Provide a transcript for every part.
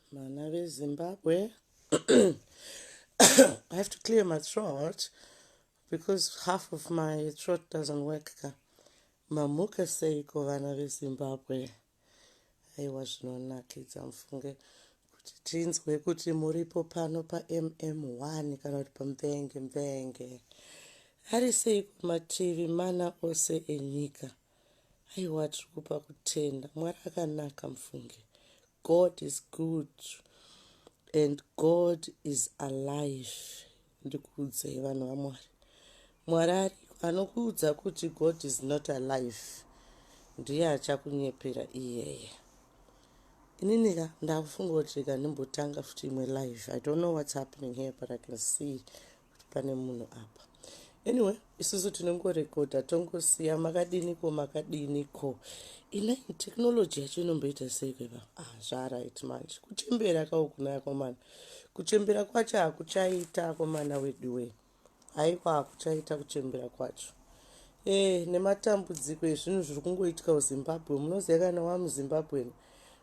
Mana Zimbabwe. I have to clear my throat because half of my throat doesn't work. Mamuka seiko vana veZimbabwe. Aiwa zvinonakidza mufunge kuti tinzwe kuti muripo pano MM1 kana kuti pamvenge. Ari seiko mativi mana ose enyika. Aiwa tiri kupa kutenda. Mwari akanaka mufunge. God is good. And God is alive. Ndikuudzei vanhu vaMwari. Mwari anokuudza kuti God is not alive. Ndiye achakunyepera iyeye. Inini ndakufunga kuti ndimbotanga futi imwe live. I don't know what's happening here, but I can see kuti pane munhu apa. Anyway, isusu tinongorekodha tongosiya makadiniko. Inai technology yacho inomboita sei kweva? Zvaright manje. Kuchembera kaukuna komana. Kuchembera kwacho hakuchaita komana wedu we. Haikwa hakuchaita kuchembera kwacho. Nematambudziko ezvinhu zviri kungoitika kuZimbabwe. Munoziva kana wamuZimbabwe.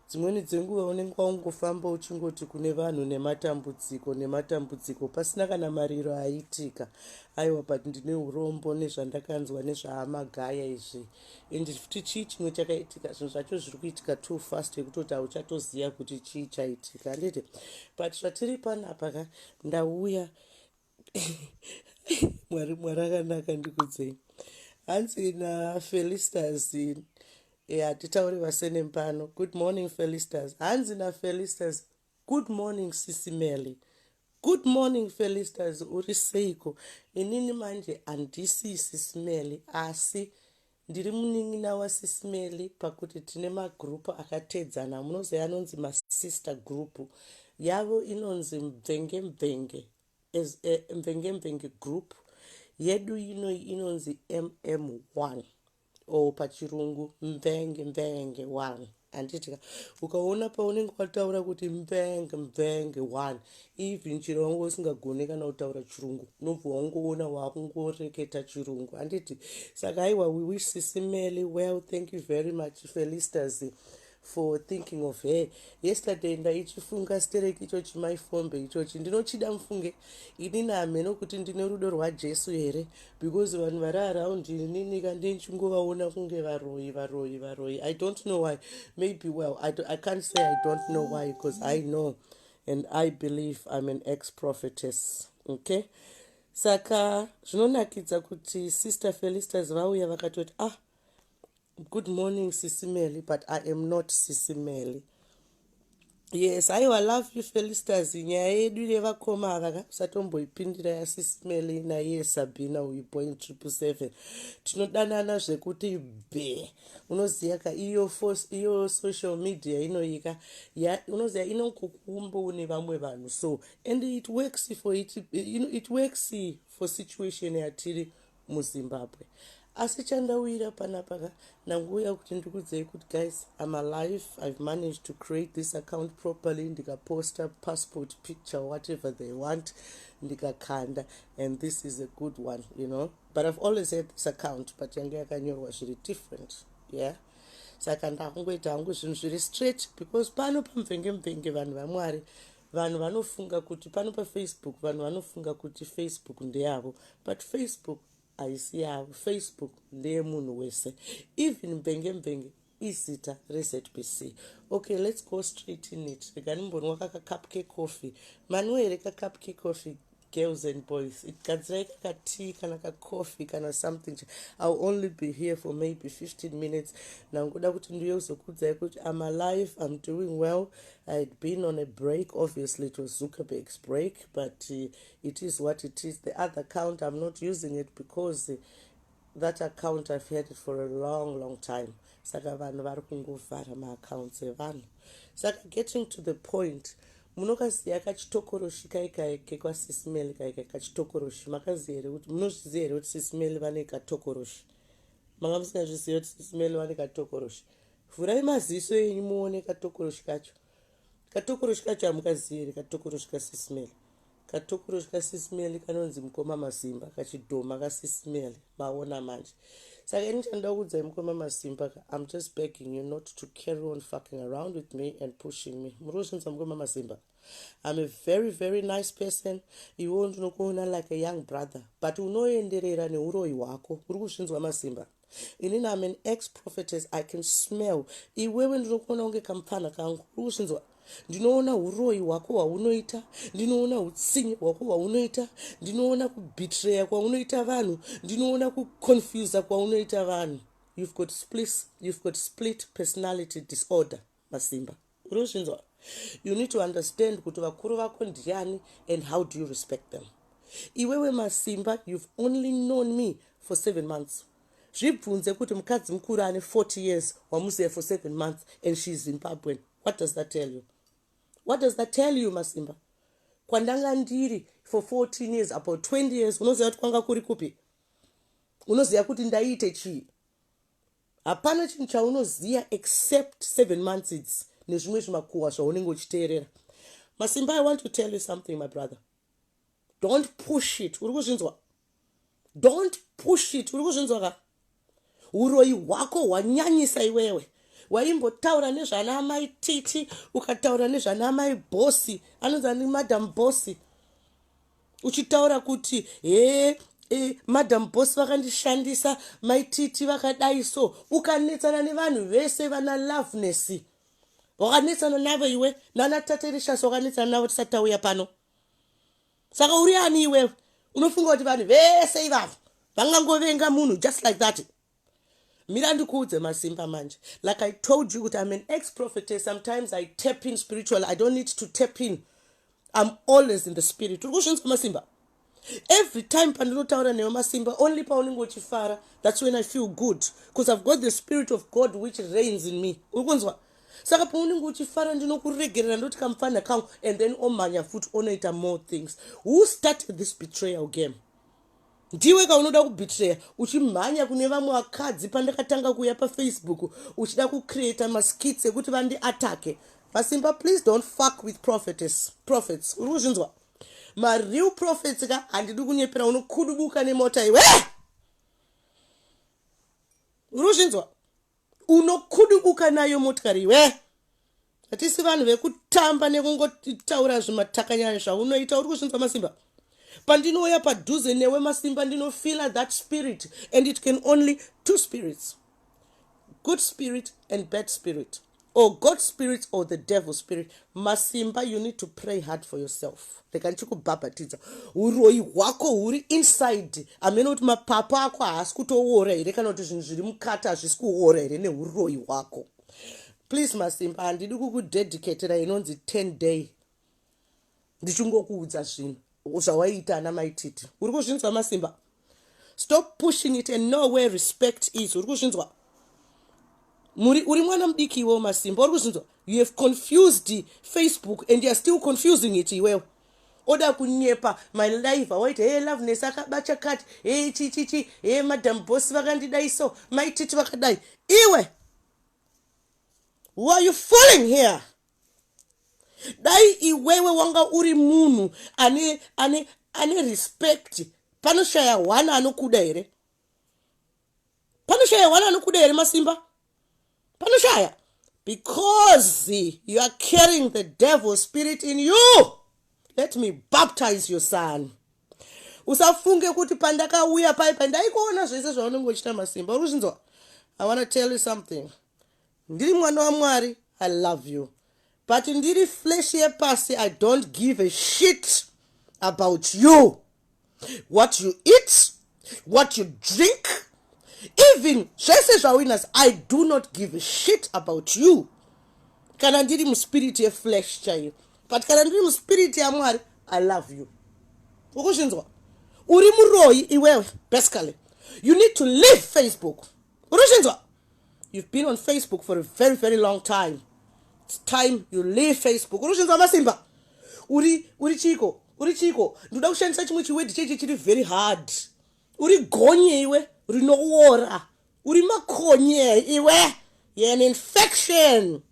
Dzimweni dzenguva unenge waungofamba uchingoti kune vanhu nematambudziko pasina kana mariro aitika. Aiwa but ndine urombo nezvandakanzwa nezvaamagaya izvi. Ende futi chii chimwe chakaitika zvinhu zvacho zviri kuitika too fast yekutoti hauchatoziva kuti chii chaitika. Handiti? But zvatiri panapa ndauya Mwari akanaka ndikudzei. Hanzi naFelistas hatitauri vasene pano. Good morning Felistas. Hanzi naFelistas. Good morning Sisimeli. Good morning Felistas. Uri seiko? Inini manje handisi Sisimeli asi ndiri munin'ina waSisimeli pakuti tine magrupu akatedzana. Munoziva anonzi masister group. Yavo inonzi mvenge group. Yedu inonzi MM1 o pachirungu mvenge 1. Anditika ukaona paunenge wataura kuti mvenge 1 even chirongo usingagone kana kutaura chirungu unobva wangoona wakungoreketa chirungu. Anditi saka aiwa we wish Sisimeli well. Thank you very much Felistas for thinking of her. Yesterday ndaichifunga stereki icho chimaifombe ichochi ndinochida mufunge inini hameno kuti ndine rudo rwaJesu here because vanhu vari around inini kandichingovaona kunge varoyi. I don't know why. Maybe well I can't say I don't know why because I know and I believe I'm an ex-prophetess. Okay? Saka zvinonakidza kuti Sister Felistas vauya vakatoti good morning Sisimeli, but I am not Sisimeli. Yes, I love you Felistas. Nyaya yedu yevakoma ava satomboipindira yaSisimeli naiye SabenaBoein777. Tinodanana zvekuti be. Unoziva ka iyo social media inoika unoziva inokukumbo une vamwe vanhu. So and it works for it works for situation yatiri muZimbabwe. Asi chandawira panapa nanguya kuti ndikudzei kuti guys I'm alive. I've managed to create this account properly. Ndikaposta passport picture whatever they want. Ndikakanda and this is a good one, you know. But I've always had this account but yange yakanyorwa zviri different. Yeah. Saka ndakungoita hangu zvinhu zviri straight because pano pamvenge vanhu vaMwari vanhu vanofunga kuti pano paFacebook vanhu vanofunga kuti Facebook ndeyavo but Facebook haisi yavo. Facebook ndeyemunhu wese. Even mvenge izita reZBC. Okay, let's go straight in it. Rega nimbonwa cupcake coffee. Manu here cupcake coffee girls and boys. Igadzirai tea kana coffee kana something. I'll only be here for maybe 15 minutes. Nangoda kuti ndiyozokudzai kuti I'm alive, I'm doing well. I'd been on a break. Obviously it was Zuckerberg's break, but it is what it is. The other account I'm not using it because that account I've had it for a long time. Saka vanhu vari kungovhara ma-accounts evanhu. Saka getting to the point, munokaziya kachitokoroshi kaikaike kwaSisimeli kaikaike kachitokoroshi. Makaziya here kuti munozviziva here kuti Sisimeli vane katokoroshi. Manga musingazviziva kuti Sisimeli vane katokoroshi. Vhurai maziso enyu muone katokoroshi kacho. Katokoroshi kacho hamukaziya here katokoroshi kaSisimeli. Katokoroshi kaSisimeli kanonzi Mukoma MaSimba, kachidhoma kaSisimeli. Maona manje. Saka ndakudza Mukoma MaSimba, I'm just begging you not to carry on fucking around with me and pushing me. Muroshinza Mukoma MaSimba. I'm a very, very nice person. You won't know like a young brother. But unoenderera neuroi wako. Urushinzwa Masimba. Inini, I'm an ex-prophetess. I can smell. Iwewe ndinokuona unge kampana kangu. Urushinzwa. Ndinoona uroi wako waunoita, ndinoona utsinye wako waunoita, ndinoona kubetray kwaunoita vanhu, ndinoona kuconfuse kwaunoita vanhu. You've got split personality disorder, Masimba. Uroshinzwa. You need to understand kuti vakuru vako ndiani and how do you respect them. Iwewe Masimba, you've only known me for 7 months. Zvibvunze kuti mukadzi mukuru ane 40 years wamuziva for 7 months and she's Zimbabwean. What does that tell you? What does that tell you, Masimba? Kwandanga ndiri for 14 years, about 20 years, unoziva kuti kwanga kuri kupi? Unoziva kuti ndaite chii? Hapana chinhu chaunoziva except 7 months it's nezvimwe zvimakuhwa zvaunenge uchiteerera. Masimba, I want to tell you something, my brother. Don't push it. Uri kuzvinzwa? Don't push it. Uri kuzvinzwa ka? Uroi hwako hwanyanyisa iwewe. Waimbotaura nezvana mai Titi, ukataura nezvana mai Bosi, anonzi ani Madam Bosi. Uchitaura kuti Madam Bosi vakandishandisa, mai Titi vakadai so. Ukanetsana nevanhu vese vana loveness. Wakanetsana navo iwe, nana Tatelicious wakanetsana navo tisati tauya pano. Saka uri ani iwe? Unofunga kuti vanhu vese ivavo vangangovenga munhu just like that. Mirandukudze Masimba manje. Like I told you, I'm an ex-prophetess. Sometimes I tap in spiritual. I don't need to tap in. I'm always in the spirit. Masimba. Every time pandinotaura neo Masimba, only pauningo chifara, that's when I feel good. Because I've got the spirit of God which reigns in me. Saka pauningo chifara ndinokuregerera ndoti kamfana kangu, and then omanya futi onoita more things. Who started this betrayal game? Ndiwe kaunoda kubetray uchimhanya kune vamwe vakadzi pandakatanga kuya paFacebook uchida kucreate maskits ekuti vandi attack. Masimba, please don't fuck with prophets. Uri kuzvinzwa? Ma real prophets ka handidi kunyepera unokudubuka nemota iwe. Uri kuzvinzwa? Unokudubuka nayo motikari iwe. Hatisi vanhu vekutamba nekungotaura zvimatakanyanya zvaunoita. Uri kuzvinzwa Masimba? Pandinoya padhuze newe Masimba ndinofeel that spirit, and it can only two spirits, good spirit and bad spirit, or God's spirit or the devil's spirit. Masimba, you need to pray hard for yourself. Lekanchikubhabhatidza uroi hwako uri inside. Amene kuti mapapa ako haasi kutoora here kana kuti zvinhu zviri mukati hazvisi kuora here neuroi hwako. Please Masimba, handidi kukudedicatera inonzi 10 day ndichungokuudza zvinhu zvawaita ana mai Titi. Uri kuzvinzwa Masimba? Stop pushing it and know where respect is. Uri kuzvinzwa? Uri mwana mudiki iwewe Masimba. Uri kuzvinzwa? You have confused Facebook and you are still confusing it iwewe. Oda kunyepa my life awaita loveness akabacha kati chichichi Madam Bosi vakandidai so mai Titi vakadai. Iwe, who are you fooling here? Dai iwewe wanga uri munhu ane respect. Panoshaya wana anokuda here? Panoshaya wana anokuda here Masimba? Panoshaya? Because you are carrying the devil's spirit in you. Let me baptize your son. Usafunge kuti pandakauya paipa ndaikuona zvese zvaunenge uchita Masimba. Uri kuzvinzwa? I want to tell you something. Ndiri mwana waMwari, I love you. But in the flesh pasi, I don't give a shit about you. What you eat, what you drink, even Jesus winners, I do not give a shit about you. Kana ndiri mu spirit ye flesh chayo. But kana ndiri mu spirit ya Mwari, I love you. Ukuzvinzwa? Uri muroi iwewe, basically. You need to leave Facebook. Ukuzvinzwa? You've been on Facebook for a very, very long time. It's time you leave Facebook. Urushinzwa Masimba. Uri chiko. Ndoda kushandisa chimwe chiwedi chechi chiri very hard. Uri gonye iwe. Uri noora. Uri makonye iwe. You're an infection.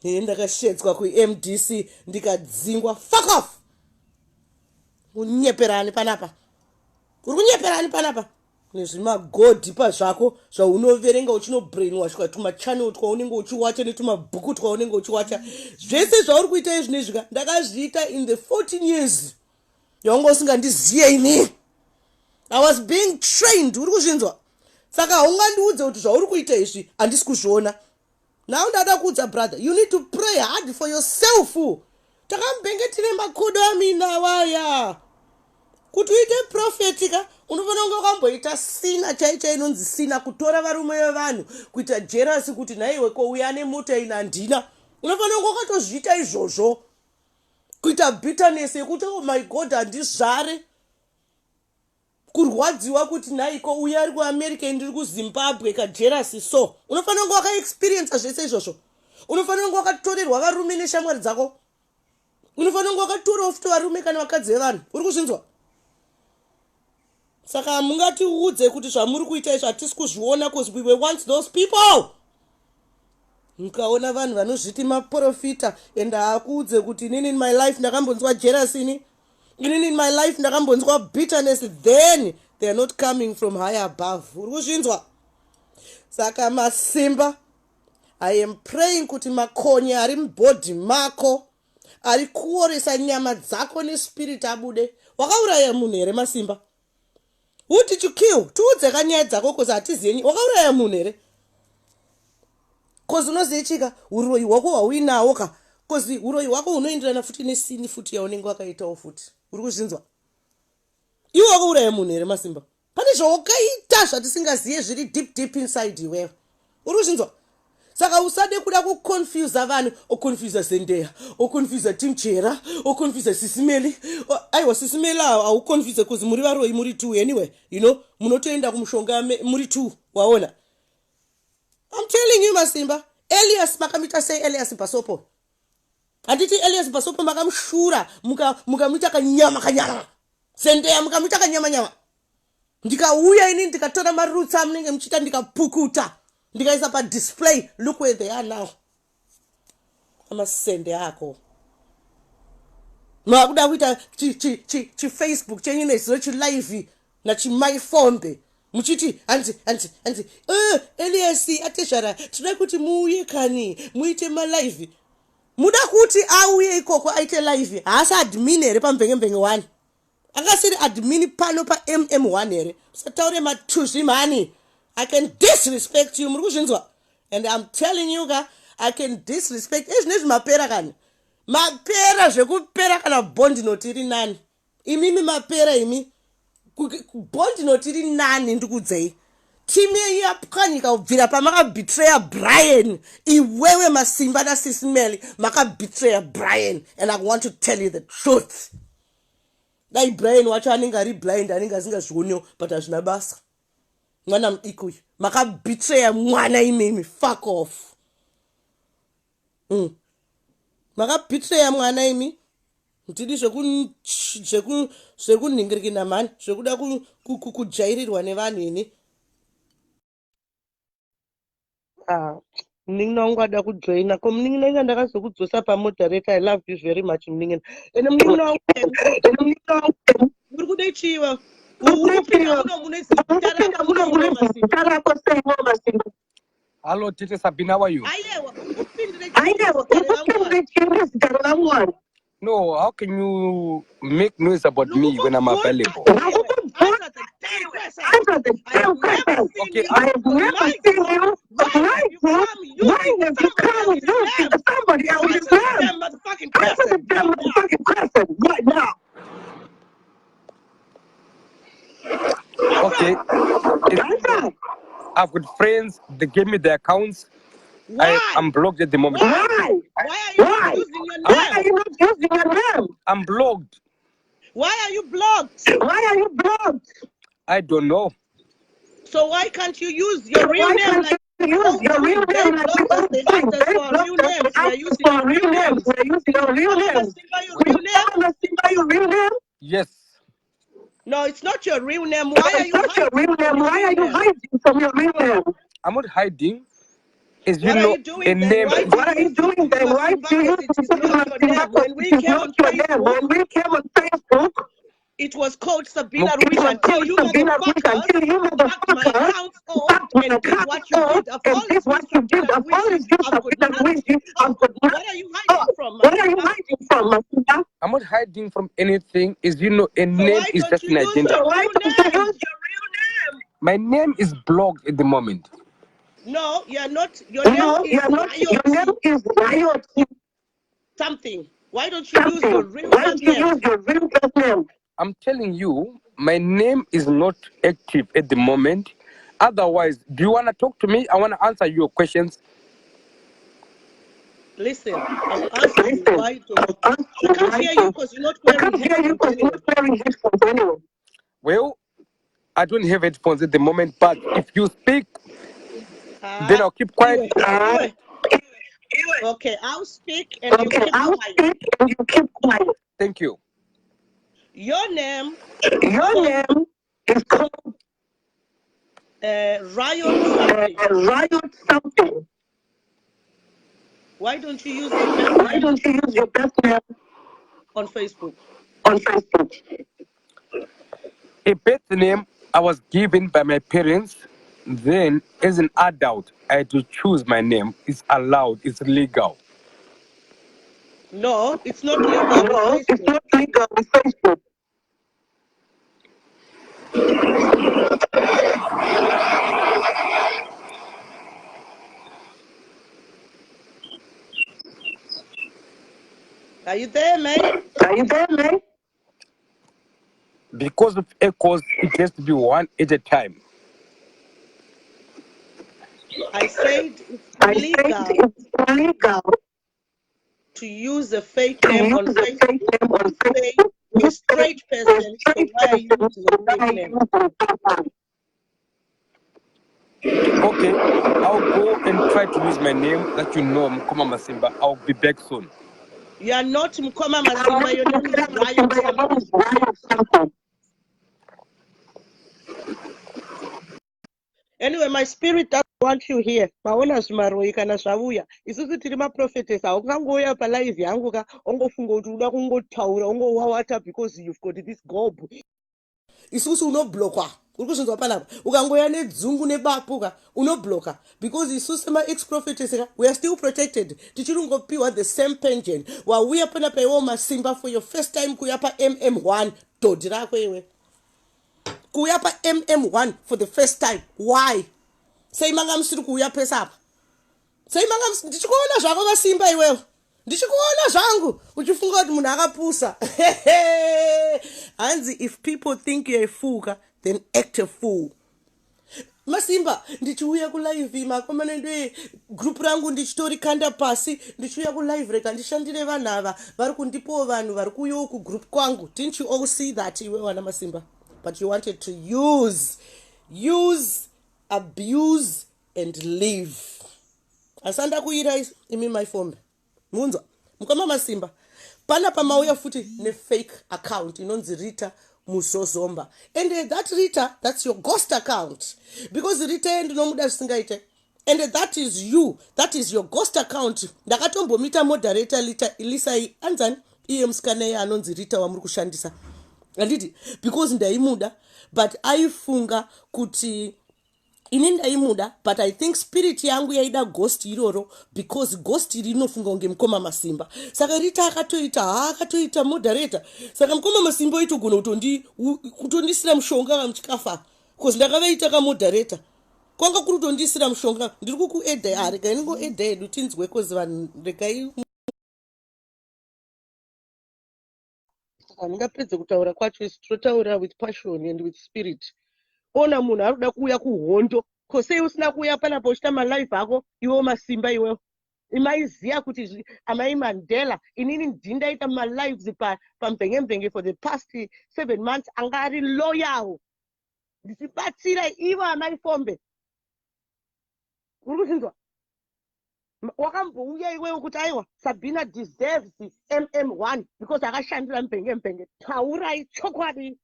Ndakashedzwa kuMDC ndikadzingwa. Fuck off. Unyeperani panapa. Uri kunyeperani panapa. nezvimagodhi pazvako zvaunoverenga uchinobrainwashwa tumachanel twaunenge uchiwacha netumabhuku twaunenge uchiwacha. Zvese zvauri kuita izvinezvika ndakazviita in the 14 years yawanga usingandiziye ini. I was being trained. Uri kuzvinzwa? Saka haungandiudze kuti zvauri kuita izvi handisi kuzviona. Now ndada kuudza brother, you need to pray hard for yourself. Takambengetire makodo amina waya. Kuti uite profetika unofanira kunge wakamboita sina chaicha inonzi sina, kutora varume vevanhu kuita jealousy kuti naiwe kouya nemota ina handina. Unofanira kunge wakatozviita izvozvo, kuita bitterness yekuti oh my god handizvare, kurwadziwa kuti naiko uya ari kuAmerica ndiri kuZimbabwe kajealousy. So unofanira kunge wakaexperience zvese izvozvo. Unofanira kunge wakatorerwa varume neshamwari dzako. Unofanira kunge wakatorawo futi varume kana vakadzi vevanhu. Uri kuzvinzwa? Saka mungatiudze kuti zvamuri kuita izvo hatisi kuzviona, because we were once those people. Mukaona vanhu vanozviti maprofita and akuudze kuti inini in my life ndakambonzwa jealousy ini, inini in my life ndakambonzwa bitterness, then they are not coming from high above. Uri kuzvinzwa? Saka Masimba, I am praying kuti makonye ari mubhodhi mako ari kuoresa nyama dzako nespirit abude. Wakauraya munhu here Masimba? Who did you kill? Tuudze kanyaya dzako kozi hatizieni. Wakauraya munhu here? Kozi unozichika uroyi hwako hwauinawo ka, kozi uroyi hwako hunoenderana futi nesini futi yaunenge wakaitawo futi. Uri kuzvinzwa? Iwe wakauraya munhu here Masimba? Pane zvawakaita zvatisingaziye zviri deep inside iwewe. Uri kuzvinzwa? Saka usade kuda kuconfuse vanhu, oconfuse Zendeya, oconfuse Timchera, oconfuse Sisimeli. Aiwa Sisimela auconfuse kuzi muri varoyi muri 2 anyway, you know, munotoenda kumushonga muri 2 waona. I'm telling you Masimba, Elias makamita say Elias pasopo. Anditi Elias pasopo makamshura, mukamita kanyama. Zendeya mukamita kanyama. Ndikauya ini ndikatora maroots amnenge mchita ndikapukuta. Ndikaisa pa display, look where they are now. Amasende yako. Makuda kuita chi Facebook chenyine ziro chi live na chi my phone. Muchiti anti Elias ateshara tuna kuti muuye kani muite ma live. Muda kuti auye ikoko aite live. Asa admin ere pa mbenge 1. Akasiri admin pano pa MM1 ere. Sataure matushi mani. I can disrespect you, Murushinzwa. And I'm telling you, I can disrespect. Is mapera kan. Mapera, je kupera kana bondi notiri nani. Imi mapera imi. Bondi notiri nani ndikudzei. Time ya pkanika ubvira pa maka betrayer Brian. Iwewe Masimba na Sisimeli maka betrayer Brian. And I want to tell you the truth. That Brian wacha aninga ri blind aninga zinga shunyo but ashina basa. Mwana mikuyu maka betray mwana imemi, fuck off. Maka betray mwana imi mtidi sheku ningirikina man shekuda kujairirwa nevanhu ini. Mningi wangu ada kujoina ko mningi nanga ndakazokudzosa pa moderator. I love you very much mningi. Ene mningi wangu uri kudechiwa. Hello, Tete Sabina, how are you? No, how can you make noise about me when I'm available? Okay, I have never seen you. Why have you come using somebody else's name? Press the damn motherfucking person right now. Okay. I've got friends, they gave me their accounts. I'm blocked at the moment. Why? Why are you using your name? Why are you not using your name? I'm blocked. Why are you blocked? Why are you blocked? I don't know. So why can't you use your real name? Like use your real name like you are using your real names. We're using your real names. Your real name? Yes. No, it's not your real name. Why are you hiding? Your real name? Why are you hiding from your real name? I'm not hiding. It's what are you doing a then? name. What are you doing then? Why do you use When we came on Facebook, when we came on Facebook, It was called Sabina Ruiz until you motherfuckers fucked my accounts off and did what you did. Apologies, Sabina Ruiz. What are you hiding from, Masimba? I'm not hiding from anything. Is a name is just an agenda. Why don't you use your real name? My name is blocked at the moment. No, you're not. Your name is Riot. Something. Why don't you use your real name? I'm telling you, my name is not active at the moment. Otherwise, do you want to talk to me? I want to answer your questions. Listen, I'm asking you why don't you can't hear you because you're not wearing headphones anyway. Well, I don't have headphones at the moment, but if you speak, then I'll keep quiet. Okay, I'll speak and you keep quiet. Thank you. Your name is called Riot something. Why don't you use your best name on Facebook? A birth name I was given by my parents. Then, as an adult, I had to choose my name. It's allowed. It's legal. No, it's not legal. No, it's not legal with Facebook. Are you there, mate? Because of echoes, it has to be one at a time. I said it's illegal to use a fake name on Facebook. Say a straight person, so why are you using a fake name? Okay, I'll go and try to use my name that Mukoma MaSimba. I'll be back soon. You are not Mukoma MaSimba, your name is Riot. Anyway, my spirit doesn't want you here. Maona zvimaroi kana zvavuya. Isusu tiri maprophetess. Haungangoya palive yangu ka ongofunga kuti uda kungotaura ungowawata because you've got this gob. Isusu unoblokwa. Urikuzvinzwa panapa. Ukangoya nedzungu nebapuka unobloka because isusu ma-ex-prophetess we are still protected. Tichirungopiwa the same pension. Wauya panapa iwo Masimba for your first time kuya pa MM1 dodhi rako iwe. Kuya pa MM1 for the first time. Why? Say manga msiri kuya pesa apa. Say manga ndichikuona zvako Masimba iwewe. Ndichikuona zvangu uchifunga kuti munhu akapusa. Hanzi, if people think you're a fool, then act a fool. Masimba, ndichiuya kulive makomane ndwe group rangu ndichitori kanda pasi, ndichiuya kulive reka ndishandire vanhu ava vari kundipowo vanhu vari kuuyawo kugroup kwangu. Didn't you all see that iwe wana Masimba? But you wanted to use, abuse, and leave. Asanda kuira imi my phone. Munzo, Mukoma MaSimba. Pana pamauya futi ne fake account inonzi Rita Musozomba. And that Rita, that's your ghost account. Because Rita and nomuda singaite. And that is you. That is your ghost account. Ndakatombo mita moderator Lisa anzani iye mskane anonzi Rita wamuri kushandisa. Anditi, because ndaimuda, but aifunga kuti ini ndaimuda, but I think spirit yangu yaida ghost iroro because ghost iri inofunga unge Mukoma MaSimba. Saka Rita akatoita moderator. Saka Mukoma MaSimba itogona kutondisira mushonga kamuchikafa because ndakavaita ka moderator. Kwanga kuri kutondisira mushonga ndiri kukuedha areka ingo edha edu tinzwe cause vanhu rekai ndingapedze kutaura kwacho isi totaura with passion and with spirit. Ona munhu arikuda kuuya kuhondo kosei usina kuuya panapo uchita malive ako iwo Masimba iwewo. Imaiziya kuti amai Mandela inini ndindaita malives pamvenge for the past 7 months anga ari loyal ndichibatsira ivo amai Fombe. Uri kuzinzwa? Wakambouya iwewe kuti aiwa Sabina deserves MM1 because akashandira mvenge. Taurai chokwadi.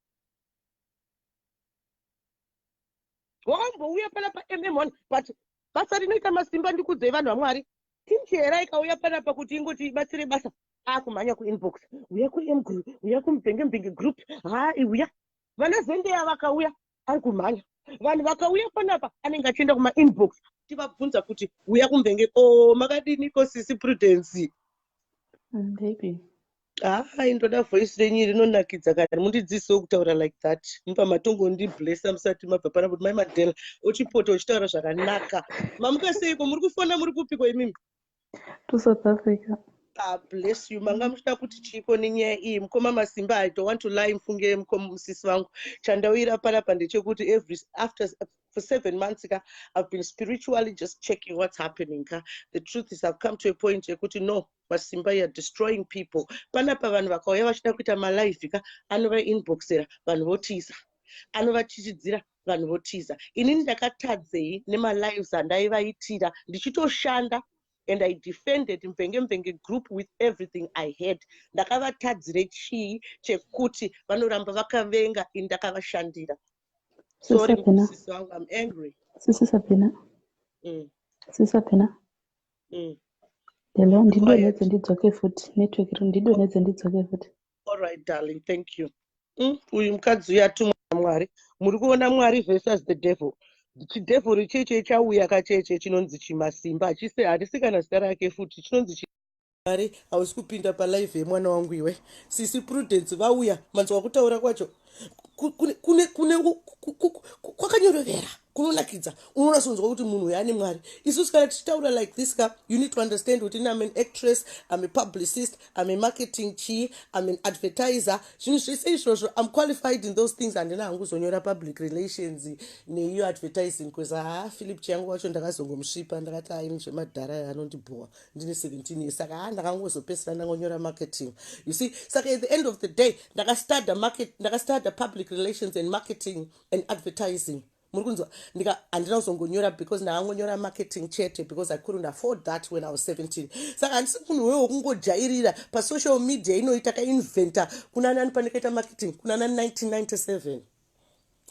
Wakambouya pala pa MM1 but basa rinoita Masimba ndikudze vanhu vaMwari. timchera ikauya panapa kuti ingoti ibatsire basa akumhanya kuinbox uya kuMguru uya kumvenge group uya vanazendea vakauya ari kumhanya vanhu vakauya panapa anenge achienda kumainbox tivabvunza kuti uya kumvenge makadiniko sisi Prudence Baby. indoda voice renyu rinonakidza kana mundidzidzisewo kutaura like that mupa matongo ndiblessa musati mabva pana kuti mai Madela uchipota uchitaura zvakanaka mamukaseiko muri kufona muri kupikwa imimi To South Africa. Bless you manga muchida kuti chiko nenyaya iyi Mukoma MaSimba. I don't want to lie mfunge mukoma musisi vangu chandawira panapa ndechekuti for 7 months I've been spiritually just checking what's happening the truth is I've come to a point yekuti no MaSimba, you're destroying people panapa vanhu vakauya vachida kuita malive anova inboxera vanhu votiza anovachichidzira vanhu votiza inini ndakatadzei nemalives andaivaitira ndichitoshanda and I defended mvenge group with everything I had. Ndakavatadzire chii chekuti vanoramba vakavenga indakavashandira. Sorry, Mrs. Wang, I'm angry. Sisi Sabena. Sisi Sabena. Hello, ndidonedze ndidzoke futi. Network ndidonedze ndidzoke futi. All right, darling, thank you. Uyu mukadzi uya tumwa Mwari. Muri kuona Mwari versus the devil. Chidevhuri cheche chauya kacheche chinonzi chiMaSimba harisi kana zita rake futi chinonzi Mwari hausi kupinda palive yemwana wangu iwe sisi Prudence vauya manzwa kutaura kwacho kwakanyorovera kunonakidza unonasonzwa kuti munhu uyu ane Mwari isusu kana tichitaura like this you need to understand kuti I'm an actress, I'm a publicist, I'm a marketing chi, I'm an advertiser zvinhu zvese izvozvo I'm qualified in those things handina hangu kuzonyora public relations neiyo advertising kweza Philip changu wacho ndakazongomsvipa ndakati aini zvemadhara anondibhowa ndine 17 years saka ndakangozopesera ndangonyora marketing you see saka at the end of the day ndakastarta public relations and marketing and advertising murikunzwa handina kuzongonyora because ndakangonyora marketing chete because I couldn't afford that when I was 17 saka handisi munhu wewo kungojairira pasocial media inoita kainventa kuna nani panekaita marketing kuna nani 1997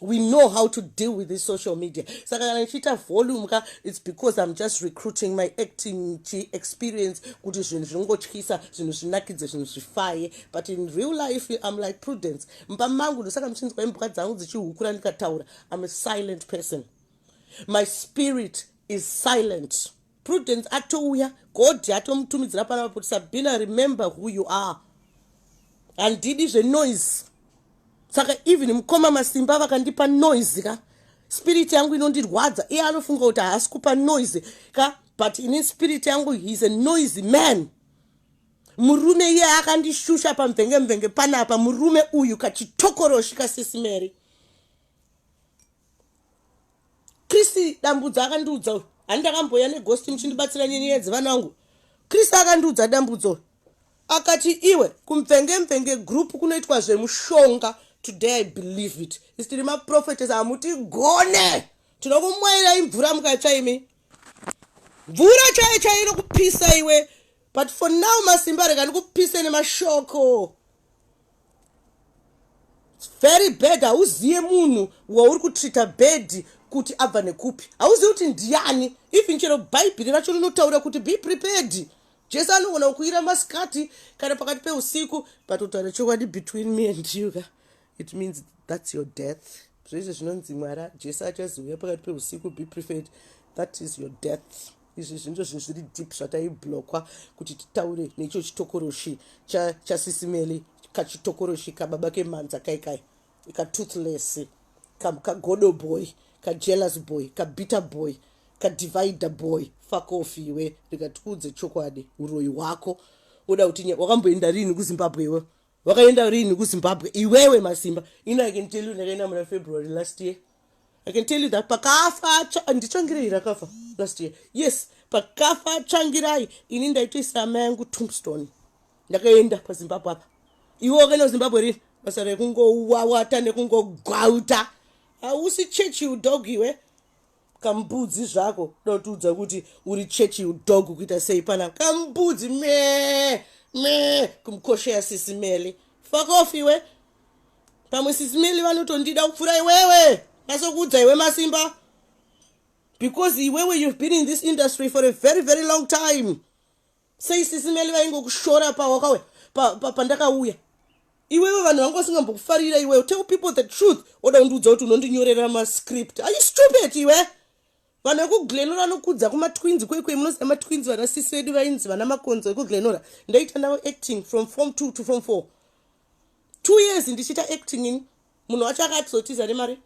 we know how to deal with this social media saka kana nichiita volume it's because I'm just recruiting my acting experience kuti zvinhu zvinongotyisa zvinhu zvinakidze zvinhu zvifaye but in real life I'm like Prudence mba mangu ndosaka muchinzwa imboka dzangu dzichihukura ndikataura I'm a silent person my spirit is silent Prudence atouya God atomutumidzira panapa kuti Sabina remember who you are handidi zvenoise saka even Mukoma MaSimba vakandipa noise spirit yangu inondirwadza iye anofunga kuti haasi kupa noise but in spirit yangu he's a noisy man murume iye akandishusha pamvenge panapa murume uyu kachitokoroshi kasisimeri Kristi dambudzo akandiudza handakamboya neghosti muchindibatsira nyenyedzi vana vangu Kristi akandiudza dambudzo akati iwe kumvenge group kunoitwa zvemushonga today I believe it isitiri maprofetes amuti gone tinokumwaira imvura mukatsva imi mvura chaiyo inokupisa iwe but for now MaSimba rega ndikupise nemashoko it's very bad hauziye munhu wauri kutrita bed kuti abva nekupi hauziye kuti ndiani even chero bhaibheri racho rinotaura kuti be prepared Jesu anogona kuira masikati kana pakati peusiku but utaura chokwadi between me and you it means that's your death zvizvo zvinonzi Mwari Jesu achazouya pakati peusiku be prepared that is your death izvi zvinhu zviri deep zvataibhlokwa kuti titaure necho chitokoroshi chasisimeli kachitokoroshi kababa kemanza kaikai katoothless kagodo boy kajealous boy kabitter boy kadivider boy fuck off iwe rikatiudze chokwadi uroyi hwako uda kuti wakamboenda rini kuZimbabwe iwe wakaenda rini kuZimbabwe iwewe MaSimba I can tell you ndakaenda muna February last year I can tell you that pakafa ndichangirei rakafa last year yes pakafa changirai ini ndaitoisa ama yangu tombstone ndakaenda paZimbabwe apa iwe wakaenda kuZimbabwe rini basa rekungowawata nekungogwauta hausi chechi udog iwe kambudzi zvako dotiudza kuti uri chechi udog kuita sei pana kambudzi me kumkosheya sisimeli fuck off iwe pamwe sisimeli vanotondida kupfura iwewe nasokuudza iwe MaSimba because iwewe you've been in this industry for a very very long time seisisimeli vaingokushora pawakawe pandakauya iwewe vanhu vanga vasingambokufarira iwewe. Tell people the truth. Oda kundiudza kuti unondinyorera mascript. Are you stupid iwe? Vanhu vekuglenora vanokudza kumatwins kwekwe. Munoziva matwins vana sisi vedu vainzi vana makonzo ekuglenora. Ndaita navo acting from form 2 to form 4. 2 years ndichita acting in. Munhu wacho akatizotiza nemari.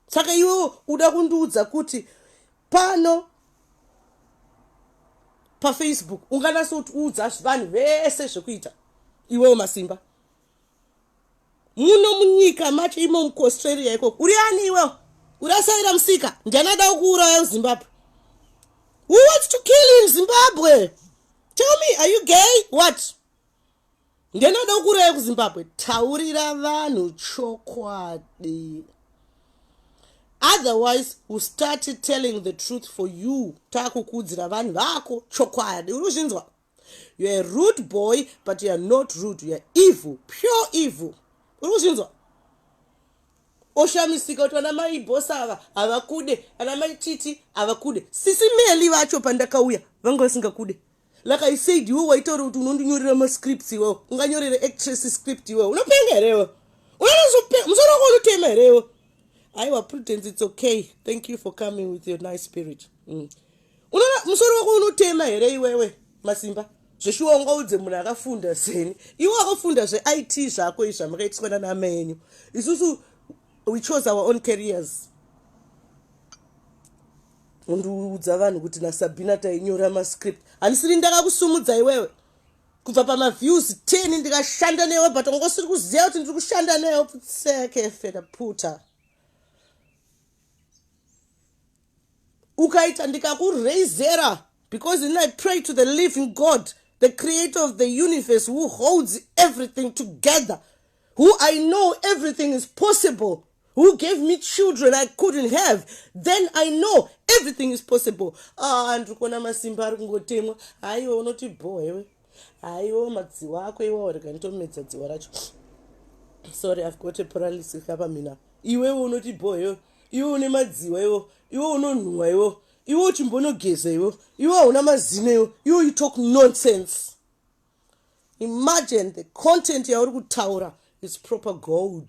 Saka iwewe uda kundiudza kuti pano paFacebook unganasoudza vanhu vese zvekuita. Iwewe Masimba. Muno munyika macho imo muAustralia ikoko. Uri ani iwewe? Urasaira musika. Ndianada kuuraya Zimbabwe. Who wants to kill in Zimbabwe? Tell me, are you gay? What? Ndianada kuuraya kuZimbabwe. Taurira vanhu chokwadi. Otherwise, we started telling the truth for you. Takukudzira vanhu vako chokwadi. Uruzvinzwa? You're a rude boy, but you are not rude. You are evil, pure evil. Uruzvinzwa? Oshamisika kuti vana mai bosava havakude, vana mai titi havakude. Sisi meli vacho pandakauya vanga vasingakude. Like I said, iwe waitaura kuti unondinyorera mascripts iwewe. Unganyorera actress script iwewe. Unopenga here iwewe. Musoro wako unotema here iwewe. Aiwa Prudence, it's okay. Thank you for coming with your nice spirit. Unoona musoro wako unotema here iwewe Masimba. Zveshuwa ungaudze munhu akafunda seni. Iwe akafunda zveIT zvako izvi zvamakaitwa nanamai enyu. Isusu we chose our own careers. Undiudza vanhu kuti naSabina tainyora mascript. Handisiri ndakakusumudza iwewe. Kubva pamaviews 10 ndikashanda newe, but ungosiri kuziva kuti ndiri kushanda newe putseke feda puta. Ukaita ndikakureizera because then I pray to the living God, the creator of the universe, who holds everything together, who I know everything is possible, who gave me children I couldn't have. Then I know everything is possible. Ndikona Masimba ari kungotemwa. Aiwe unoti boy. Aiwe madziwa ako iwe rekantomedza dziwa racho. Sorry, I've got a paralysis kapa mina. Iwe unoti boy. Iwe une madziwa iwe. Iwe unonhuwa iwe. Iwe uchimbonogeza iwe. Iwe una mazina iwe. You talk nonsense. Imagine the content yauri kutaura is proper gold.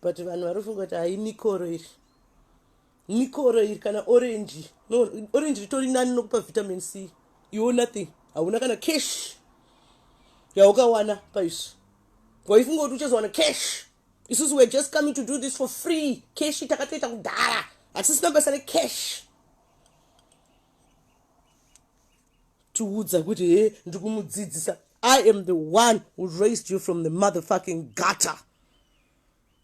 But vanhu varufunga kuti hai nikoro iri. Nikoro iri kana orange. No, orange ritori nani nokupa vitamin C. You owe nothing. Hauna kana cash. Yaukawana paizvi. Waifunga kuti uchazowana cash. Isusu we're just coming to do this for free. Cash takatoita kudhara. Hatisina basa recash. Tiudza kuti ndikumudzidzisa. I am the one who raised you from the motherfucking gutter.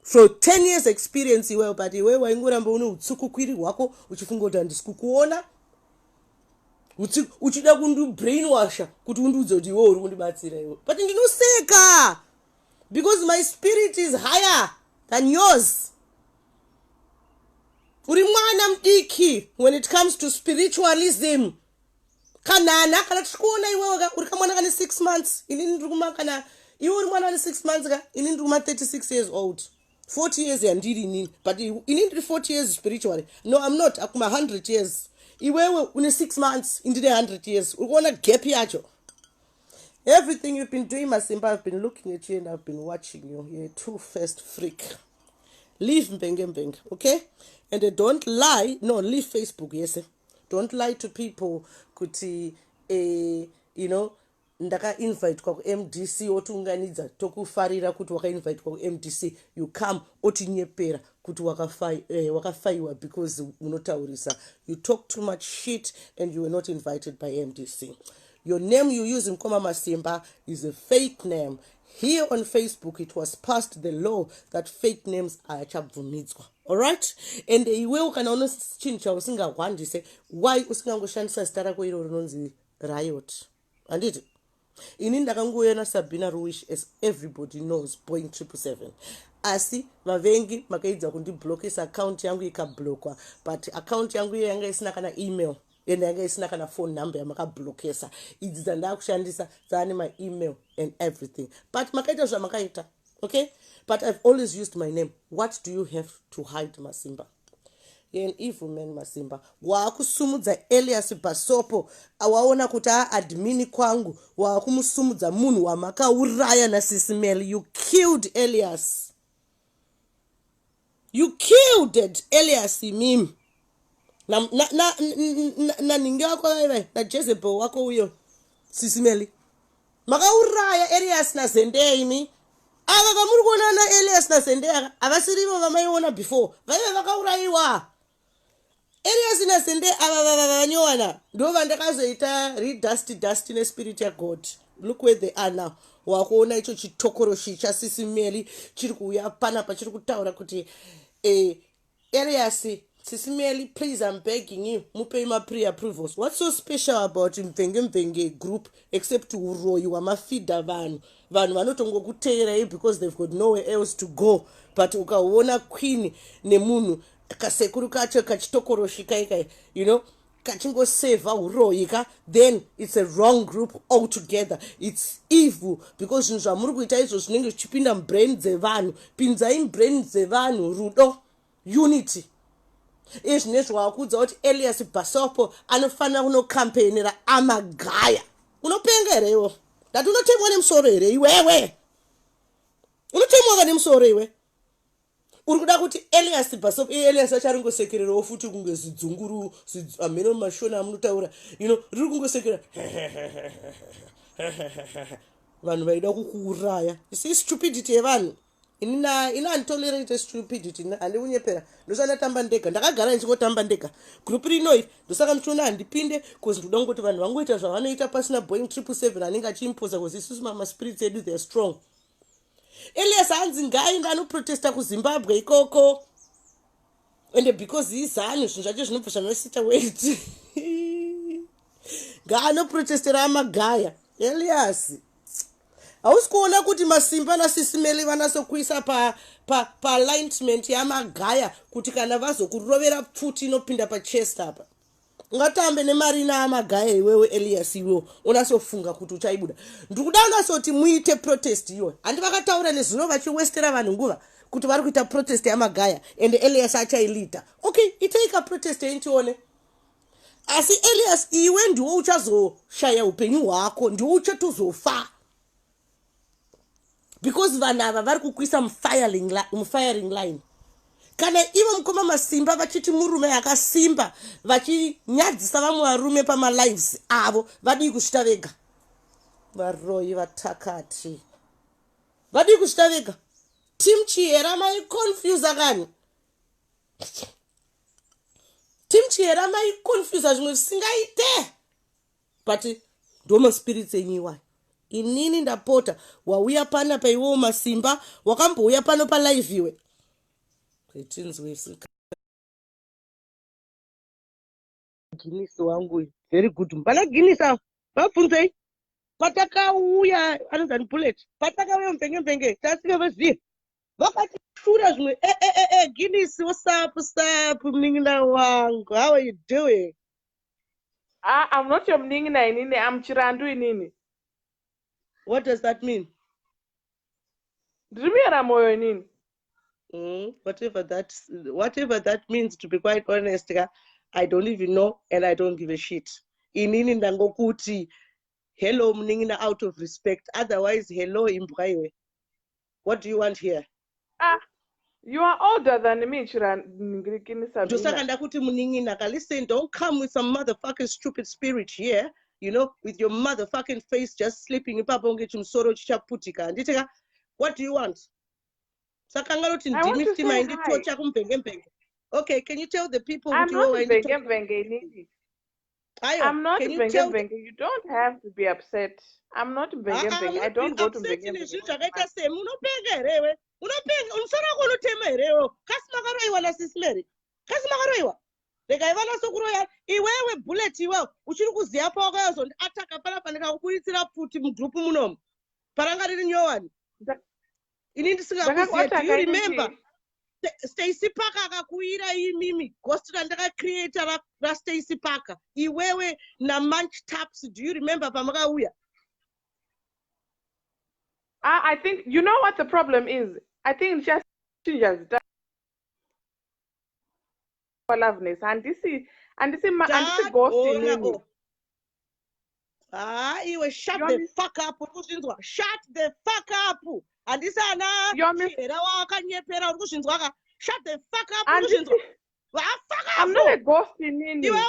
For 10 years experience iwewe, but iwewe waingoramba une utsukukwiri hwako uchifunga kuti handisi kukuona. Uchida kundibrainwasha kuti undiudze kuti iwewe uri kundibatsira iwewe. But ndinoseka because my spirit is higher than yours. Uri mwana mdiki when it comes to spiritualism. Kanana kana tikuona iwewe ka uri kamwana kane 6 months. Inini ndiri kumakana iwe uri mwana wane 6 months ka inini ndiri kuma 36 years old. 40 years yandiri inini, but inini ndiri 40 years spiritually. No, I'm not. Akuma 100 years. Iwewe une 6 months indire 100 years. Uri kuona gap yacho. Everything you've been doing, Masimba, I've been looking at you and I've been watching you. You're a two-faced freak. Leave Mbenge, okay? And don't lie. No, leave Facebook, yes. Don't lie to people. Kuti, you know, ndaka invite kwa MDC otunganidza tokufarira kuti waka invite kwa MDC. You come otinyepera kuti wakafaiwa because unotaurisa. You talk too much shit and you were not invited by MDC. Your name you use in Mukoma MaSimba is a fake name. Here on Facebook, it was passed the law that fake names are achabvumidzwa. Alright? And iwe ukanaona chinhu chausingahwandise, why usingangoshandisa zita rako iro rinonzi Riot? Anditi? Ini ndakangoona Sabina Ruish, as everybody knows, Boeing777. Asi vavengi makaidza kundiblokisa account yangu ikablokwa, but account yangu yanga isina kana email. Yanga isina kana phone number yamakablokesa. Idziza ndakushandisa dzane my email and everything. But makaita zvamakaita. Okay? But I've always used my name. What do you have to hide, Masimba? You're an evil man, Masimba. Waakusumudza Elias Basopo. Awaona kuti admini kwangu. Waakumusumudza munhu wamakauraya na Sisimeli. You killed Elias. You killed it, Elias imim. Na ninge wako wewe, na Jezebel wako huyo. Sisimeli. Makauraya Elias na Zendaya imi. Ava kamuri kuona na Elias na Zendaya. Avasirivo vamaiona before. Vaive vakauraiwa. Elias na Zendaya vanyowana. Ndo vandakazoita redusty ne spirit ya God. Look where they are now. Wakuona icho chitokoroshi cha Sisimeli chiri kuuya panapa chiri kutaura kuti Elias, Sisimeli, please, I'm begging you, mupe my pre-approvals. What's so special about Mvenge group except to uroyiwa mafida vanhu vanotongo kuteera because they've got nowhere else to go. But ukaona queen nemunhu kasekuru kacho kachitokoroshi kaikai, you know, kachingo save uroyika, then it's a wrong group altogether. It's evil because zvinhu zvamuri kuita izvo zvinenge zvichipinda mubrain dzevanhu. Pinzai mubrain dzevanhu rudo, unity. Izvi nezvawakudza kuti Elias Basopo anofanira kunokampenera amagaya. Unopenga here iwo? Ndati unotemwa nemusoro here iwewe? Unotemwa nemusoro iwe? Uri kuda kuti Elias Basopo, Elias acharingosekererawo futi kunge zidzunguru, ameno mashona amunotaura, you know, riri kungosekerera. Vanhu vaida kukuuraya. You see stupidity yevanhu. Ina intolerate stupidity ande unyepera ndosana tamba ndega ndakagara ndichingotamba ndega group rino ndosaka mchona andipinde cause ndoda ngoti vanhu vangoita zvavanoita pasina Boeing777 anenge achimposa cause isusu mama spirits edu they are strong. Elias hanzi ngaenda anoprotesta kuZimbabwe ikoko and because izanyu zvinhu zvacho zvinobva zvanosita wait ngaanoprotestera amagaya. Elias hausi kuona kuti Masimba na Sisimeli vanasokuisa pa alignment yamagaya kuti kana vazokurovera pfuti inopinda pachest apa ungatambe nemari naamagaya iwewe Elias iwewe unasofunga kuti uchaibuda. Ndikuda unasoti muite protest iwe handi vakataura nezvino vachiwestera vanhu nguva kuti vari kuita protest yamagaya and Elias achailita. Okay, itaika protest entione. Asi Elias iwe ndiwo uchazoshaya upenyu hwako, ndiwo uchatozofa. Because vanava vari kukwisa mufiring line. Kana ivo Mukoma MaSimba vachiti murume akasimba vachinyadzisa vamwe varume pamalives avo vadii kusvita vega. Varoyi vatakati vadii kusvita vega. Tim Chihera maiconfuse kani. Tim Chihera maiconfuse zvimwe zvisingaite. But ndoma spirits enyiwa. Inini ndapota wauya pana paiwo Masimba wakambouya pano palive iwe Guinness wangu very good mbana Guinness vabvunzei patakauya anozani bullet patakauya Mvenge tasika vaziva vakati shura zvimwe Guinness what's up mningina wangu, how are you doing? I'm not your mningina inini, I'm chirandu inini. What does that mean? Whatever that means, to be quite honest, I don't even know and I don't give a shit. Inini ndangokuti hello mningina out of respect. Otherwise, hello imbwaiwe. What do you want here? You are older than me, Chiran. Listen, don't come with some motherfucking stupid spirit here. You know, with your motherfucking face just sleeping. What do you want? I want to say hi. Okay, can you tell the people? I'm not Benge. I'm not Benge. You don't have to be upset. I'm not Benge. I don't go to Benge. Rekaivana sokuroya iwewe bullet iwewe uchiri kuziya pa wakayozondiataka panapa ndikakukuitsira pfuti mugrupu munomu paranga riri nyowani ini ndisingakuziya. Do you remember Stacy Parker akakuira imimi ghost randakacreata raStacy Parker iwewe namunch taps? Do you remember pamakauya? I think you know what the problem is. I think just loveness. And this is ghosting nini. Iwe shut the fuck up. Shut the fuck up. And this ana chihera wakanyepera urikuzvinzwa. Shut the fuck up. I'm not a ghosting nini. Iwe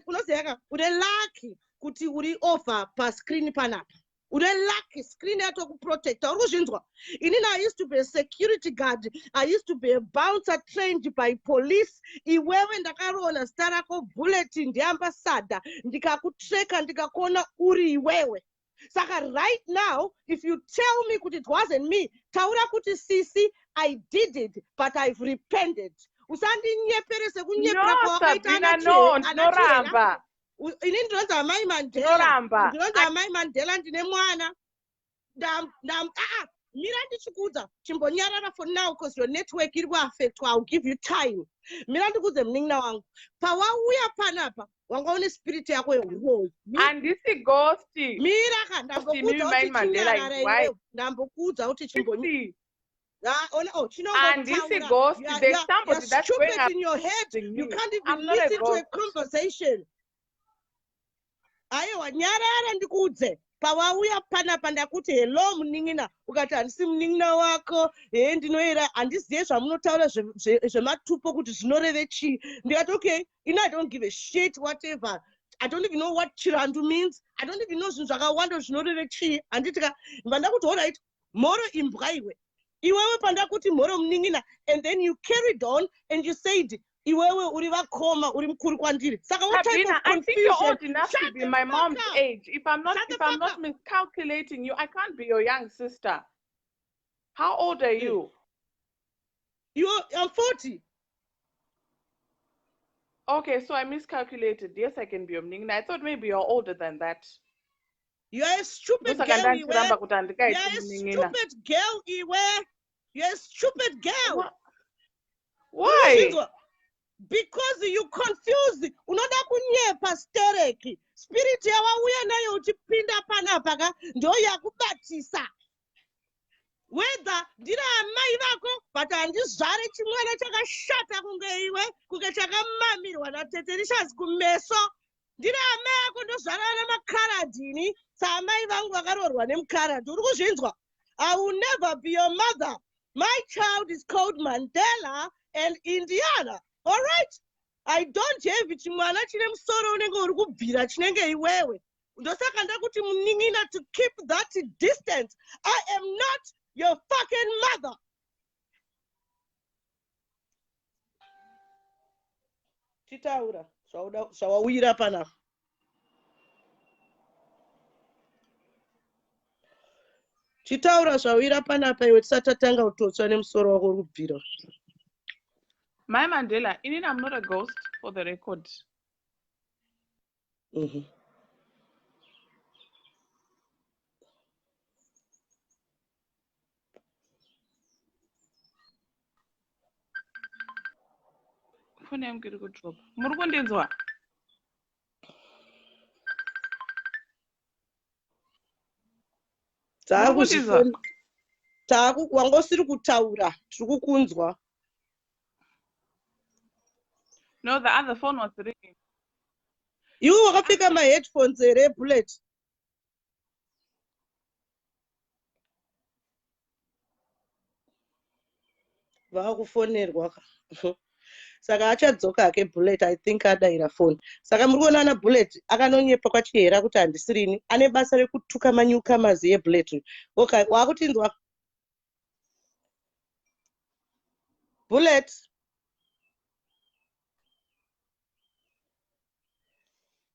unoziva uri lucky kuti uri over pa screen panapa. Uri lucky screen yato kuprotecta urikuzvinzwa. Inini I used to be a security guard. I used to be a bouncer trained by police. Iwewe ndakaroona zita rako bullet ndiambassador. Ndikakutreka ndikakuona uri iwewe. Saka right now, if you tell me kuti it wasn't me, taura kuti sisi, I did it, but I've repented. Usandinyeperese sekunyepera kwakaita noramba. Ini ndinonzi Mai Mandela. Ndinonzi Mai Mandela ndine mwana. Mira ndichikuudza chimbonyarara for now because your network iri kuaffectwa. I'll give you time. Mira ndikuudze munin'ina wangu. Pawauya panapa wanga une spirit yako yehoyi. Handisi ghosting. Mira ka ndambokuudza kuti chinyarara iwe. Ndambokuudza kuti chimbonyarara. And this is ghost. There's somebody that's stupid in your head. You can't even listen to a conversation. Aiwa nyarara ndikuudze. Pawauya panapa ndakuti hello munin'ina ukati handisi munin'ina wako ndinoera handizive zvamunotaura zvematupo kuti zvinoreve chii. Ndikati okay, I don't give a shit whatever. I don't even know what chirandu means. I don't even know zvinhu zvakawanda zvinoreve chii. Handitika ndakuti all right, moro imbwa iwe. Iwewe pandakuti moro munin'ina, and then you carried on and you said iwewe uri vakoma uri mukuru kwandiri. Saka what type of confusion? I think you're old enough to be my mom's age. If I'm not miscalculating you, I can't be your young sister. How old are you? I'm 40. Okay, so I miscalculated. Yes, I can be your mnin'ina. I thought maybe you're older than that. You're a stupid girl, Iwe. You're a stupid girl, Iwe. You're a stupid girl. Why? Because you confused. Unoda kunyepa stereki. Spirit yawauya nayo uchipinda panapa ndo yakubatisa. Whether ndira amai vako but handizvare chimwana chakashata kunge iwe kunge chakamamirwa naTatelicious kumeso. Ndira amai ako ndozvarana makaradini. Samai vangu vakarorwa nemukaradhi. Uri kuzvinzwa? I will never be your mother. My child is called Mandela and Indiana. All right? I don't have chimwana chine musoro unenge uri kubvira chinenge iwewe. Ndosaka ndakuti munin'ina to keep that distance. I am not your fucking mother. Chitaura. Zvawawira panapa. Chitaura zvawira panapa iwe tisatatanga kutotswa nemusoro wako uri kubvira. Mai Mandela, I'm not a ghost for the record. Phone yangu iri kudrop. Muri kundinzwa? Wanga usiri kutaura, tiri kukunzwa. No, the other phone was ringing. You wakapfeka my headphones here, Bullet. Vakufonerwa. Saka achadzoka hake Bullet, I think adaira phone. Saka muri kuona ana Bullet akanonyepa kwachihera kuti handisirini. Ane basa rekutuka manyuka mazi eBullet. Okay, wakutinzwa. Bullet.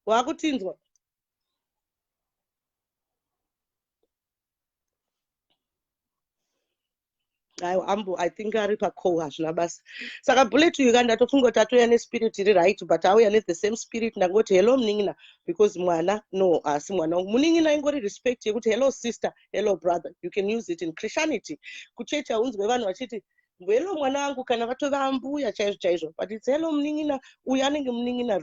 Wakutinzwa. I think ari pakoha zvina basa. Saka Bullet Uganda tofungoti atoya nespirit iri right but auya the same spirit ndangoti hello munin'ina because mwana no asi mwana munin'ina ingori respect yekuti hello sister, hello brother. You can use it in Christianity. Kuchecha unzwe vanhu vachiti hello mwana wangu kana vatova mbuya chaizvo but it's hello munin'ina uyu anenge munin'ina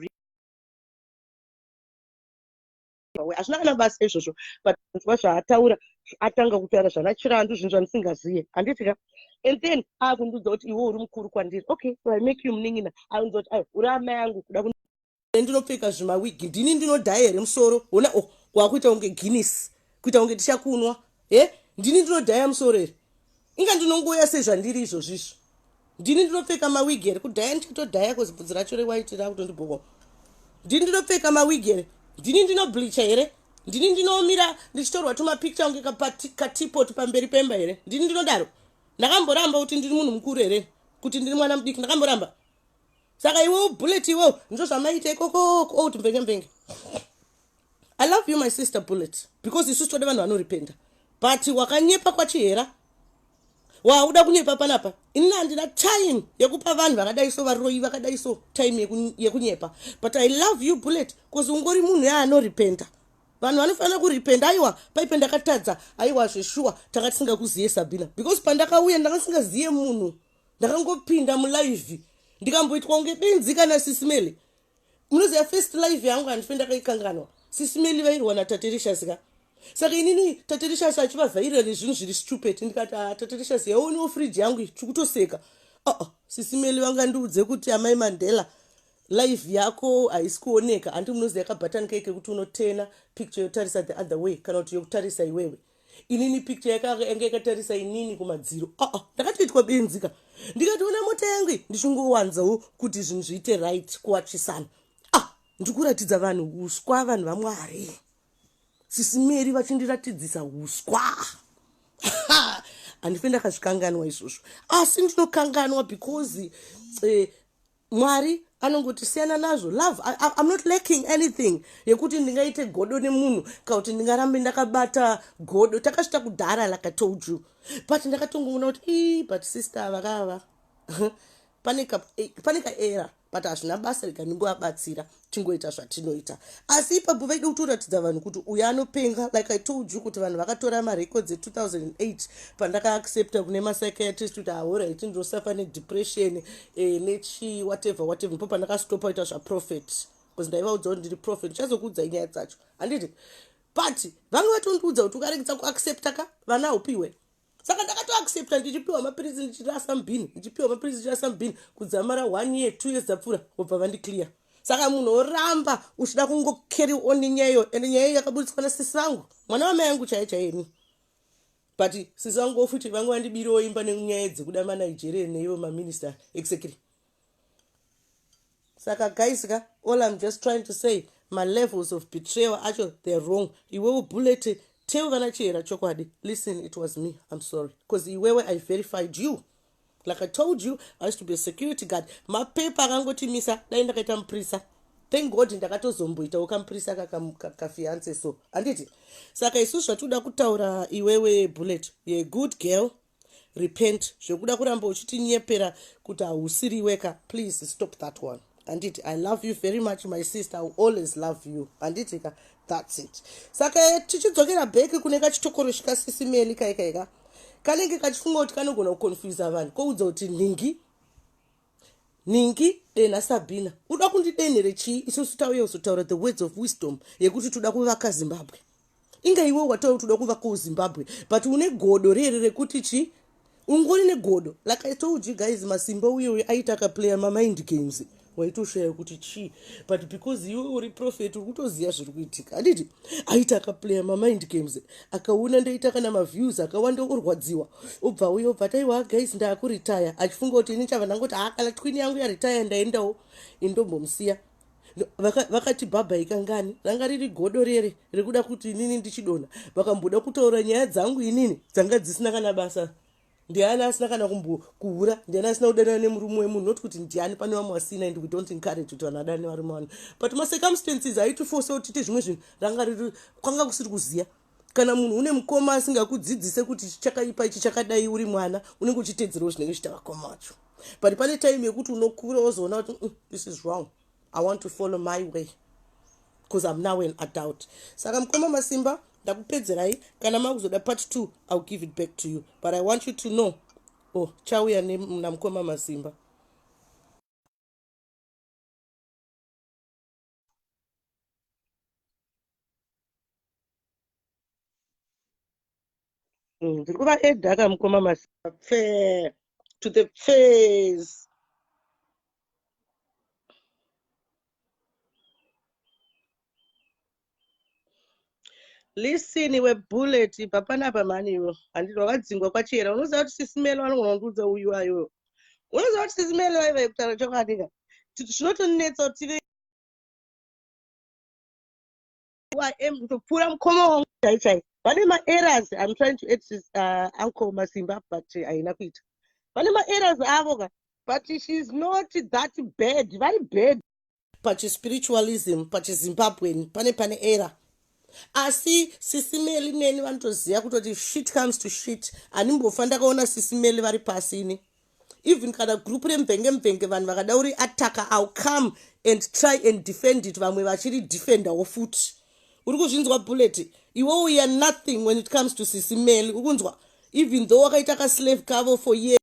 hazvina kana basa izvozvo but zvataura atanga kutaura zvanachirando zvinhu zvandisingaziye handitika. And then akundudza kuti iwe uri mukuru kwandiri. Okay, so I make you munin'ina. Akundudza kuti uri amai angu kuda ndinopfeka zvimawigi ndini ndinodhaya here musoro ona wakuita unge Guinness kuita unge tichakunwa ndini ndinodhaya musoro here inga ndinongoya sezvandiri izvozvizvo ndini ndinopfeka mawigi here kudhaya ndichitodhaya kozi bvudzi racho rewaiti rakutondibhokwa ndini ndinopfeka mawigi here ndini ndinobleacha here ndini ndinomira ndichitorwa tumapicture unge katipoti pamberi pemba here ndini ndinodaro ndakamboramba kuti ndiri munhu mukuru here kuti ndiri mwana mudiki ndakamboramba saka iwewo Bullet iwewo ndizvo zvamaita ikoko outi mbenge. I love you my sister Bullet because isusu tode vanhu vanorependa but wakanyepa kwachihera wauda kunyepa panapa inini handina time yekupa vanhu vakadaiso varoyi vakadaiso time yekunyepa but I love you Bullet because ungori munhu yaanorependa vanhu vanofanira kurependa aiwa paipe ndakatadza aiwa zveshuwa taka tisingakuziye Sabina because pandakauya ndakasingaziye munhu ndakangopinda mulive ndikamboitwa unge benzi kana Sisimeli munoziva first live yangu handife ndakaikanganwa Sisimeli vairwa naTatelicious ka saka inini Tatelicious achivavhairira nezvinhu zviri stupid ndikati Tatelicious yaoniwo fridge yangu chikutoseka Sisimeli vangandiudze kuti amai Mandela live yako haisi kuoneka handi munoziva yakabhatanika ike kuti unotena picture yotarisa the other way kana kuti yokutarisa iwewe inini picture yanga yakatarisa inini kumadziro ndakatoitwa benzika ndikationa mota yangu ndichongowanzawo kuti zvinhu zviite right kuwachisana ndikuratidza vanhu uswa vanhu vaMwari Sisimeri vachindiratidzisa uswa handife ndakazvikanganwa izvozvo asi ndinokanganwa because Mwari anongoti siyana nazvo love I'm not lacking anything yekuti ndingaite godo nemunhu kana kuti ndingarambe ndakabata godo takasvita kudhara like I told you but ndakatongoona kuti but sister vakava panika era but hazvina basa rikandingovabatsira tingoita zvatinoita asi ipapo vaide kutoratidza vanhu kuti uyu anopenga like I told you kuti vanhu vakatora marecords e2008 pandakaaccepta kune mapsychiatrist kuti alright ndinosafa nedepression nechi whatever ndipo pandakastopa kuita zvaprofet because ndaivaudza kuti ndiri prophet ndichazokuudza inyaya dzacho handiti but vamwe vatondiudza kuti ukaregedza kuaccepta ka vana upiwe saka ndakatoaccepta ndichipiwa mapirisi ndichirasa mubhini kudzamara 1 year 2 years dzapfuura wobva vandiclear saka munhu oramba uchida kungokeri on nyayo ende nyayo yakabudiswa nasisi vangu mwana wamai yangu chaiyeni but sisi vangu ofuti vangu vandibiriwo imba nenyaya dzekuda manaigerian neivo maminister executive. Saka guys all I'm just trying to say my levels of betrayal actually they're wrong. Iwewe Bullet tell vanachera chokwadi listen it was me I'm sorry because iwewe I verified you like I told you I used to be a security guard mapepa akangotimisa dai ndakaita muprisa thank God ndakatozomboita ukamprisa kafiance so anditi saka isusu zvatoda kutaura iwewe Bullet you're a good girl repent zvekuda kuramba uchitinyepera kuti hausiri weka please stop that one anditi I love you very much my sister I will always love you anditi that's it saka tichidzokera back kune kachitokoro chikaSisimeli kaikaika kanenge kachifunga kuti kanogona kuconfuse vanhu koudza kuti ningi dena Sabina uda kundidenhere chii isusu tauya kuzotaura the words of wisdom yekuti toda kuvaka Zimbabwe inga iwe wataura toda kuvaka Zimbabwe but une godo rere rekuti chi ungori negodo like I told you guys Masimba uye aita akaplaya mamind games waitoshaya kuti chi but because iwe uri prophet uri kutoziya zviri kuitika handiti aita akaplaya mamind games akaona ndoita kana maviews akawanda orwadziwa obva uye obva taiwa guys ndaakuritaya achifunga kuti ini chabva ndangoti kana twin yangu yaritaya ndaendawo indombomusiya vakati bhabhaika ngani ranga riri godo rere rekuda kuti inini ndichidona vakamboda kutaura nyaya dzangu inini dzanga dzisina kana basa ndiani asina kana kuhura ndiani asina kudanana nemurume wemunhu not kuti ndiani pane vamwe vasina and we don't encourage kuti vanhu adane varume vanhu but macircumstances aitiforce kuti tiite zvimwe zvinhu ranga riri kwanga kusiri kuziya kana munhu une mukoma asingakudzidzise kuti chakaipa ichi chakadai uri mwana unenge uchitedzerawo zvinenge chiita vakoma vacho but pane time yekuti unokura wozoona kuti this is wrong I want to follow my way because I'm now an adult saka Mukoma MaSimba ndakupedzerai kana makuzoda part 2 I'll give it back to you but I want you to know chauya naMukoma MaSimba. Mukoma MaSimba. Fair to the face. Listen, iwe bullet papanapa mani iwo handiti wakadzingwa kwachera unoziva kuti sisimelo vanogona kundudza uyu wayo unoziva kuti sisimelo vaiva kutaura chokadika zvinotonetsa kuti topfuura mukoma wangu chaichai vane maerrors. I'm trying to add this uncle Masimba but haina kuita vane maerrors avo ka but she's not that bad very bad pachispiritualism pachizimbabwen pane era asi sisimeli neni vanotoziva kutoti shit comes to shit. Hanimbofa ndakaona sisimeli vari pasini even kana group remvenge vanhu vakada uri ataka I'll come and try and defend it vamwe vachiri defendawo futi uri kuzvinzwa bullet iwe we are nothing when it comes to sisimeli uri kunzwa even though wakaita kaslave cover for years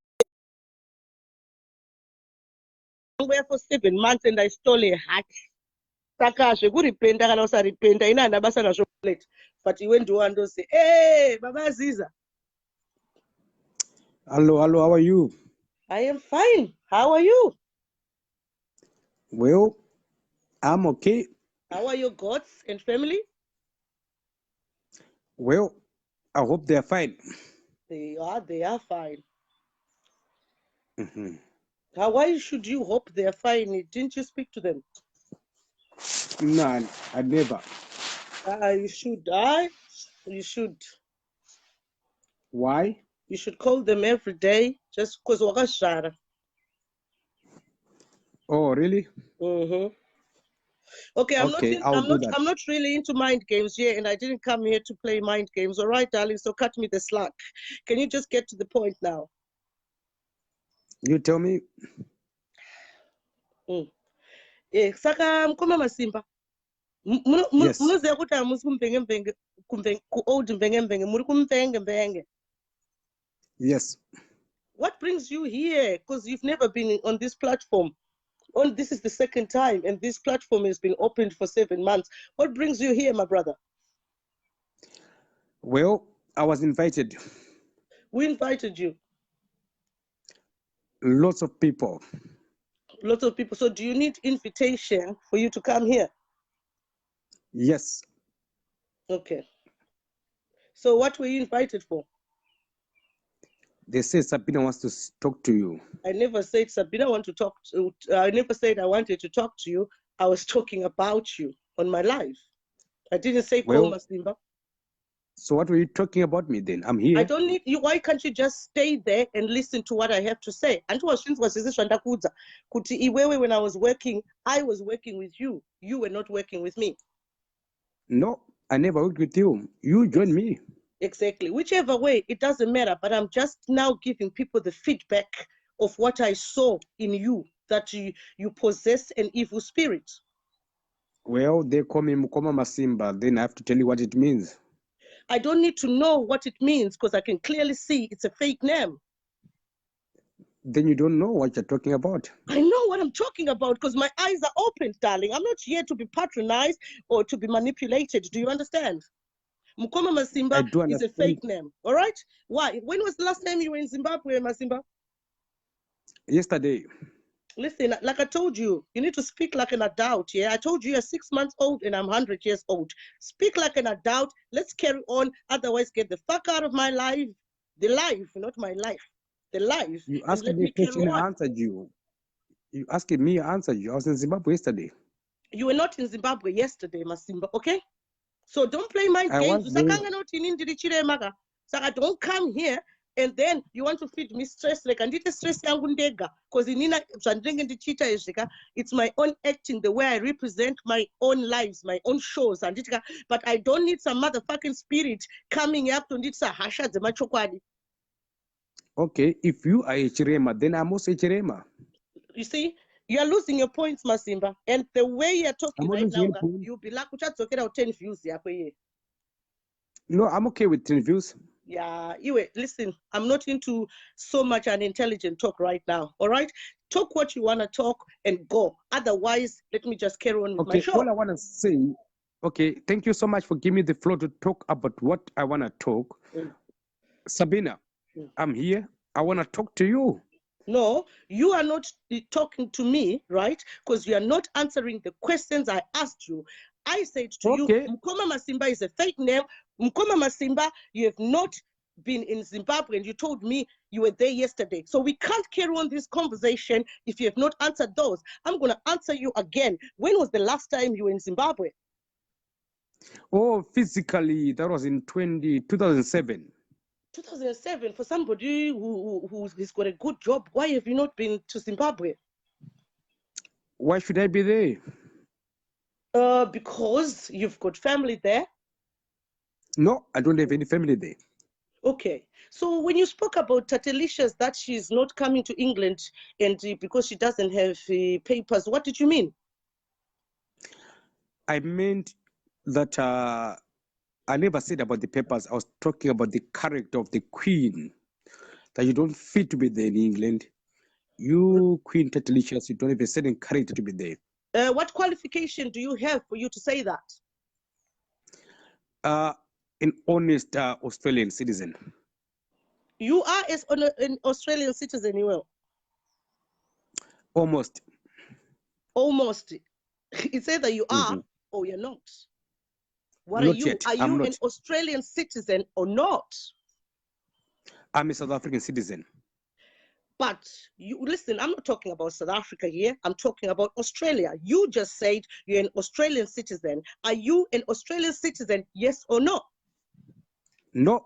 for 7 months and I stole a heart saka zvekuripenda kana usaripenda ina hana basa nazvo bullet but iwe ndiwo wandose baba Ziza. Hello, how are you? I am fine. How are you? Well, I'm okay. How are your gods and family? Well, I hope they are fine. They are fine. Why should you hope they are fine? Didn't you speak to them? No, I never. You should. You should. Why? You should call them every day just because wakashara. Oh, really? Okay, I'm not really into mind games here, and I didn't come here to play mind games. All right, darling, so cut me the slack. Can you just get to the point now? You tell me. Saka Mukoma MaSimba. Yes. Munoziva kuti hamusi old mvenge muri kumvenge. Yes. What brings you here? Because you've never been on this platform. This is the second time, and this platform has been opened for 7 months. What brings you here, my brother? Well, I was invited. Who invited you? Lots of people. Lots of people. So do you need invitation for you to come here? Yes. Okay. So what were you invited for? They say Sabina wants to talk to you. I never said Sabina want to talk to. I never said I wanted to talk to you. I was talking about you on my life. I didn't say call Masimba. So what were you talking about me then? I'm here. I don't need you. Why can't you just stay there and listen to what I have to say? And when I was working with you. You were not working with me. No, I never worked with you. You joined me. Exactly. Whichever way, it doesn't matter. But I'm just now giving people the feedback of what I saw in you, that you possess an evil spirit. Well, they call me Mukoma MaSimba. Then I have to tell you what it means. I don't need to know what it means because I can clearly see it's a fake name. Then you don't know what you're talking about. I know what I'm talking about because my eyes are open, darling. I'm not here to be patronized or to be manipulated. Do you understand? Mukoma MaSimba is a fake name. All right? Why? When was the last time you were in Zimbabwe, MaSimba? Yesterday. Listen, like I told you, you need to speak like an adult. Yeah, I told you you're 6 months old and I'm 100 years old. Speak like an adult. Let's carry on. Otherwise, get the fuck out of my life. The life, not my life. The life. You asked me a question, I answered you. You asked me, I answered you. I was in Zimbabwe yesterday. You were not in Zimbabwe yesterday, MaSimba, okay? So don't play mind games. So don't come here and then you want to feed me stress. Like, and it's stress because it's my own acting, the way I represent my own lives, my own shows. But I don't need some motherfucking spirit coming up to need hasha. Okay, if you are a Chirema, then I'm also a Chirema. You see, you are losing your points, MaSimba. And the way you're talking right now, you'll be like, 10 views. No, I'm okay with 10 views. Yeah, listen, I'm not into so much an intelligent talk right now, all right? Talk what you want to talk and go. Otherwise, let me just carry on with my show. All I want to say, okay, thank you so much for giving me the floor to talk about what I want to talk. Sabina, I'm here. I want to talk to you. No, you are not talking to me, right? Because you are not answering the questions I asked you. I said to you, Mukoma MaSimba is a fake name. Mukoma MaSimba, you have not been in Zimbabwe, and you told me you were there yesterday. So we can't carry on this conversation if you have not answered those. I'm going to answer you again. When was the last time you were in Zimbabwe? Oh, physically, that was in 2007. 2007, for somebody who's got a good job, why have you not been to Zimbabwe? Why should I be there? Because you've got family there. No, I don't have any family there. Okay. So when you spoke about Tatelicious, that she's not coming to England and because she doesn't have papers, what did you mean? I meant that I never said about the papers. I was talking about the character of the Queen, that you don't fit to be there in England. You, Queen Tatelicious, you don't have a certain character to be there. What qualification do you have for you to say that? An honest Australian citizen. You are an Australian citizen, you will? Almost. Almost. It's either you are or you're not. What not are you? Yet. Are you an Australian citizen or not? I'm a South African citizen. But you listen, I'm not talking about South Africa here. I'm talking about Australia. You just said you're an Australian citizen. Are you an Australian citizen, yes or no? No.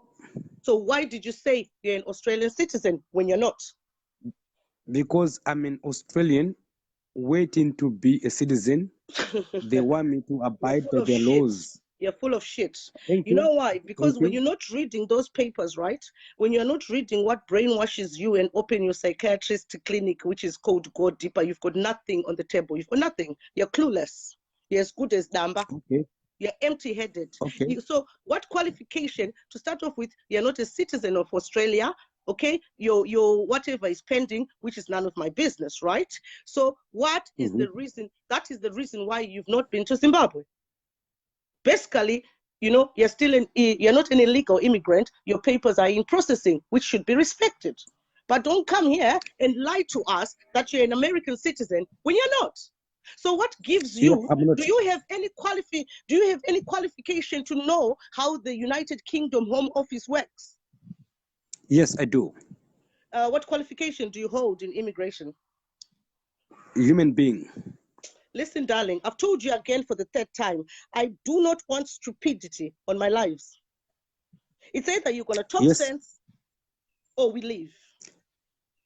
So why did you say you're an Australian citizen when you're not? Because I'm an Australian waiting to be a citizen. They want me to abide by their laws. You're full of shit. Thank you know why? Because when you're not reading those papers, right? When you're not reading what brainwashes you and open your psychiatrist clinic, which is called Go Deeper, you've got nothing on the table. You've got nothing. You're clueless. You're as good as Damba. Okay. You're empty-headed. Okay. So what qualification, to start off with, you're not a citizen of Australia, okay? Your whatever is pending, which is none of my business, right? So what is the reason? That is the reason why you've not been to Zimbabwe. Basically, you know, you're not an illegal immigrant. Your papers are in processing, which should be respected. But don't come here and lie to us that you're an American citizen when you're not. So what gives you, do you have any qualification to know how the United Kingdom Home Office works? Yes, I do. What qualification do you hold in immigration? Human being. Listen, darling, I've told you again for the third time, I do not want stupidity on my lives. It's either you're going to talk sense or we leave.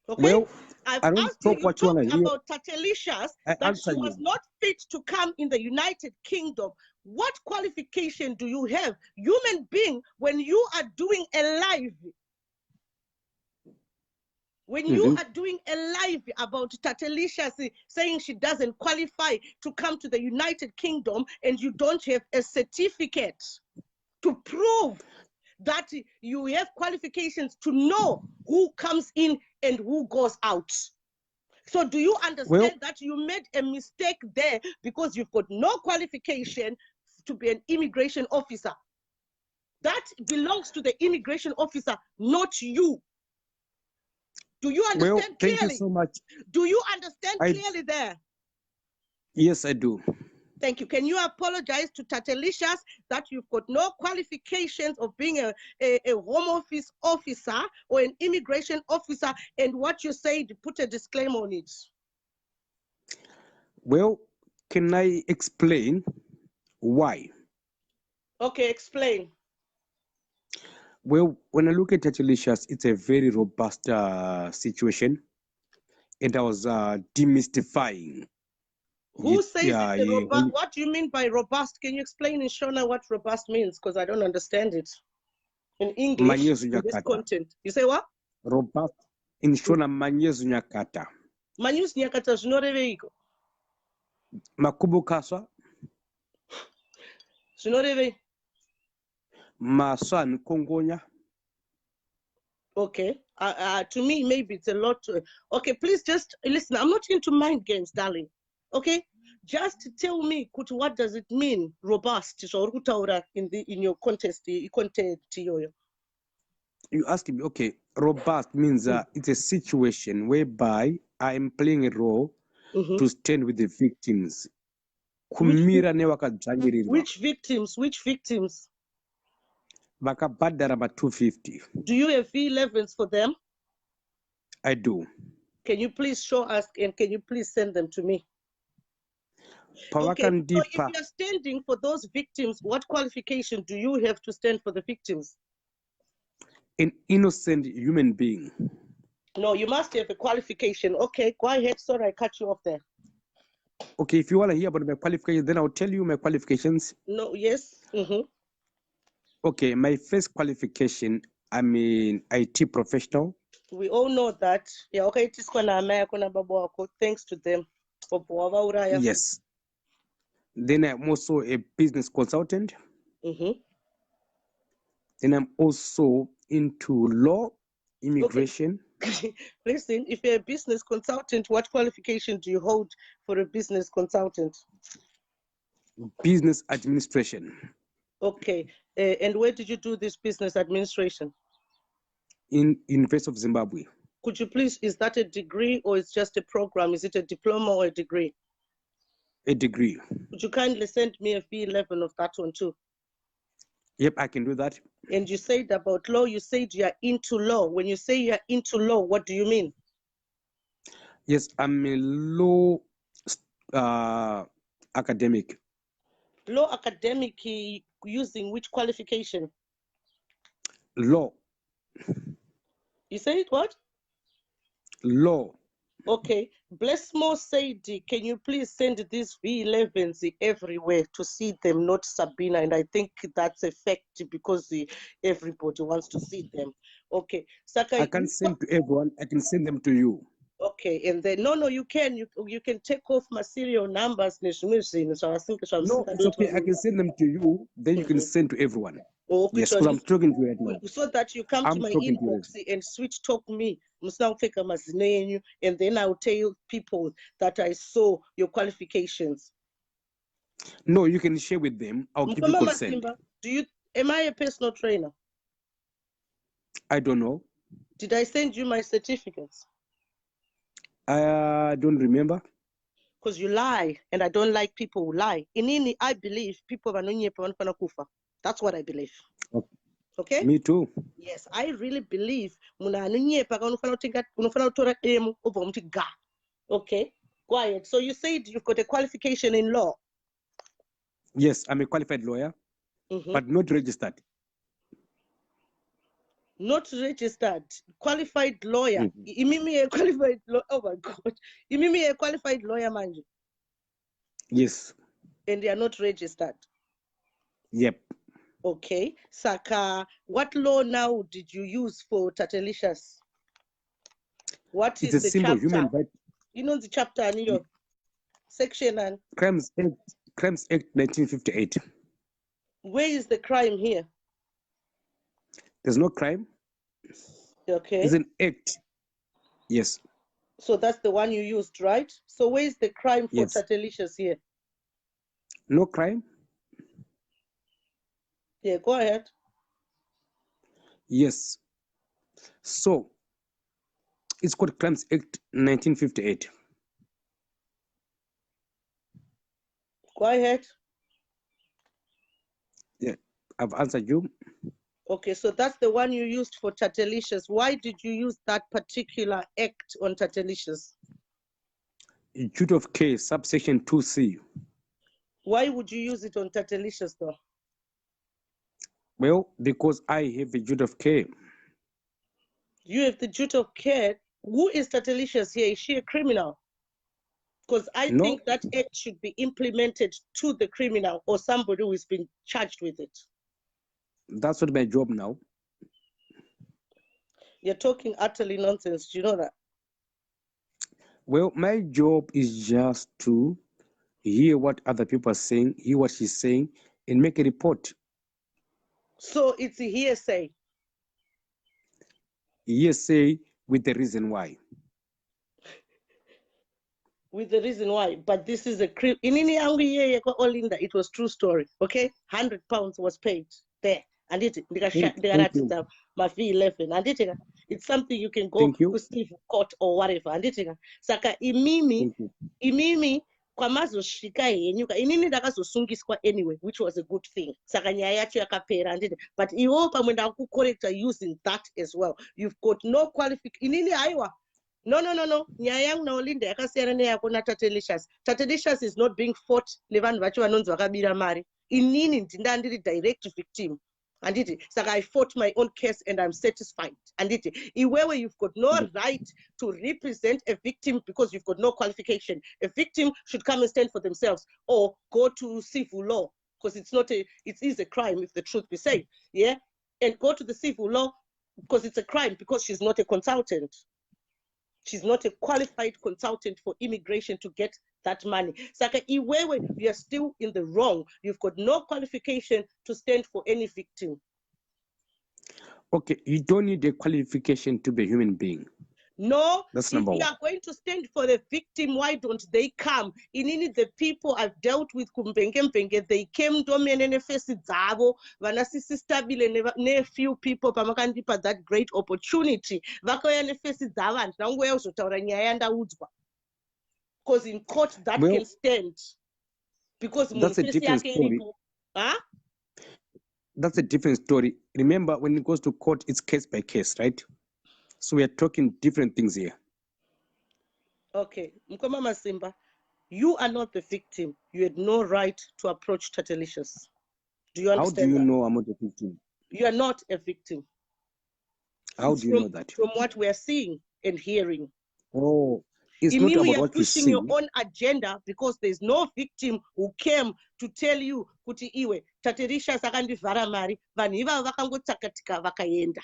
Okay? Well, I've asked you about Tatelicious, that she was not fit to come in the United Kingdom. What qualification do you have, human being, when you are doing a live? When you are doing a live about Tatelicious saying she doesn't qualify to come to the United Kingdom and you don't have a certificate to prove that you have qualifications to know who comes in and who goes out. So do you understand that you made a mistake there because you've got no qualification to be an immigration officer? That belongs to the immigration officer, not you. Do you understand clearly? Thank you so much. Do you understand clearly there? Yes, I do. Thank you. Can you apologize to Tatelicious that you've got no qualifications of being a Home Office officer or an immigration officer, and what you said, put a disclaimer on it? Well, can I explain why? Okay, explain. Well, when I look at Tatelicious, it's a very robust situation, and I was demystifying. Who says it's robust? What do you mean by robust? Can you explain in Shona what robust means? Because I don't understand it in English. In this content, you say what? Robust in Shona manyezu nyakata. Manyezu nyakata zvinorevei? Makubu kaswa. Zvinorevei? Maswa nkongonya. Okay. To me, maybe it's a lot. Okay, please just listen. I'm not into mind games, darling. Okay, just tell me, what does it mean, robust? In your context, You ask me, okay, robust means it's a situation whereby I am playing a role to stand with the victims. Which victims? Which victims? Vakabhadhara 250. Do you have V11s for them? I do. Can you please show us and can you please send them to me? Okay, so if you're standing for those victims, what qualification do you have to stand for the victims? An innocent human being. No, you must have a qualification. Okay, go ahead. Sorry, I cut you off there. Okay, if you want to hear about my qualifications, then I'll tell you my qualifications. No, yes. Okay, my first qualification, I'm an IT professional. We all know that. Yeah, okay, it is thanks to them. Yes. Then I'm also a business consultant. Then I'm also into law, immigration. Okay. Listen, if you're a business consultant, what qualification do you hold for a business consultant? Business administration. Okay, and where did you do this business administration? In University of Zimbabwe. Could you please, is that a degree or it's just a program? Is it a diploma or a degree? A degree. Could you kindly send me a V11 of that one too? Yep, I can do that. And you said about law, you said you're into law. When you say you're into law, what do you mean? Yes, I'm a law academic. Law academic using which qualification? Law. You said what? Law. Okay. Blessmore said, can you please send these V11s everywhere to see them, not Sabina? And I think that's a fact because everybody wants to see them. Okay. Saka, I can't send to everyone. I can send them to you. Okay, and then no, you can take off my serial numbers. So I think no, it's okay. I can send them to you. Then you can send to everyone. Oh, yes, because I'm talking to you right now. So that you come to my inbox and switch talk me, and then I'll tell people that I saw your qualifications. No, you can share with them. I'll give you consent. MaSimba, am I a personal trainer? I don't know. Did I send you my certificates? I don't remember. Because you lie, and I don't like people who lie. In I believe people are not kufa. That's what I believe. Okay? Me too. Yes, I really believe. Okay, quiet. So you said you've got a qualification in law? Yes, I'm a qualified lawyer, but not registered. Not registered, qualified lawyer. You mean me a qualified lawyer? Oh my God. You mean me a qualified lawyer, man? Yes. And they are not registered? Yep. Okay. Saka, what law now did you use for Tatelicious? What is the chapter? Human right. You know the chapter in your section and Crimes Act 1958. Where is the crime here? There's no crime. Okay. It's an act. Yes. So that's the one you used, right? So where is the crime for Tatelicious here? No crime. Yeah, go ahead. Yes. So it's called Crimes Act 1958. Go ahead. Yeah, I've answered you. Okay, so that's the one you used for Tatelicious. Why did you use that particular act on Tatelicious? Duty of care, subsection 2C. Why would you use it on Tatelicious though? Well, because I have a duty of care. You have the duty of care. Who is Tatelicious here? Is she a criminal? Because I think that act should be implemented to the criminal or somebody who has been charged with it. That's not my job now. You're talking utterly nonsense. Do you know that? Well, my job is just to hear what other people are saying, hear what she's saying, and make a report. So it's a hearsay. Hearsay with the reason why. With the reason why. But this is a crime. It was true story. Okay? £100 was paid there. handiti Thank you. ndikaratidza ma-V11 handiti ka, it's something you can go Thank you. kucivil court or whatever handiti ka. Saka Thank you. imimi kwamazosvika henyu ka, inini ndakazosungiswa anyway, which was a good thing. Saka nyaya yacho yakapera handiti, but iwo pamwe ndakucorrecta using that as well. You've got no qualification. Inini haiwa, no, nyaya yangu naolinda yakasiyana neyako naTatelicious. Tatelicious is not being fought nevanhu vacho vanonzi vakabira mari. Inini ndiri direct victim handiti, saka I fought my own case and I'm satisfied handiti. Iwewe, you've got no right to represent a victim because you've got no qualification. A victim should come and stand for themselves or go to civil law, because it is a crime if the truth be said, yeah, and go to the civil law because it's a crime, because she's not a consultant. She's not a qualified consultant for immigration to get that money. Saka iwewe, you are still in the wrong. You've got no qualification to stand for any victim. Okay, you don't need a qualification to be a human being. No, that's if number you one. are going to stand for the victim, why don't they come? Inini, the people I've dealt with kumbenge, they came to me and face dzavo, vanasisi stabile ne few people pamakandipa that great opportunity. Vakoya ne face dzavo and nangoya uzotaura nyaya ndaudzwa. Because in court that can stand. Because that's a different story. Huh? That's a different story. Remember, when it goes to court, it's case by case, right? So we are talking different things here. Okay, Mukoma MaSimba, you are not the victim. You had no right to approach Tatelicious. Do you understand? How do you know I'm not a victim? You are not a victim. How do you know that? From what we are seeing and hearing. Oh, it's not about what you see. You're pushing your own agenda because there's no victim who came to tell you kuti iwe Tatelicious akandivhara mari, vanhu ivavo vakangotsakatika vakaenda.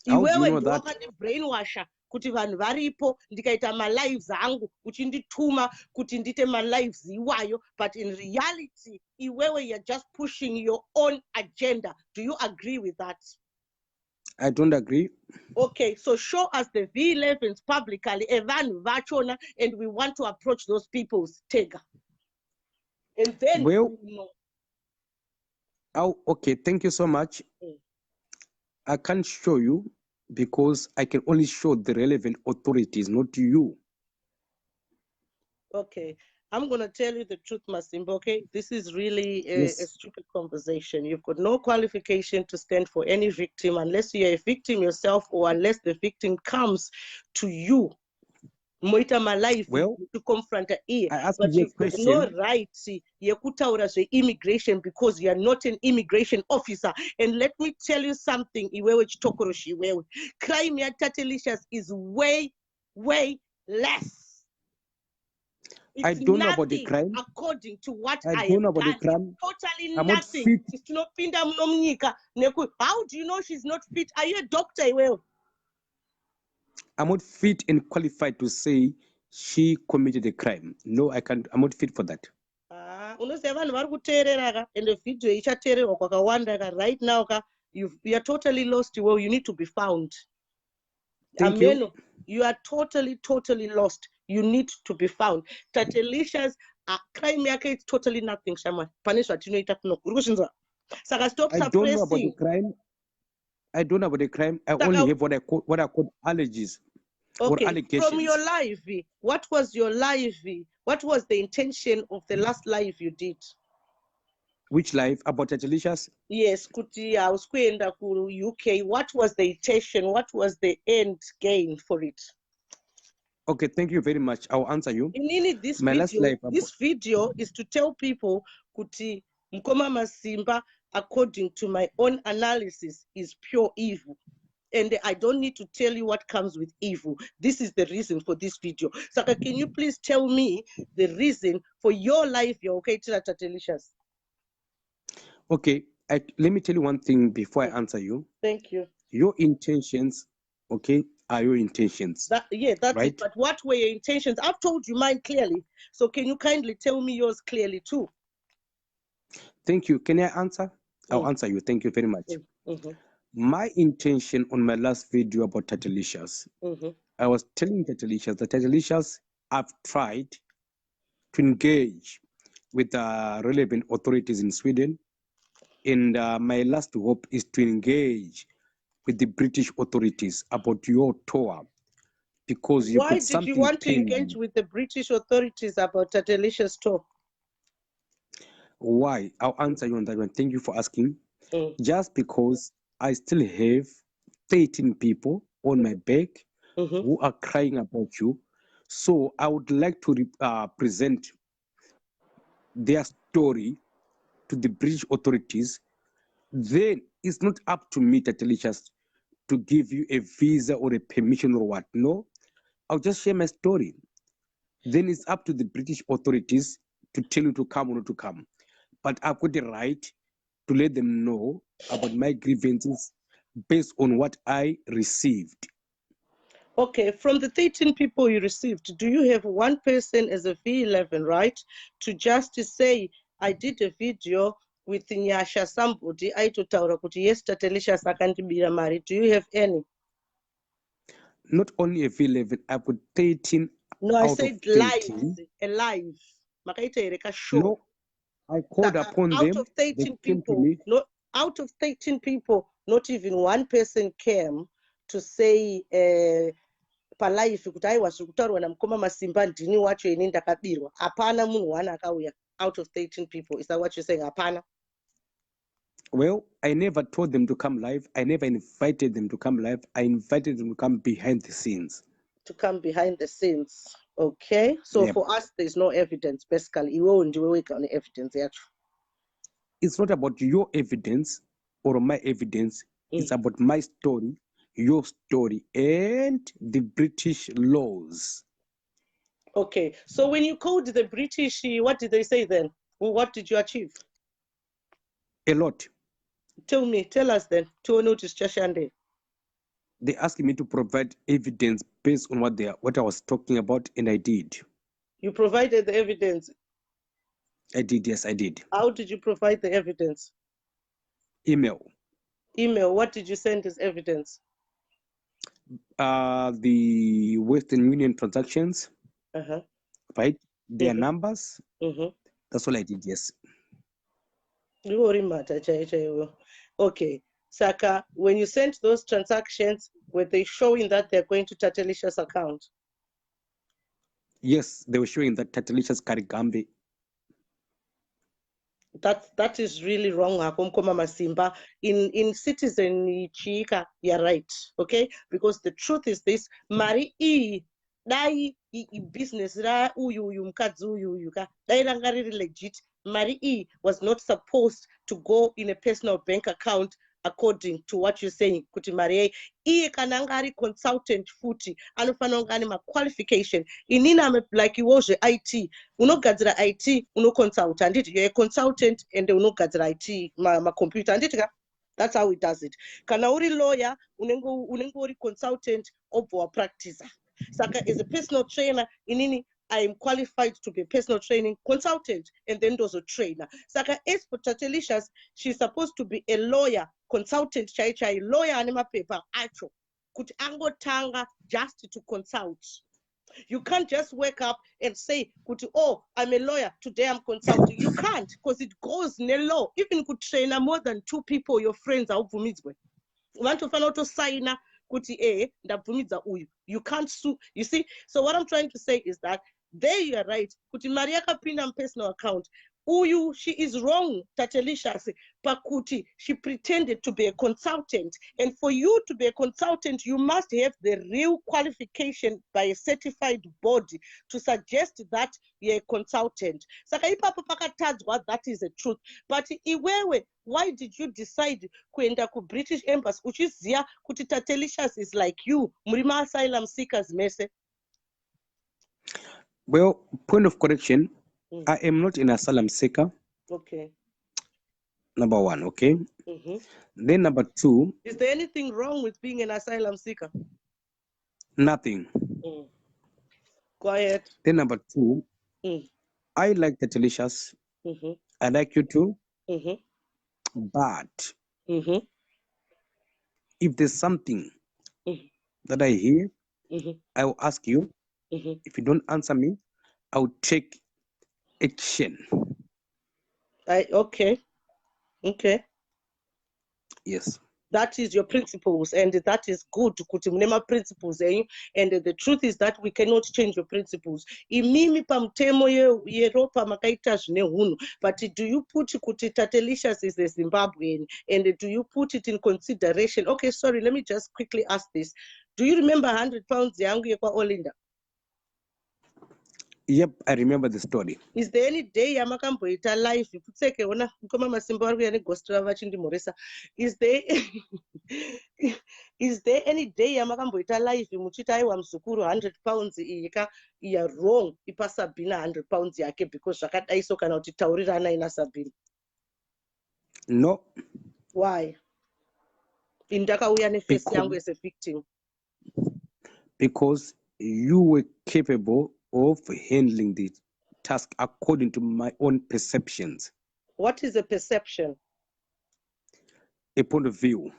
Iwewe ndiwe wakandibrainwasha kuti vanhu varipo ndikaita malives angu uchindituma kuti ndite malives iwayo, but in reality iwewe you're just pushing your own agenda. Do you agree with that? I don't agree. Okay, so show us the V11s publicly, evan vachona, and we want to approach those people's tega. And then well, oh, okay, thank you so much. I can't show you because I can only show the relevant authorities, not you. Okay, I'm going to tell you the truth, MaSimba, okay? This is really a stupid conversation. You've got no qualification to stand for any victim unless you're a victim yourself or unless the victim comes to you. Moita malaiv to confront her. But you've got no right to immigration because you are not an immigration officer. And let me tell you something, crime at Tatelicious is way, way less. It's I don't know about the crime. According to what I don't know about the crime. Totally I'm nothing. How do you know she's not fit? Are you a doctor? I'm not fit and qualified to say she committed a crime. No, I can't. I'm not fit for that. And the video right now you are totally lost. Well, you need to be found. Thank you. You are totally lost. You need to be found. Tatelicious, crime yake is totally nothing. Shaman, punish what you know. Stop suppressing. I don't know about the crime. I don't know about the crime. I only have what I call allergies. Okay. Or allegations. From your life, what was your life? What was the intention of the last life you did? Which life? About Tatelicious? Yes, Kuti, I was going to UK. What was the intention? What was the end game for it? Okay, thank you very much. I'll answer you. This video is to tell people, Kuti, Mukoma MaSimba, according to my own analysis, is pure evil. And I don't need to tell you what comes with evil. This is the reason for this video. Saka, can you please tell me the reason for your life? You're okay, Tatelicious? Okay, let me tell you one thing before I answer you. Thank you. Your intentions, okay, are your intentions. That's right. It. But what were your intentions? I've told you mine clearly. So can you kindly tell me yours clearly too? Thank you. Can I answer? I'll answer you. Thank you very much. My intention on my last video about Tatelicious, I was telling Tatelicious that Tatelicious have tried to engage with the relevant authorities in Sweden And my last hope is to engage with the British authorities about your tour, because you Why put did you something want to engage with the British authorities about Tatelicious tour? Why? I'll answer you on that one. Thank you for asking. Mm. Just because I still have 13 people on my back who are crying about you. So I would like to present their story to the British authorities. Then it's not up to me, Tatelicious, to give you a visa or a permission or what. No, I'll just share my story. Then it's up to the British authorities to tell you to come or not to come. But I've got the right to let them know about my grievances based on what I received. Okay, from the 13 people you received, do you have one person as a V11, right? To just to say, I did a video with Nyasha somebody, I totaura kuti yes, Tatelicious akandibira mari. Do you have any? Not only a V11, I put 13 no, I out said of 13. live, a live. No, I called upon out them. of 13 They came to people, me. not out of 13 people, not even one person came to say palaifi kuti aiwa zviri kutaurwa naMukoma MaSimba ndini wacho ini ndakabirwa. Hapana munhu one akauya out of 13 people. Is that what you're saying? Hapana. Well, I never told them to come live. I never invited them to come live. I invited them to come behind the scenes. To come behind the scenes. Okay. So Yep. for us, there's no evidence, basically. You won't do any evidence, actually. It's not about your evidence or my evidence. It's about my story, your story, and the British laws. Okay. So when you called the British, what did they say then? Well, what did you achieve? A lot. Tell us then. To notice Chashande. They asked me to provide evidence based on what I was talking about, and I did. You provided the evidence. I did, yes, I did. How did you provide the evidence? Email. Email. What did you send as evidence? The Western Union transactions, right? Their numbers. That's all I did, yes. Okay. Saka, when you sent those transactions, were they showing that they're going to Tatelicious account? Yes, they were showing that Tatelicious Karigambe. That is really wrong, Mukoma MaSimba. In Citizen Chika, you're right, okay? Because the truth is this: Mari dai business ra uyu mukadzi uyu ka dai ranga riri legit. Mari was not supposed to go in a personal bank account according to what you're saying. Kuti Mari kana ngari consultant futi anofanira kunga ane ma-qualification. Inina like iwozve IT. Unogadzira IT, unoconsult. Anditi, you're a consultant and unogadzira IT, ma-computer. Anditi, that's how it does it. Kana uri lawyer, unengo uri consultant, obwa practicer. Saka is a personal trainer. Inini, I am qualified to be a personal training consultant and then there's a trainer. Saka as for Tatelicious, she's supposed to be a lawyer, consultant, chai lawyer anima paper, acho. Kuti ango tanga just to consult. You can't just wake up and say, oh, I'm a lawyer, today I'm consulting. You can't, because it goes in the law. Even if you train more than 2 people, your friends are ubvumizwe. You want to find out to sign you can't sue. You see? So what I'm trying to say is that there you are right. Kuti Maria Kapina personal account. Uyu, she is wrong, Tatelicious. Pakuti, she pretended to be a consultant. And for you to be a consultant, you must have the real qualification by a certified body to suggest that you're a consultant. That is the truth. But iwewe, why did you decide kuenda ku British Embassy? Uchizia kuti Tatelicious is like you, murima asylum seekers mese. Well, point of correction, I am not an asylum seeker. Okay. Number 1, okay? Then number 2. Is there anything wrong with being an asylum seeker? Nothing. Quiet. Then number 2, I like Tatelicious. I like you too. But if there's something that I hear, I will ask you. If you don't answer me, I will take action. Okay. Yes. That is your principles, and that is good. Kuti mune principles, and the truth is that we cannot change your principles. Imimi pamtemo yeropa makaita zvine hunhu, but do you put kuti Tatelicious is a Zimbabwean, and do you put it in consideration? Okay, sorry, let me just quickly ask this. Do you remember 100 pounds yangu yekwa Olinda? Yep, I remember the story. Is there any day yamakamboita life kutseke ona Mukoma MaSimba vari kuya neghost ravo vachindimhoresa? Is there any day yamakamboita life muchiti aiwa muzukuru 100 pounds iyika iya wrong ipa Sabina 100 pounds yake because zvakadai so kana kuti taurirana ina Sabina? No. Why? Indakauya neface yangu as a victim. Because you were capable of handling the task according to my own perceptions. What is a perception? A point of view.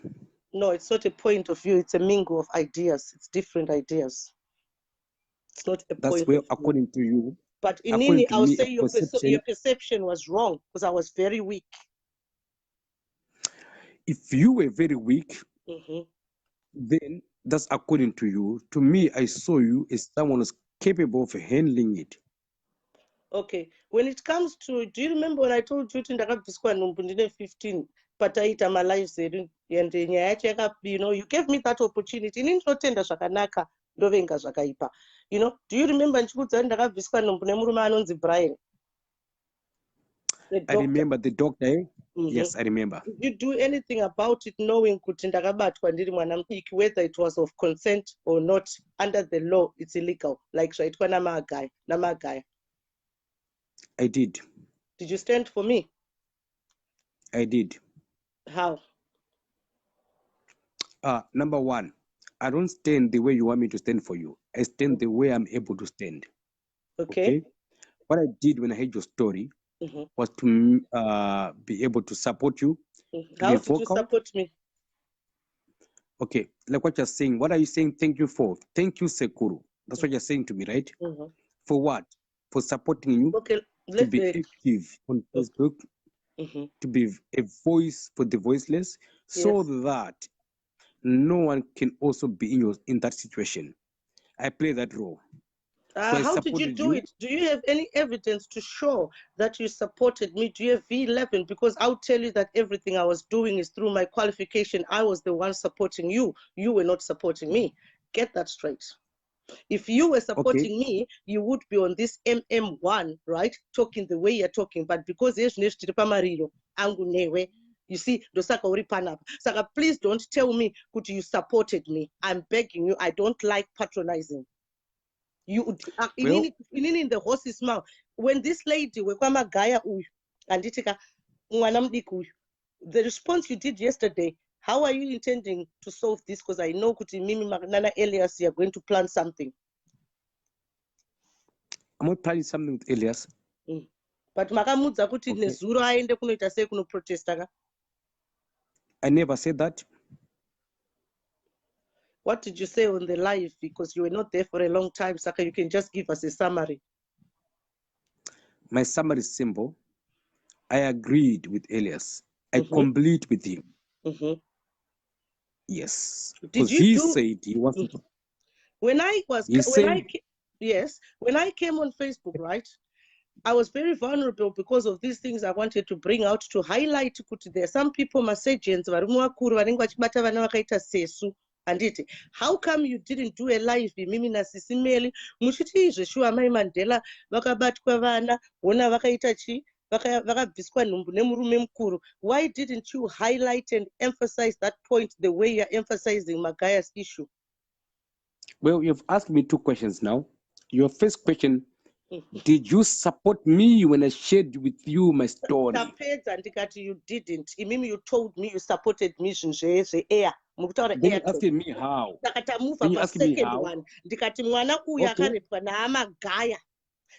No, it's not a point of view. It's a mingle of ideas. It's different ideas. It's not a That's point where, of view. according to you. But in Nini, I'll say your perception was wrong because I was very weak. If you were very weak, then that's according to you. To me, I saw you as someone who's capable of handling it. Okay. When it comes to, do you remember when I told you to 15, pataita my life said, and you know, you gave me that opportunity. You know, do you remember Brian? I remember the doctor. Eh? Yes, I remember. Did you do anything about it knowing whether it was of consent or not? Under the law, it's illegal. Like guy. I did. Did you stand for me? I did. How? Number one, I don't stand the way you want me to stand for you. I stand the way I'm able to stand. Okay. What I did when I heard your story was to be able to support you. How did you support me? Okay, like what you're saying. What are you saying thank you for? Thank you, Sekuru. That's what you're saying to me, right? For what? For supporting you to be active on Facebook, to be a voice for the voiceless, so that no one can also be in that situation. I play that role. So how did you do it? Do you have any evidence to show that you supported me? Do you have V11? Because I'll tell you that everything I was doing is through my qualification. I was the one supporting you. You were not supporting me. Get that straight. If you were supporting me, you would be on this MM1, right? Talking the way you're talking. But because you see, dosaka uri panapa. Saka, please don't tell me that you supported me. I'm begging you. I don't like patronizing. You in the horse's mouth. When this lady the response you did yesterday, how are you intending to solve this? Because I know kuti Mimi Nana Elias, you are going to plan something. I'm not planning something with Elias. But makamudza kuti nezuro aende kunoita sei kuno protesta. I never said that. What did you say on the live? Because you were not there for a long time, Saka. You can just give us a summary. My summary is simple. I agreed with Elias. I complete with him. Yes. Did you said he wanted to. When I came on Facebook, right? I was very vulnerable because of these things I wanted to bring out to highlight. There are some people, Masajians, Anditi, how come you didn't do a live mimi na sisimeli muchiti zveshuwa mai Mandela vakabatwa vana vona vakaita chi vakabviswa nhumbu nemurume mukuru? Why didn't you highlight and emphasize that point the way you're emphasizing Magaya's issue? Well, you've asked me two questions now. Your first question, did you support me when I shared with you my story? You didn't. Imimi, you told me you supported me. Then you're asking me how? Then you're asking me how?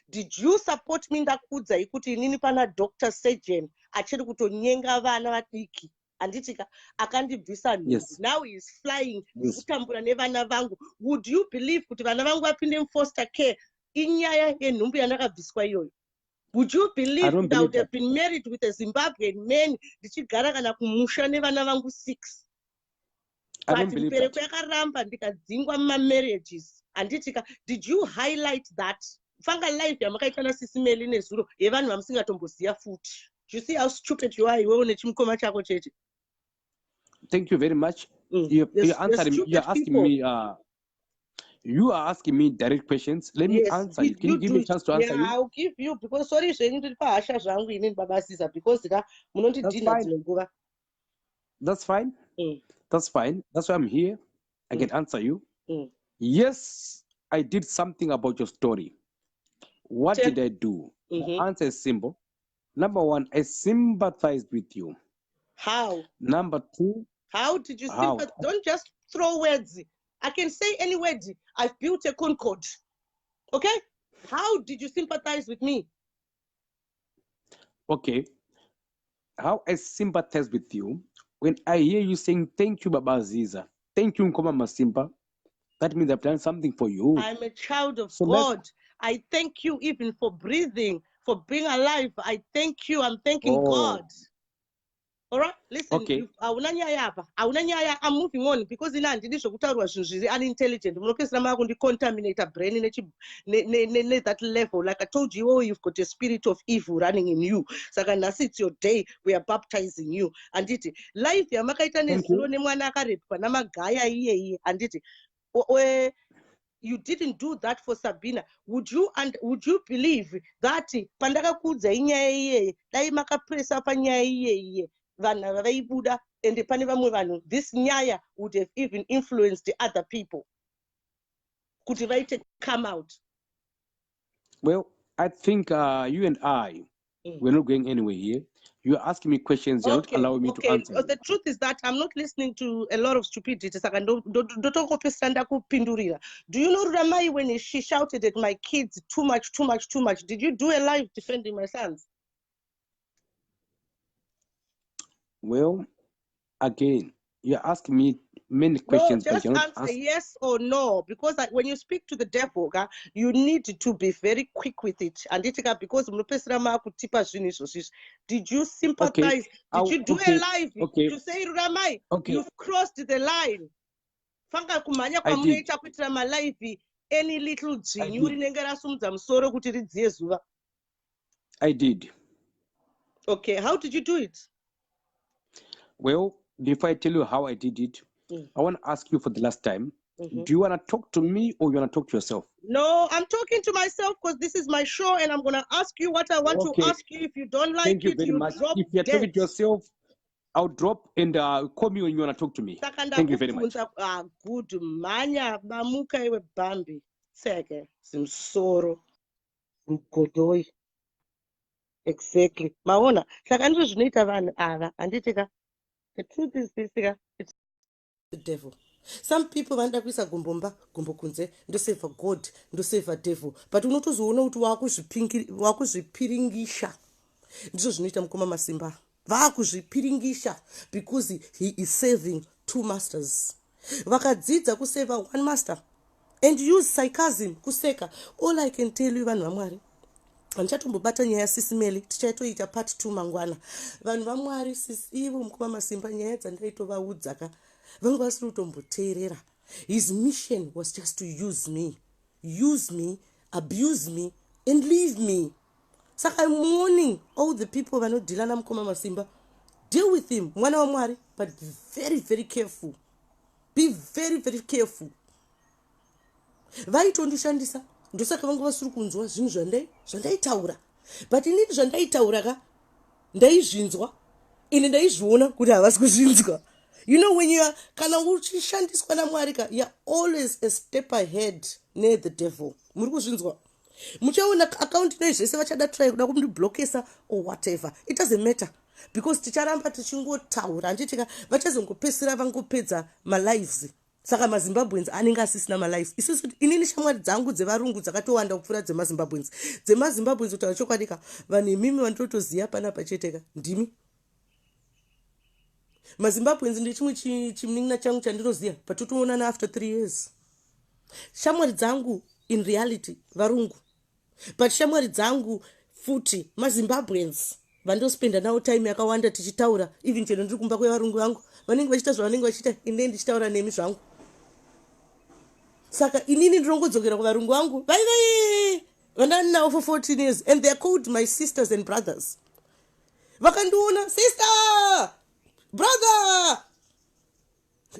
Did you support me ndakudza ikuti inini pana Dr. Surgeon achiri kutonyenga vana vadiki anditika akandibvisa nhumbu? Now he is flying kutambura nevana vangu. Would you believe kuti vana vangu vapinde foster care inyaya yenhumbu yandakabviswa iyoyo? Would you believe I don't that I would believe have been married with a Zimbabwean man? Ndichigara kana kumusha nevana vangu 6. I don't believe that. Yakaramba ndikadzingwa marriages. Did you highlight that? Fanga life yamakaita nasisimeli nezuro yevanhu vamusingatomboziva futi. You see how stupid you are iwewe nechimukoma chako chete. Thank you very much. You're answering. You're asking people. me. You are asking me direct questions. Let me answer you. Can you give me a chance to answer you? I'll give you, because sorry, because that's fine. That's fine. That's why I'm here. I can answer you. Yes, I did something about your story. What did I do? The answer is simple. Number 1, I sympathized with you. How? Number 2. How did you sympathize? Don't just throw words. I can say any word. I've built a concord. Okay? How did you sympathize with me? Okay. How I sympathize with you, when I hear you saying, thank you, Baba Aziza. Thank you, Mukoma MaSimba. That means I've done something for you. I'm a child of God. I thank you even for breathing, for being alive. I thank you. I'm thanking God. All right, listen. Okay. I'm moving on because in unintelligent. Contaminate a brain that level. Like I told you, you've got a spirit of evil running in you. So it's your day. We are baptizing you. And it life you didn't do that for Sabina. Would you believe that pandaka kudza inyaya iye dai makapresa panyaya iye vanhu vaibuda ende pane vamwe vanhu this nyaya would have even influenced the other people kuti vaite come out? Well, I think you and I we're not going anywhere here. You're asking me questions, you're not allowing me to answer. The truth is that I'm not listening to a lot of stupidity. Do you know Ramai, when she shouted at my kids too much? Did you do a live defending my sons? Well, again, you're asking me many questions, no, just but you're not answer yes or no, because when you speak to the devil, you need to be very quick with it. And it's because did you sympathize? Did you do a live to say, Ramai, you've crossed the line? I did. Any little I did. Okay, how did you do it? Well, before I tell you how I did it, I want to ask you for the last time. Do you want to talk to me or you want to talk to yourself? No, I'm talking to myself because this is my show and I'm going to ask you what I want to ask you. If you don't like Thank you very much. If you're talking to yourself, I'll drop and call me when you want to talk to me. Thank you very much. Good manya bamuka iwe bambi seke simsoro mgodoi. Exactly. Maona saka ndizvo zvinoita vanhu ava handitika. The truth is this, it's the devil. Some people vanoda kuisa gombomba gombo kunze ndoseva God ndoseva devil, but unotozoona kuti wakuzvipiringisha. Ndizvo zvinoita Mukoma MaSimba. Vakuzvipiringisha because he is saving 2 masters. Vakadzidza kuseva 1 master and use sarcasm kuseka. All I can tell you vanhu vaMwari, handichatombobata nyaya yasisimeli, tichaitoita part 2 mangwana. Vanhu vaMwari ivo Mukoma MaSimba nyaya dzandaitovaudza vangu vasiri kutomboteerera. His mission was just to use me, abuse me and leave me. So I'm warning all the people vanodhila na Mukoma MaSimba, deal with him, mwana wa Mwari, but be very, very careful. Be very, very careful. Vaitondishandisa ndosaka vangu vasiri kunzwa zvinhu zvandaitaura, but inini zvandaitaura ndaizvinzwa, ini ndaizviona kuti havasi kuzvinzwa. You know, when you are kana uchishandiswa naMwari, you're always a step ahead near the devil. Muri kuzvinzwa. Muchaona account nezvese vachada try kuda kumublockesa or whatever. It doesn't matter because ticharamba tichingotaura anditika vachazongopesira vangopedza my lives. Saka maZimbabweans anenge asisina my lives. Isusu inini shamwari dzangu dzevarungu dzakatowanda kupfuura dzemaZimbabweans. DzemaZimbabweans kutaura chokwadika vanhu imimi vanotoziya panapa cheteka ndimi. MaZimbabweans ndechimwe chimunin'ina changu chandinoziya, but totoonana after 3 years. Shamwari dzangu in reality varungu, but shamwari dzangu futi maZimbabweans vandospenda nawo time yakawanda tichitaura, even chero ndiri kumba kwevarungu vangu vanenge vachiita zvavanenge vachiita, ine ndichitaura nemi zvangu. Saka inini ndirongodzokera kuvarungu vangu vai vandani navo for 14 years, and they are called my sisters and brothers. Vakandiona sister, brother,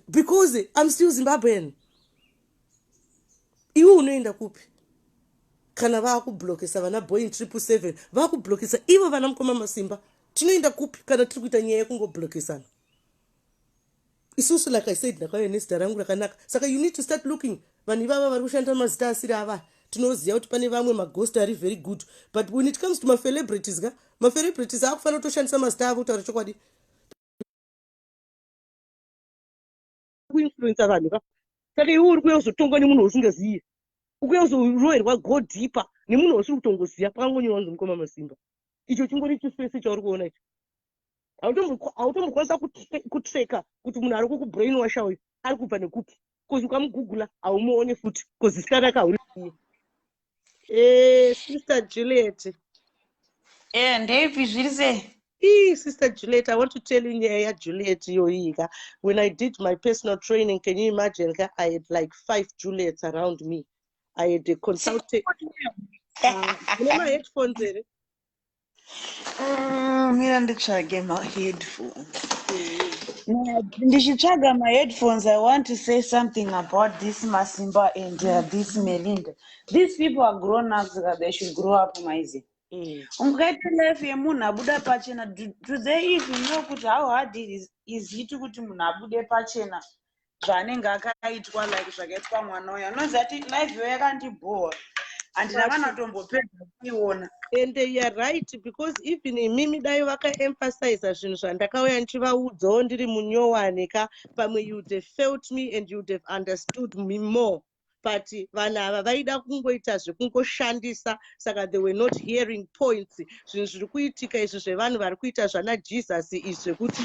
because I'm still Zimbabwean. Iwe unoenda kupi? Kana vakublokesa SabenaBoein777 vakublokesa ivo vana Mukoma MaSimba, tinoenda kupi kana tiri kuita nyaya yekungoblokesana? Isusu, like I said, ndakauya nezita rangu rakanaka. Saka you need to start looking. Vanhu ivava vari kushanda mazita asiri ava tinoziva kuti pane vamwe maghost ari very good, but when it comes to macelebrities macelebrities akufanira kutoshandisa mazita avo kutaura chokwadi kuinfluensa vanhu ka. Saka iwe uri kuuya kuzotongwa nemunhu usingazivi, ukuya kuzoroverwa go deeper nemunhu usiri kutongoziva, pakangonyorwa kunzi Mukoma MaSimba. Icho chingori chifesi chauri kuona icho. Hautombokwanisa kutreka kuti munhu ari kukubrainwasha uyu ari kubva nekupi, kozi ukamugugula haumuone futi, kozi zita rake hauri. Sister Juliet. Ndeipi zviri sei? Sister Juliet, I want to tell you nyaya Juliet yoika. When I did my personal training, can you imagine? I had like 5 Juliets around me. I had a consultant. You know my headphones there? Mira nditsvage ma-headphones. Ndichitsvaga ma-headphones, I want to say something about this Masimba and this Melinda. These people are grown up, so they should grow up, Maize. Ungaita life yemunhu abuda pachena, do they even know kuti how hard is it kuti munhu abude pachena zvanenge akaitwa like zvakaitwa mwana uya? Unoziva kuti life yo yakandibhora handina kana kutombopedza kuiona. And you are right, because even mimi dai vakaemphasize zvinhu zvandakauya ndichivaudzawo ndiri munyowani ka, pamwe you would have felt me and you would have understood me more. But vanhu ava vaida kungoita zvekungoshandisa, saka they were not hearing points. Zvinhu zviri kuitika izvi zvevanhu vari kuita zvana Jesus izvi zvekuti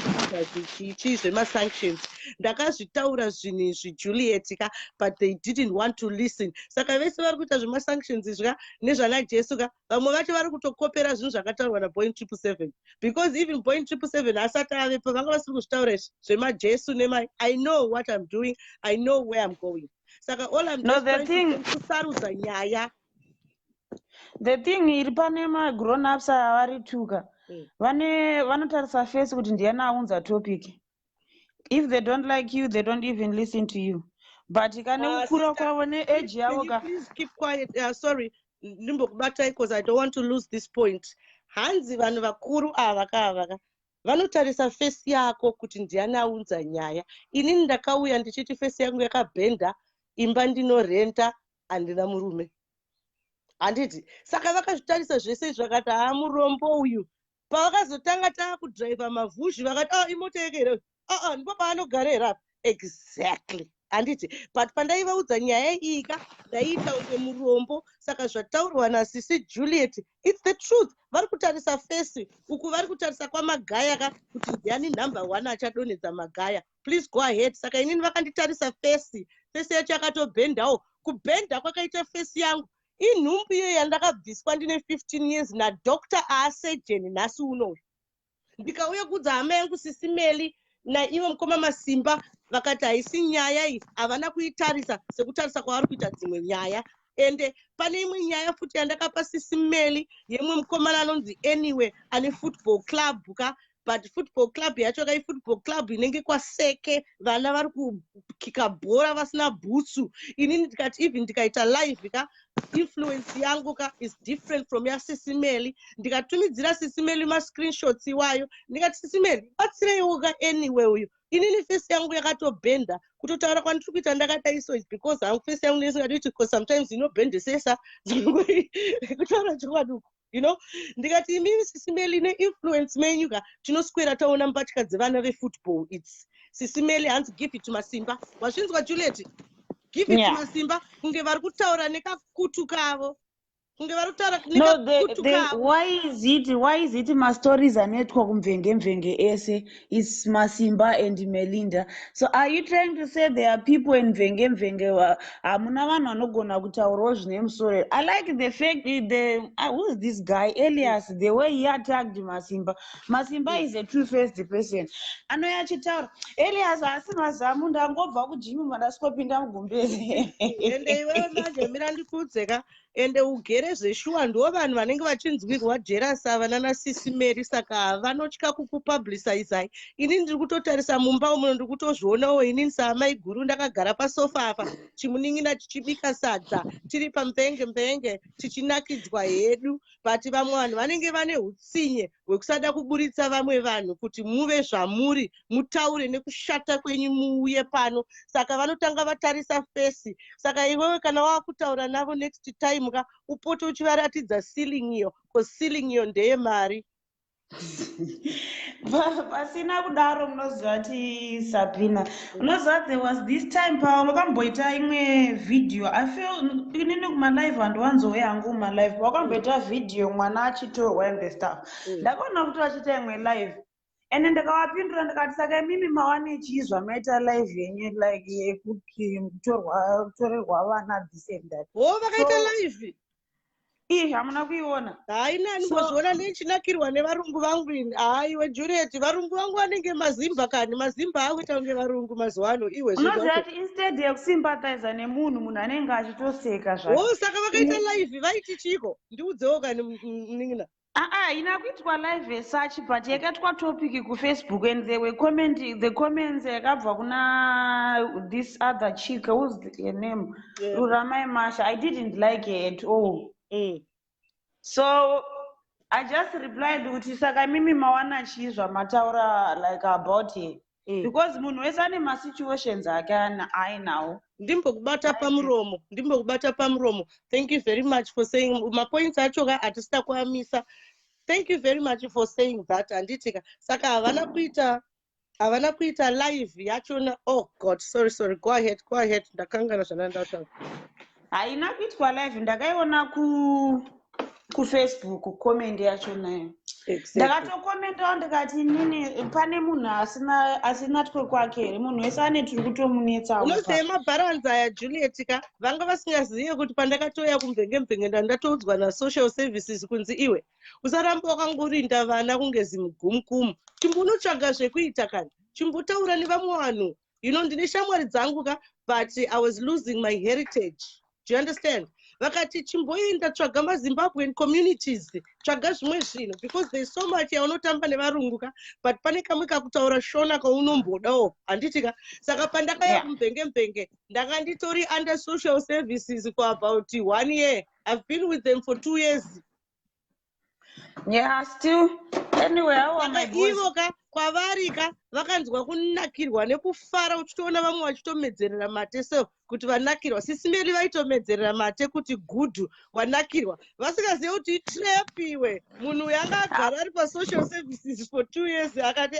chii zvemasanctions. Ndakazvitaura zvinhu izvi Juliet ka, but they didn't want to listen. Saka vese vari kuita zvemasanctions izvi nezvana Jesu ka, vamwe vacho vari kutokopera zvinhu zvakataurwa naBoein777, because even Boein777 asati avepo vanga vasiri kuzvitaura zvemajesu nema I know what I'm doing, I know where I'm going. Saka all I'm just trying to kusarudza nyaya. The thing iri pane ma-grown ups avarituka vanotarisa face kuti ndiani aunza topic. If they don't like you, they don't even listen to you. But kane kukura kwavo neage yavo ka. Please keep quiet. Sorry, ndimbokubatai because I don't want to lose this point. Hanzi vanhu vakuru ava ka vanotarisa face yako kuti ndiani aunza nyaya. Inini ndakauya ndichiti face yangu yakabhenda, imba ndinorenta, handina murume. Handiti. Saka vakazvitarisa zvese zvakati murombo uyu. Pavakazotanga taakudhiraivha mavhuzhi vakati imota yake here. Ndipo paanogarera. Exactly. Handiti. But pandaivaudza nyaya iyi ka, ndaiita kunge murombo. Saka zvataurwa naSisi Juliet, it's the truth. Vari kutarisa face uku, vari kutarisa kwamagaya ka, kuti ndiani number 1 achadonedza magaya. Please go ahead. Saka inini vakanditarisa face yacho yakatobhendawo. Kubhenda kwakaita face yangu inhumbi iyo yandakabviswa ndine 15 years nadoctor asurgeon nhasi uno. Ndikauya kudza hama yangu Sisi Meli naivo Mukoma MaSimba, vakati haisi nyaya iyi, havana kuitarisa sekutarisa kwavari kuita dzimwe nyaya. Ende pane imwe nyaya futi yandakapa Sisi Meli yemwe mukomana anonzi Anyway ane football club ka, but football club yacho kai football club inenge kwaseke vana vari kukika bhora vasina bhutsu. Inini ndikati even ndikaita live ka, influence yangu ka is different from ya Sisi Meli. Ndikatumidzira Sisi Meli ma screenshots iwayo, ndikati Sisi Meli batsireiwo ka Anyway uyu. Inini face yangu yakatobhenda, kutotaura kwandiri kuita ndakataiso is because hangu face yangu nesingatoiti, because sometimes inobhendesesa kutaura chokwaduku. You know, ndikati imimi Sisi Meli ne-influence menyu ka, tinoswera taona mbatya dzevana vefootball. It's Sisi Meli hanzi give it to Masimba. Wazvinzwa Juliet? Give it to Masimba. Kunge vari kutaura nekakutu kavo. No, why is it my stories are network mvenge ese is Masimba and Melinda? So are you trying to say there are people in mvenge amuna vanhu vanogona kutaurawo zvine musoro? I like the fact who's this guy Elias, the way he attacked Masimba. Masimba is a true-faced person. Anoya achitaura Elias asi mazamu ndangobva kujimu mandasvopinda mugumbezi. Ende iwewe manje mirandikudzeka ende ugere zveshuwa ndo vanhu vanenge vachinzwirwa jealous vanana Sisi Mary saka vanotya kukupublicizai. Ini ndiri kutotarisa mumba umu ndiri kutozvionawo inini saamai guru ndakagara pasofa apa chimunin'ina tichibika sadza tiri pamvenge tichinakidzwa hedu pati vamwe vanhu vanenge vane hutsinye hwekusada kuburitsa vamwe vanhu kuti muve zvamuri mutaure nekushata kwenyu muuye pano saka vanotanga vatarisa fesi saka iwewe kana wakutaura navo next time ka upote uchivaratidza ceiling iyo ko ceiling iyo ndeye mari. Pasina kudaro munoziva ti Sabina unoziva there was this time wakamboita imwe video I feel inini kumalive handiwanzowe hangu kumalive wakamboita video mwana achitorwa and the stuff ndakaona kuti vachita imwe live and ndakavapindura ndikati saka mimi mawane chizva maita live yenyu like yekuti kutorerwa vana this and that vakaita live hamuna kuiona? Hai nani mbozviona nechinakirwa nevarungu vangu ini. Haiwe Juliet, varungu vangu vanenge mazimba kani, mazimba akuita kunge varungu mazuva ano iwe. Unoziva kuti instead yekusympathize nemunhu anenge achitoseka zvake. Saka vakaita live vaiti chiko? Ndiudzewo kani mnin'ina. Ina kuitwa live as such but yakaitwa topic kuFacebook and they were the comments yakabva kuna this other chick who's her name Ruramai Masha. I didn't like her at all. So I just replied kuti saka mimi mawana chizva mataura like about it because munhu wese ane masituations ake ainawo. Ndimbokubata pamuromo. Thank you very much for saying mapoints acho ka atisita kuamisa. Thank you very much for saying that anditika saka havana kuita live yachona. Oh god, sorry, go ahead ndakangana zvanandataura. Haina kuitwa live ndakaiona kuFacebook comment yacho nayo. Ndakatokomentawo ndikati nini pane munhu asina twe kwake munhu wese ane tiri kutomunetsa. Unoziva mabharanza aya Juliet ka vanga vasingazive kuti pandakatoya kumvenge ndatoudzwa naSocial Services kunzi iwe usaramba wakangorinda vana kunge zimugumukumu chimbonotsvaga zvekuita kani chimbotaura nevamwe vanhu ndine shamwari dzangu ka but I was losing my heritage. Do you understand? Vakati chimboenda tsvaga maZimbabwean communities tsvaga zvimwe zvinhu because there's so much yaunotamba nevarungu ka but pane kamwe kakutaura shona kaunombodawo handitika saka pandakaya kumvenge ndanga nditori under Social Services for about 1 year. I've been with them for 2 years. Yeah, still anyway ivo ka kwavari ka vakanzwa kunakirwa nekufara uchitoona vamwe vachitomedzerera mate so kuti vanakirwa Sisi Mary vaitomedzerera mate kuti gudhu wanakirwa vasingazive kuti trap iwe munhu yanga agara ari paSocial Services for 2 years akati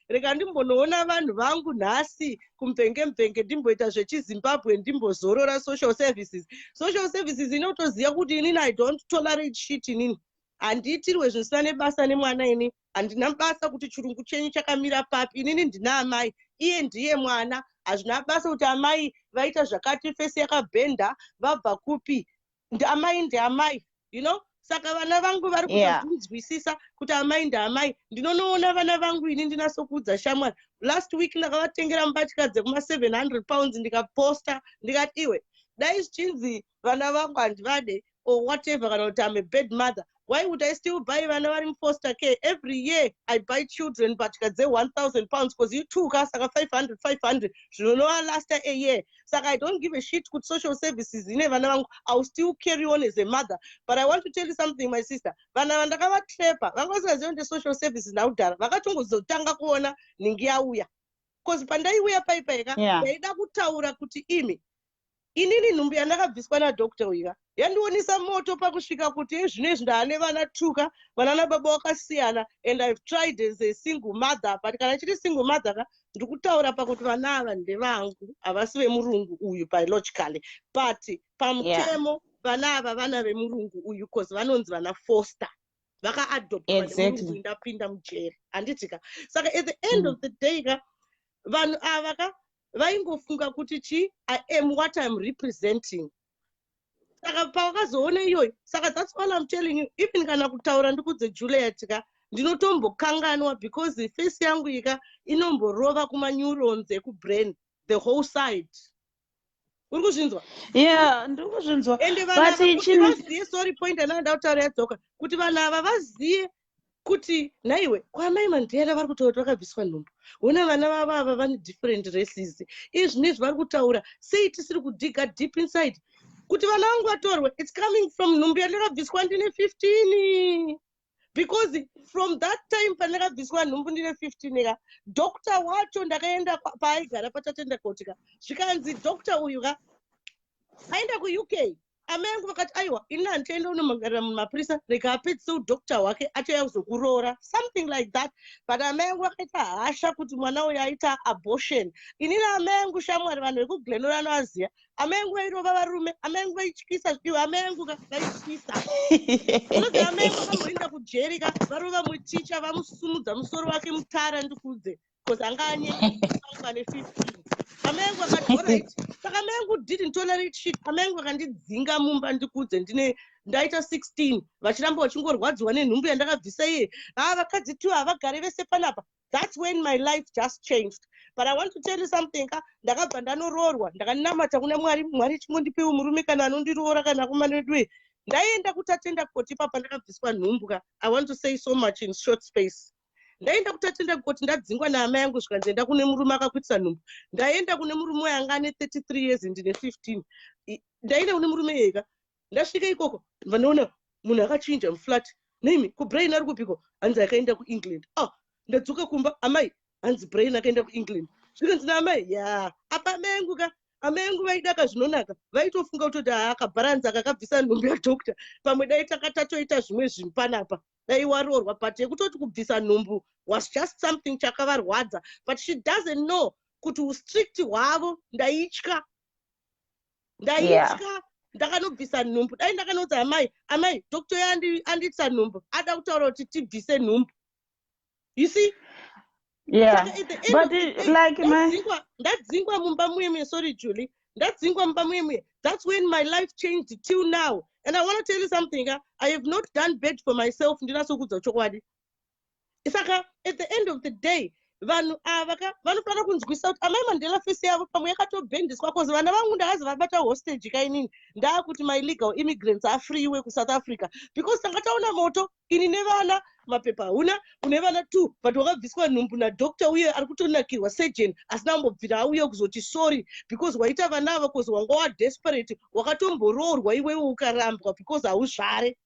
rega ndimbonoona vanhu vangu nhasi kumvenge ndimboita zvechiZimbabwe ndimbozorora Social Services inotoziva kuti inini I don't tolerate shit inini handiitirwe zvisina nebasa nemwana ini handina basa kuti chirungu chenyu chakamira papi inini ndina amai iye ndiye mwana hazvina basa kuti amai vaita zvakati fesi yakabhenda vabva kupi amai ndiamai saka vana vangu vari kutozvinzwisisa kuti amai ndiamai ndinonoona vana vangu ini ndinasokuudza shamwari last week ndakavatengera mbatya dzekuma £700 ndikaposta ndikati iwe dai zvichinzi vana vangu handivade or whatever kana kuti I'm a bad mother. Why would I still buy vana vari foster care? Every year I buy children mbatya £1,000 because you took us saka 500 zvinonova last a year. Saka I don't give a shit kuti Social Services ine vana vangu. I'll still carry on as a mother. But I want to tell you something, my sister. Vana vandakavatrepa vanga vasingazivi kuti Social Services naudhara vakatongozotanga kuona ningi yauya. Because pandaiuya paipaika yaida kutaura kuti inini nhumbi yandakabviswa nadhokta uya yandionisa moto pakusvika kuti zvinezvi ndaane vana tuka vanana baba vakasiyana and I've tried as a single mother but kana chiri single mother ka ndiri kutaura pakuti vana ava ndevangu havasi vemurungu uyu biologically but pamutemo vana ava vana vemurungu uyu cause vanonzi vana foster vakaadoptwa nemurungu indapinda mujeri handitika. Saka at the end of the day ka vanhu ava ka vaingofunga kuti chi I am what I'm representing. Saka pavakazoona iyoyo, saka that's all I'm telling you. Even kana kutaura ndikudze Juliet ka ndinotombokanganwa because face yangu ika inomborova kuma-neurons ekubrain the whole side. Uri kuzvinzwa? Yeah, ndikuzvinzwa. Ende vanhu ava kuti vaziye, sorry point ananda kutaura yadzoka, kuti vanhu ava vaziye kuti naiwe kwamai Mandela vari kutaura kuti vakabviswa nhumbu. Ona vana vavo ava vane different races. Izvinezvi vari kutaura sei tisiri kudiga deep inside. Kuti vana vangu vatorwe, it's coming from nhumbu yandakabviswa ndine 15. Because from that time pandakabviswa nhumbu ndine 15 ka doctor wacho ndakaenda paaigara patatenda kotika zvikanzi doctor uyu ka aenda kuUK. Amai angu vakati aiwa ini handitoenda unomagarira mumapurisa rega apedzise udoctor wake achauya kuzokuroora something like that. But amai angu vakaita hasha kuti mwana uyu aita abortion. Inini amai angu shamwari vanhu vekuglenora anovaziya. Amai angu vairova varume, amai angu vaityisa iwo, amai angu vaityisa. Unozi amai angu vakamboenda kujeri ka varova muticha vamusumudza musoro wake mutara ndikudze because anga anyengwa ne15. Amai angu vakati alright. Saka amai angu didn't tolerate shit. Amai angu vakandidzinga mumba ndikudze ndaita 16 vachiramba vachingorwadziwa nenhumbu yandakabvisa iye. Vakadzi 2 havagare vese panapa. That's when my life just changed. But I want to tell you something. Ndakabva ndanoroorwa ndakanamata kuna Mwari chimondipewo murume kana anondiroora kana kumanedwe. Ndaenda kutatenda koti papa ndakabviswa nhumbu ka. I want to say so much in short space. Ndaenda kutatenda koti ndadzingwa naamai angu svika ndaenda kune murume akakwitisa nhumbu. Ndaenda kune murume wanga ane 33 years ndine 15. Ndaenda kune murume yega. Ndasvika ikoko vanoona munhu akachinja muflat. Nemi kubrain ari kupiko hanzi akaenda kuEngland. Ndadzoka kumba amai hanzi brain akaenda kuEngland. Zvikanzi naamai ya apa amai angu ka amai angu vaidaka zvinonaka vaitofunga kuti akabharanza akabvisa nhumbu yadhokta pamwe dai takatoita zvimwe zvinhu panapa dai waroorwa but yekutoti kubvisa nhumbu was just something chakavarwadza but she doesn't know kuti ustrict hwavo ndaitya ndakanobvisa nhumbu dai ndakanodza amai doctor anditsa nhumbu ada kutaura kuti tibvise nhumbu. You see? Yeah, but like ndadzingwa mumba muye, sorry Julie, ndadzingwa mumba muye. That's when my life changed till now. And I want to tell you something. I have not done bad for myself. Ndinasokudza chokwadi. Isaka at the end of the day, vanhu ava vanofana kunzwisa kuti amai Mandela face yavo pamwe yakatobhendiswa cause vana vangu ndakazi vabata hostage kainini ndakuti my legal immigrants are free way kuSouth Africa because takataona moto ini nevana mapepa huna une vana 2 but wakabviswa nhumbu nadoctor uye ari kutonakirwa surgeon asina ambobvira auye kuzoti sorry because waita vana ava cause wanga wadesperate wakatomboroorwa iwewe ukarambwa because hauzvare.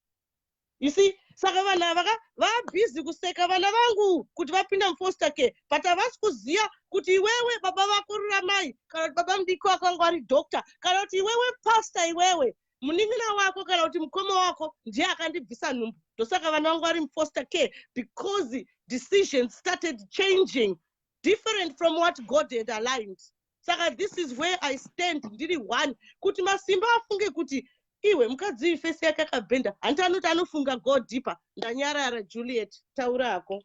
You see? Saka vana ava vabhizi kuseka vana vangu kuti vapinda mufoster care but havasi kuziya kuti iwewe baba vako ruramai kana kuti baba mudiki wako anga ari doctor kana kuti iwewe pastor iwewe munin'ina wako kana kuti mukoma wako ndiye akandibvisa nhumbu. Ndosaka vana vangu vari mufoster care because decisions started changing different from what God had aligned. Saka this is where I stand ndiri one kuti Masimba afunge kuti iwe mukadzi face yake akabhenda hanti anoti anofunga go deeper. Ndanyarara Juliet taurako.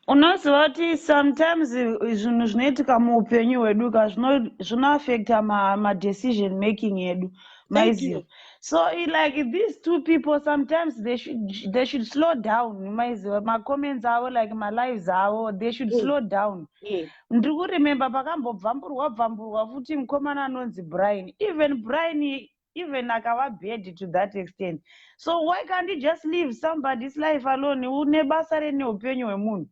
Unoziva kuti sometimes zvinhu zvinoitika muupenyu hwedu ka zvinoaffecta ma-decision making yedu maiziva. So like these 2 people sometimes they should slow down maiziva ma-comments avo like ma-lives avo they should slow down. Ndiri kuremember pakambobvamburwa futi mukomana anonzi Brian. Even Brian akava bad to that extent. So why can't you just leave somebody's life alone? Une basa reneupenyu hwemunhu.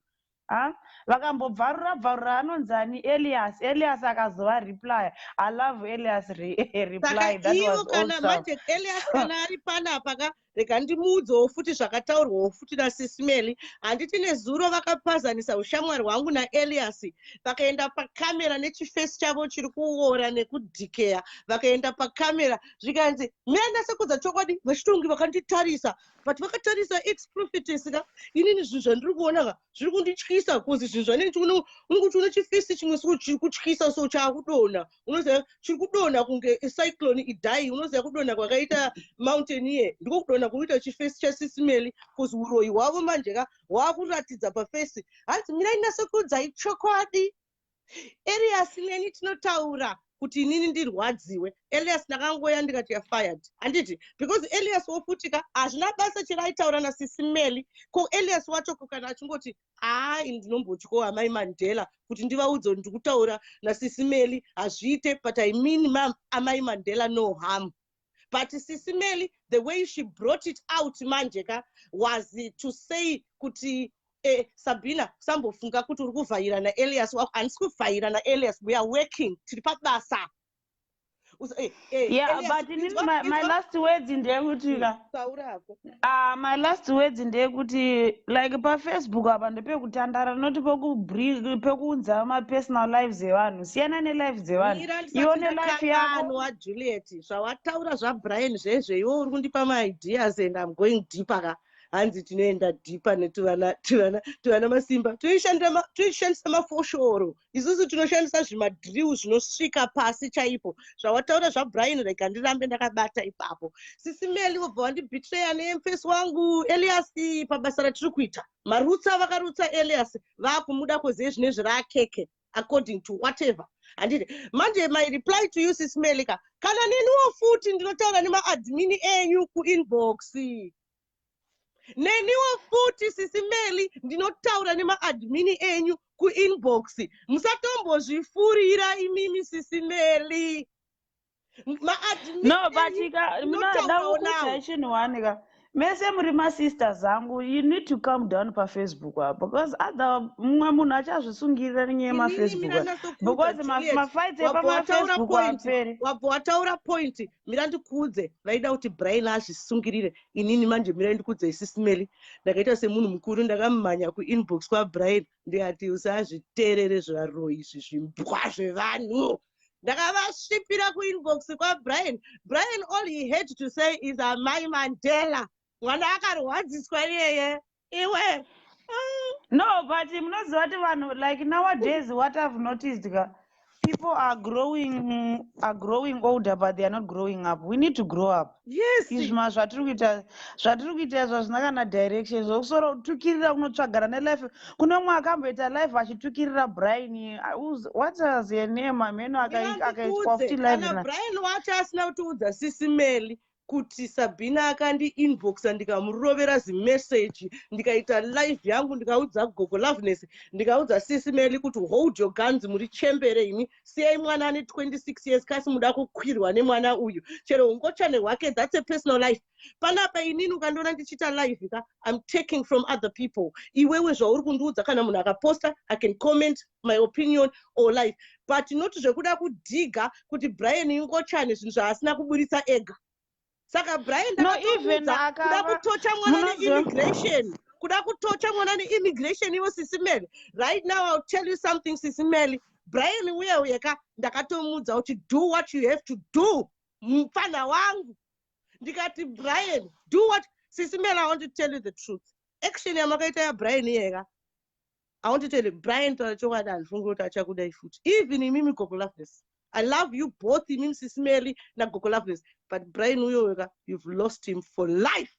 Vakambobvarura anonzani Elias akazova reply. I love Elias reply. That was awesome. Elias kana ari panapa ka rega ndimuudzewo futi zvakataurwawo futi naSisimeli. Handiti nezuro vakapazanisa ushamwari hwangu naElias, vakaenda pakamera nechifesi chavo chiri kuora nekudhikeya, vakaenda pakamera zvikanzi mirandasekudza chokwadi vachitongi vakanditarisa, but vakatarisa ex-prophetess ka inini zvinhu zvandiri kuona zviri kundityisa kuzi zvinhu zvanini unoti une chifesi chimwe so chiri kutyisa so chaakudonha, unoziva chiri kudonha kunge cyclone idai, unoziva kudonha kwakaita mountain iye ndiko kudonha kunoita chifesi chaSisimeli kuzi uroyi hwavo manje ka hwakuratidza pafesi. Hanzi mirainasekudza chokwadi. Elias neni tinotaura kuti inini ndirwadziwe. Elias ndakangoya ndikati fired. Handiti because Elias wofutika hazvina basa chiraitaura naSisimeli. Ko Elias wacho kana achingoti ndinombotyo amai Mandela kuti ndivaudze ndiri kutaura naSisimeli hazviite, but I mean amai Mandela no harm. But Sisimeli, the way she brought it out manjeka was to say kuti Sabina sambofunga kuti uri kuvhaira naElias wako. Handisi kuvhaira naElias, we are working, tiri pabasa. Yeah, but my last words in there my last words in there like paFacebook apa ndepekutandara noti pekuudza personal lives evanhu. Siyana nelives dzevanhu, ione life yako. Juliet, zvawataura zvaBrian zvezve iwo uri kundipa maideas and I'm going deeper ka. Hanzi tinoenda deeper netuvana Masimba toishandisa mafoshoro, isusu tinoshandisa zvimadrill zvinosvika pasi chaipo. Zvawataura zvaBrian rega ndirambe ndakabata ipapo. Sisimeli wobva wandibetreya neemfesi wangu Elias pabasa ratiri kuita. Marutsa vakarutsa Elias vakumuda koziye zvinezvi raakeke according to whatever. Handiti manje my reply to you Sisimeli ka kana neniwo futi ndinotaura nemaadmin enyu kuinbox. Neniwo futi Sisimeli ndinotaura nemaadmin enyu kuinbox. Musatombozvifurira imimi Sisimeli. No, but mese muri masisters zangu, you need to calm down pa Facebook because other mumwe munhu achazvisungirira nenyaya yemaFacebook because mafights epamaFacebook apere. Wabva wataura point, mira ndikuudze vaida kuti Brian azvisungirire, inini manje mira ndikuudze Sisimeli ndakaita semunhu mukuru ndakamhanya kuinbox kwaBrian ndikati usazviterere zvaro izvi zvimbwa zvevanhu. Ndakavasvipira kuinbox kwaBrian. Brian, all he had to say is amai Mandela. Mwana akarwadziswa iyeye iwe. No, but munoziva kuti vanhu like nowadays what I've noticed people are growing older but they are not growing up. We need to grow up. Yes. Izvima zvatiri kuita zvazvina kana direction zvokusoro kutukirira kunotsvagara nelife. Kuno mumwe akamboita life achitukirira Brian. What was your name? Ameno akaitwa futi live na. Brian wacho asina kutiudza Sisimeli kuti Sabina akandi inboxa ndikamurovera zimessage ndikaita live yangu ndikaudza Gogo Loveness ndikaudza Sisimeli kuti hold your guns muri chembere imi siyai mwana ane 26 years kasi muda kukwirwa nemwana uyu chero ungochane hwake, that's a personal life. Panapa inini ukandiona ndichita live ka I'm taking from other people. Iwewe zvauri kundiudza kana munhu akaposta I can comment my opinion or life, but not zvekuda kudhiga kuti Brian ingochane zvinhu zvaasina kuburitsa ega. Saka Brian kuda kutocha mwana neimmigration. Kuda kutocha mwana neimmigration iwo Sisimeli. Right now I'll tell you something Sisimeli. Brian uyeka ndakatomudza kuti do what you have to do. Mfana wangu. Ndikati Brian, do what Sisimeli, I want to tell you the truth. Action yamakaita ya Brian yeka. I want to tell you Brian tochokwadi andifungoti achakudai futi. Even imimi Gogo Loveness. I love you both, Imim Sisimeli na Gogo Loveness, but Brian Uyoga, you've lost him for life.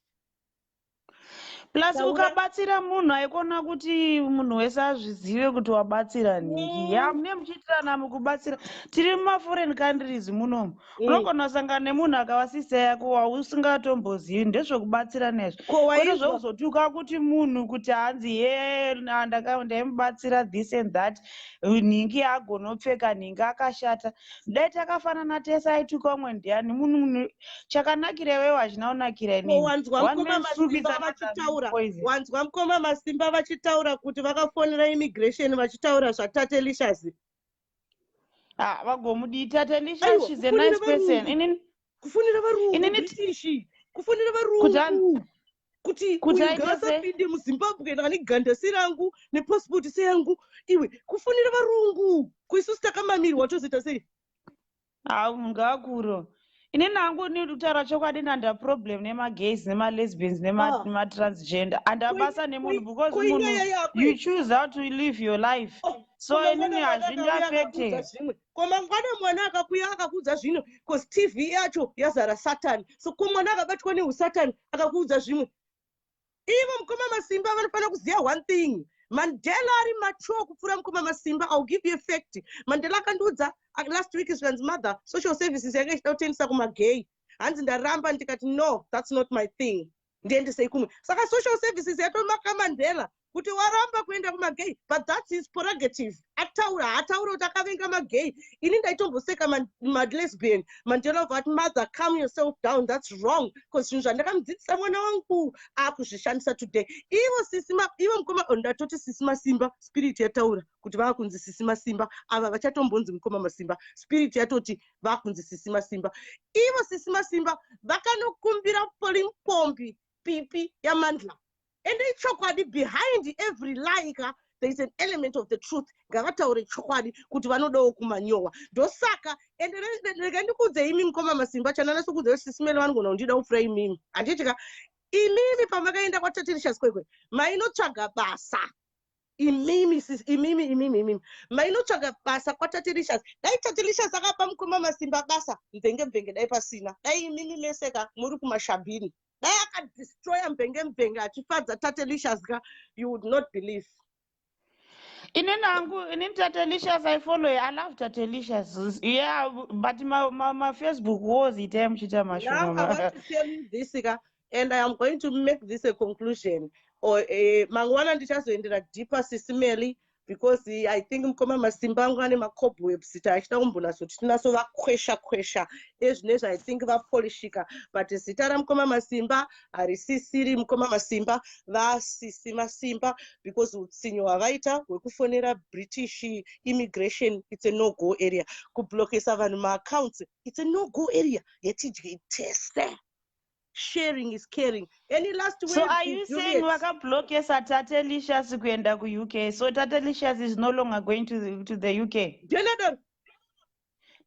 Plus ukabatsira munhu aikona kuti munhu wese azvizive kuti wabatsira niki. Mune muchiitirana mukubatsira. Tiri mumaforeign countries munomu. Unogona kusangana nemunhu akavasisa yako wausingatombozivi ndezvekubatsira nezvo. Kwete zvokuzotuka kuti munhu kuti hanzi ndaimubatsira this and that. Ningi agonopfeka ningi akashata. Dai takafanana tese aituka umwe ndiani munhu chakanakira iwewe hazvina kunakira inini. Wanzwa Mukoma MaSimba vachitaura kuti vakafonera immigration vachitaura zvaTatelicious. Vagomudi Tatelicious, she's a nice person. Kufunira varungu British. kufonera varungu kuti uyu ngasapinde muzimbabwe kana negandasi rangu nepasipoti seyangu iwe kufonera varungu kuisusu takamamirwa tozoita sei ngakuro inini hangu ni kutaura chokwadi ndanda problem nemagays nemalesbians nematransgender andabasa nemunhu because munhu you choose how to live your life so inini hazvindiafecte kwamangwana mwana akakuya akakuudza zvimwe bcause tv yacho yazara satani so komwana akabatwa neusatani akakuudza zvimwe ivo Mukoma MaSimba vanofanira kuziva one thing. Mandela ari mature kupfuura Mukoma MaSimba. I'll give you a fact. Mandela akandiudza last week his mother social services yake ichida kutengesa kumagay. Hanzi ndaramba ndikati no, that's not my thing. Ndiendesei kumwe. Saka social services yatomaka Mandela kuti waramba kuenda kumagay, but that's his prerogative. Ataura kuti akavenga magay. Ini ndaitomboseka madlesbian. Mandela vati mother, calm yourself down. That's wrong. Because zvinhu zvandakamudzidzisa mwana wangu akuzvishandisa today. Ivo Mukoma ndatoti Sisi MaSimba spirit yataura kuti vakunzi Sisi MaSimba. Ava vachatombonzi Mukoma MaSimba. Spirit yatoti vakunzi Sisi MaSimba. Ivo Sisi MaSimba vakanokumbira Polimpombi pipi yaMandla. And they chokwadi behind every lie, there is an element of the truth. Gavataure chokwadi kuti vanodawo kumanyowa. Dosaka and ndikudze imi Mukoma MaSimba chanana sokudze sisimele vanogona kundida kufura imimi. Anditika imimi pamakaenda kwa Tatelicious kwekwe. Mainotsvaga basa. Imimi mainotsvaga basa kwa Tatelicious. Dai Tatelicious akapa Mukoma MaSimba basa mvenge dai pasina. Dai imimi meseka muri kumashabhini. I can destroy Tatelicious, you would not believe. In Tatelicious, I follow. I love Tatelicious. Yeah, but my Facebook was it. Now I want to tell you this, and I am going to make this a conclusion. Or Mangwana teachers to enter deeper systemally. Because I think Mukoma MaSimba ngane makobwebs achida kumbona so tinaso vakwesha ezvinezvi I think vapolishika but zita raMukoma MaSimba harisisiri Mukoma MaSimba vaSisi MaSimba because utsinyo hwavaita hwekufonera British immigration it's a no-go area kublokesa vanhu maaccounts it's a no-go area yetidye tese. Sharing is caring. Any last word? So are you saying waka block yes at Tatelicious kuenda ku UK? So Tatelicious is no longer going to the UK.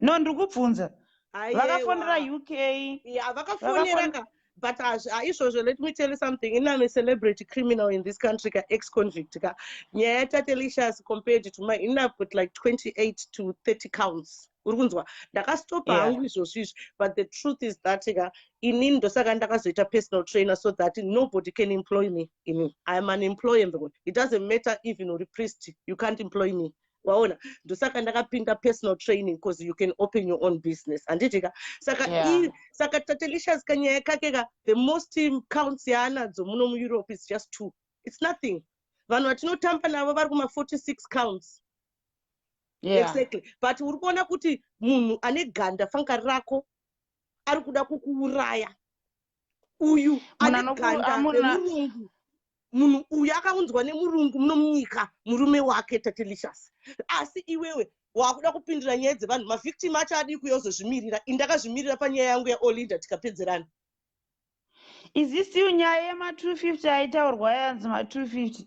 No, ndikubvunza. Vakafonera UK. Yeah, vakafonera. But let me tell you something. I'm a celebrity criminal in this country, ex-convict. Yeah, Tatelicious compared to my, I've got like 28 to 30 counts. But the truth is that in a personal trainer so that nobody can employ me. I'm unemployable. It doesn't matter if you repressed, you can't employ me. Waona ndosaka ndakapinda personal training because you can open your own business anditika saka Tatelicious kanyaya kake the most counts yaanadzo muno muEurope is just 2. It's nothing. Vanhu vatinotamba navo vari kuma 46 counts. Yeah. Exactly. But uri kuona kuti munhu ane ganda fanga rako ari kuda kukuuraya. Uyu ane ganda remurungu. Munhu uyu akaunzwa nemurungu munomunyika murume wake Tatelicious. Asi iwewe wakuda kupindira nyaya dzevanhu mavictim acho adi kuyozozvimirira indakazvimirira panyaya yangu yaOlinda tikapedzerana. Is this still nyaya yema250 aitaurwa yanzi ma250?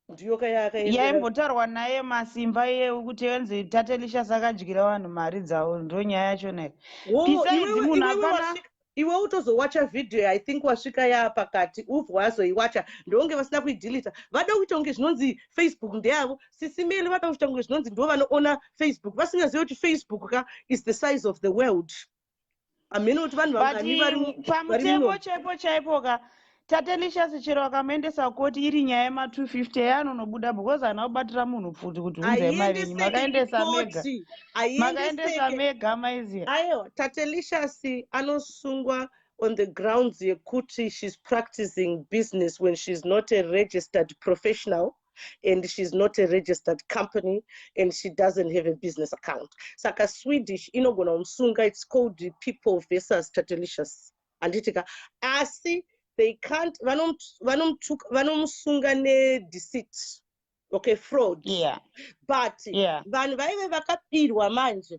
Ndiyo kayakaendera. Yaimbotaurwa naye MaSimba yekuti yanzi Tatelicious akadyira vanhu mari dzavo ndo nyaya yacho nayo. Besides munhu hapana iwe utozowacha video I think wasvika yapakati ubva wazoiwacha ndonge vasina kuidelita vada kuita kunge zvinonzi Facebook ndeyavo sisimeli vada kuita kunge zvinonzi ndo vanoona Facebook vasingazivi kuti Facebook is the size of the world. Amene kuti vanhu vangani vari pamutemo chaipo Tatelicious chero akamuendesa koti iri nyaya yema250 yaanonobuda because ana kubatira munhu pfuti kuti unze mavenyu makaendesa mega maiziya. Aiwa Tatelicious anosungwa on the grounds yekuti she's practicing business when she's not a registered professional and she's not a registered company and she doesn't have a business account. Saka Swedish inogona umsunga, it's called the People versus Tatelicious. Anditika asi they can't vanomsunga ne deceit. Okay, fraud. Yeah. But vanhu vaive vakapirwa manje.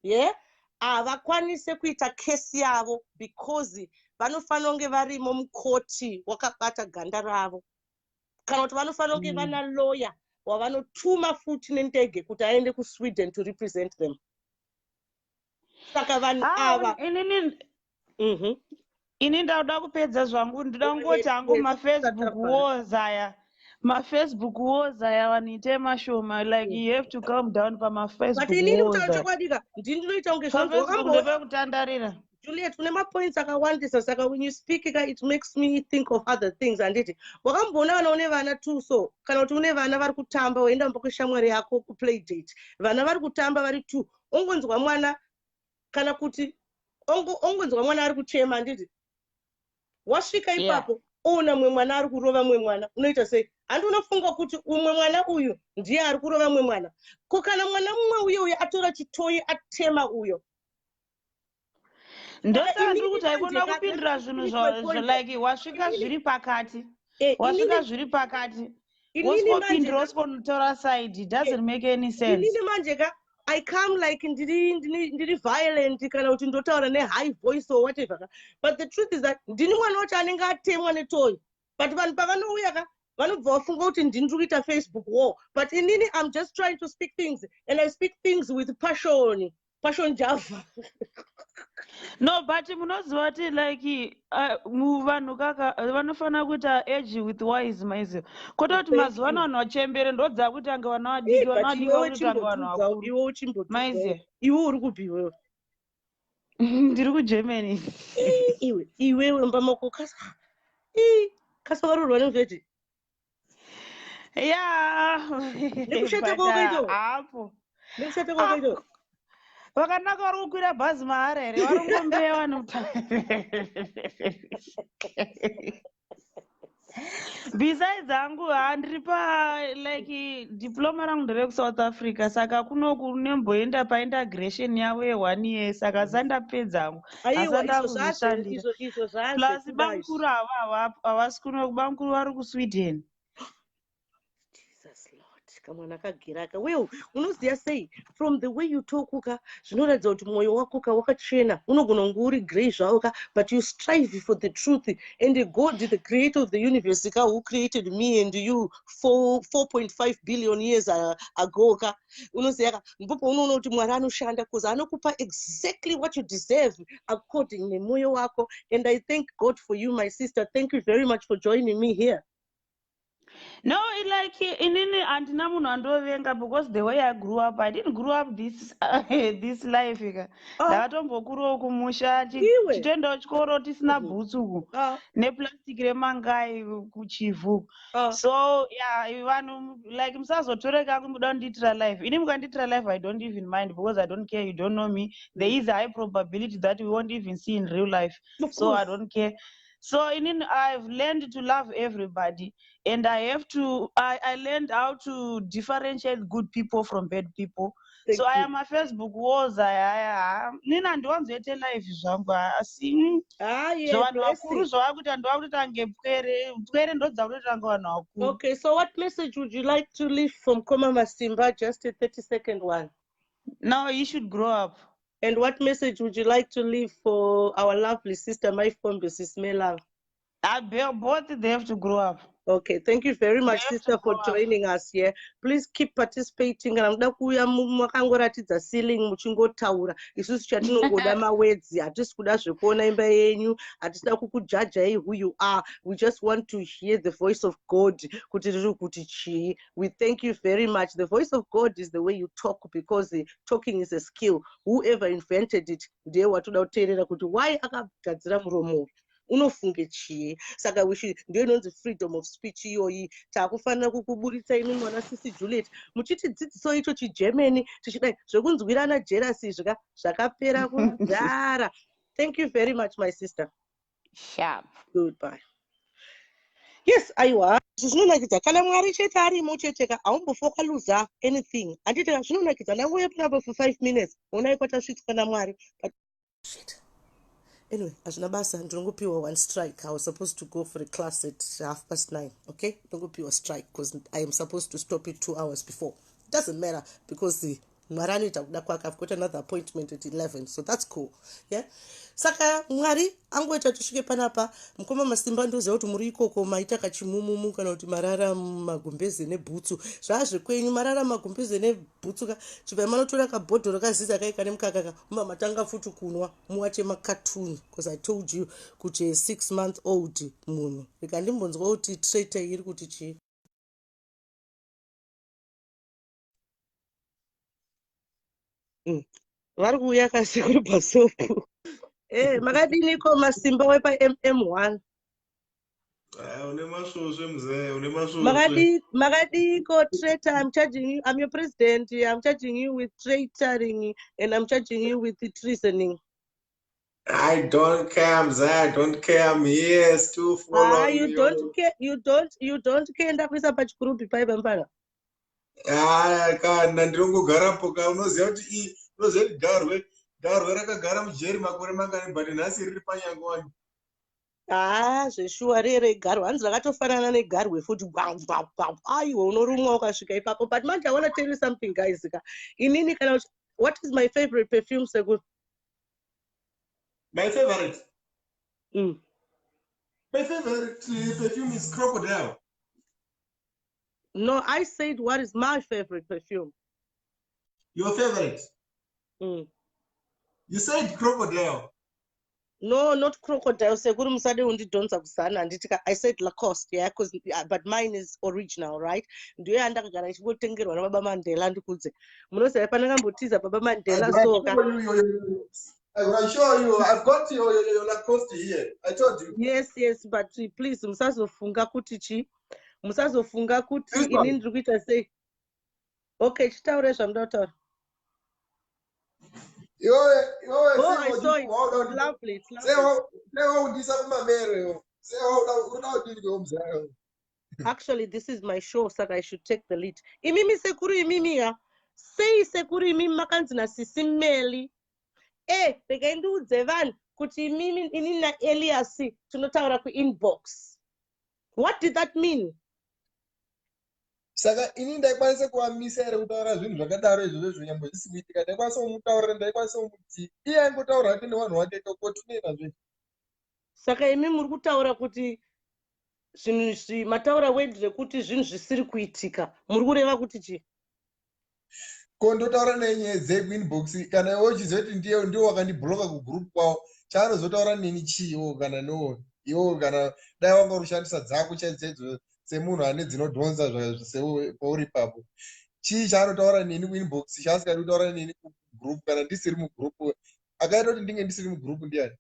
Yeah? havakwanise kuita kesi yavo because vanofanira kunge varimo mukoti wakabata ganda ravo, kana kuti vanofanira kunge vana lawyer wavanotuma futi nendege kuti aende kuSweden to represent them. Saka vanhu ava ini ndauda kupedza zvangu, ndida kungoti hangu mafacebook wars aya vanite mashoma, like you have to calm down pamafacebook wars. Facebook ndepekutandarira. Juliet, une mapoints akawandisa, saka when you speak it makes me think of other things. Anditi wakambona vana une vana too, so kana kuti une vana vari kutamba waenda mbokeshamwari yako kuplay date, vana vari kutamba vari too, ongonzwa mwana kana kuti ongonzwa mwana ari kuchema, anditi wasvika ipapo ona mwe mwana ari kurova mwe mwana, unoita sei? Handi unofunga kuti umwe mwana uyu ndiye ari kurova mwe mwana, ko kana mwana mumwe uyo atora chitoyi atema uyo. Ndosaka ndiri kuti haikona kupindura zvinhu like wasvika zviri pakati, wasvika zviri pakati, wosipopindura wosipotora side, it doesn't make any sense. Inini manjeka I come like ndiri violent kana kuti ndotaura ne high voice or whatever, but the truth is that ndini mwana wacho anenge atemwa netoyi, but vanhu pavanouya ka vanobva vafunga kuti ndini ndiri kuita Facebook war, but inini I'm just trying to speak things and I speak things with passion java. No, but munoziva kuti like vanhu kaka vanofanira kuita age with wise maize, kwete kuti mazuva ano vanhu vachembere ndodza kuti anga vana vadiki kuti anga vanhu vakuru. Iwe uchimbotu maize, iwe uri kupi iwewe? Ndiri kuGermany. Iwewe mbamako kasavarurwa nevheji. Nekushata kwakaito hapo nekushata kwakaito vakanaka vari kukwira bhazi mahara here, vari kungombewa besides hangu handiri like diploma rangu nderekuSouth Africa, saka kunoku nemboenda paintegration yavo ye1 year, saka sandapedza hangu asanda kuzvishandira. Plus bamukuru ava havasi kunoku, bamukuru vari kuSweden. Kamwana kagiraka wewe unoziya sei from the way you talk uka zvinoratidza kuti mwoyo wako ka wakachena, unogona kunge uri grey zvako ka, but you strive for the truth, and God the creator of the universe ka who created me and you 4.5 billion years ago ka, unoziya ka mpopo unoona kuti Mwari anoshanda because anokupa exactly what you deserve according nemwoyo wako. And I thank God for you, my sister. Thank you very much for joining me here. No, like inini andina munhu andovenga, because the way I grew up, I didn't grow up this this life. Ndakatombokurawo kumusha chitoendawo chikoro tisina bhutsu uku neplastic remangai kuchivhu. So yeah, vanhu like musazotoreka muda kundiitira life. Ini mukandiitira life I don't even mind, because I don't care, you don't know me. There is a high probability that we won't even see in real life. So I don't care. So I've learned to love everybody, and I learned how to differentiate good people from bad people. So I am a Facebook wars. Nina ndiwanzoite life zvangu asi zvanhu vakuru zvavakuita ndovakuti ange pwere ndodza kutoita ange vanhu vakuru. Okay, so what message would you like to leave from Mukoma MaSimba? Just a 30-second one. No, you should grow up. And what message would you like to leave for our lovely sister, my phone, Mrs. Mela? Both they have to grow up. Okay, thank you very much, sister, for joining us here. Please keep participating. And I'm kuya makangoratidza ceiling muchingotaura. Isusu chatinongoda mawedzi. Hatisi kuda zvekuona imba yenyu. Hatisina kukujaja who you are. We just want to hear the voice of God. We thank you very much. The voice of God is the way you talk, because talking is a skill. Whoever invented it, ndiye watoda kuteerera kuti why akagadzira muromo unofunge chii. Saka ndio inonzi freedom of speech iyoyi. Takufanira kukuburitsa imi mwana sisi Juliet muchitidzidziso icho chiGermany tichidai zvekunzwirana jealousy zvakapera kudhara. Thank you very much, my sister. Sharp. Goodbye. Yes, aiwa zvinonakidza kana Mwari chete arimo chete ka aumbofoka lose anything. Anditi zvinonakidza nangoya panapa for 5 minutes unaikwa tasvitswa naMwari. But shit. Anyway, azvina basa ndinongopiwa one strike. I was supposed to go for a class at 9:30. Okay, ndinongopiwa strike because I am supposed to stop it 2 hours before. It doesn't matter because Mwari anoita kuda kwake. I've got another appointment at 11, so that's cool. Yeah. Saka Mwari angoita tusvike panapa. Mukoma MaSimba ndoziva kuti muri ikoko maita kachimumumu kana kuti marara magumbeze nebhutsu. Zvazvekwenyu marara magumbeze nebhutsu chibai manotora kabhodhoro kaziza kaika nemukaka matanga futi kunwa muwache makatuni, because I told you kuti 6-month-old munhu rikandimbonzwa kuti traitor iri kuti chii. Vari kuuya kasi kuri pasopu. Makadiniko MaSimba wepa MM1? Makadiko traitor, I'm charging you. I'm your president. I'm charging you with traitoring and I'm charging you with the treasoning. I don't care, Mzee. I don't care. I'm here still following you. Don't care. You don't care. Ndakuisa pachigroup paipa mpana. Kana ndinongogara poka unoziva kuti garwe rakagara mujeri makore mangani but nhasi riri panyangwani. Zveshuwa rere garwe hanzi rakatofanana negarwe futi aiwa unorumwa ukasvika ipapo. But manje I want to tell you something guys. Inini kana what is my favorite perfume Segun? My favorite? My favorite perfume is Crocodile. No, I said what is my favorite perfume. Your favorite? You said Crocodile. No, not Crocodile. I said Lacoste, yeah, but mine is original, right? Do you understand? I should think about Baba Mandela and Kuze. Munosa Panambotiza Baba Mandela. I'm sure you. I've got your Lacoste here. I told you. Yes, but please, Musazo Funga Kutichi. Musazo Funga Kuti in Indruita say. Okay, Chitaure, daughter. I saw it. Lovely. It's lovely. Actually, this is my show, so I should take the lead. Imimi sekuri imimi ya. Say sekuri imimi makanzina sisimeli. Pekendu zevan kuti imimi inina Eliasi tunotaura ku inbox. What did that mean? Saka ini ndaikwanisa kuamisa ere kutaura zvinhu zvakadaro izvozvo zvinyambo zvisikuitika. Ndaikwanisa kumutaurira, ndaikwanisa kumuti iye angotaura hake nevanhu vake tokotunena zvinhu. Saka imi muri kutaura kuti zvinhu mataura wedi rekuti zvinhu zvisiri kuitika. Muri kureva kuti chii? Kondotaura nenyaya dzekuinbox kana iwe uchizoti ndiwo wakandibloka kugroup kwawo chaanozotaura neni chiiwo kana iwo kana dai wanga urushandisa dzako chaidzedzo semunhu ane dzinodhonza pauri papo. Chii chaanotaura neni kuinbox chaasingadi kutaura neni kugroup kana ndisiri mugroup? Akaita kuti ndinge ndisiri mugroup ndiani?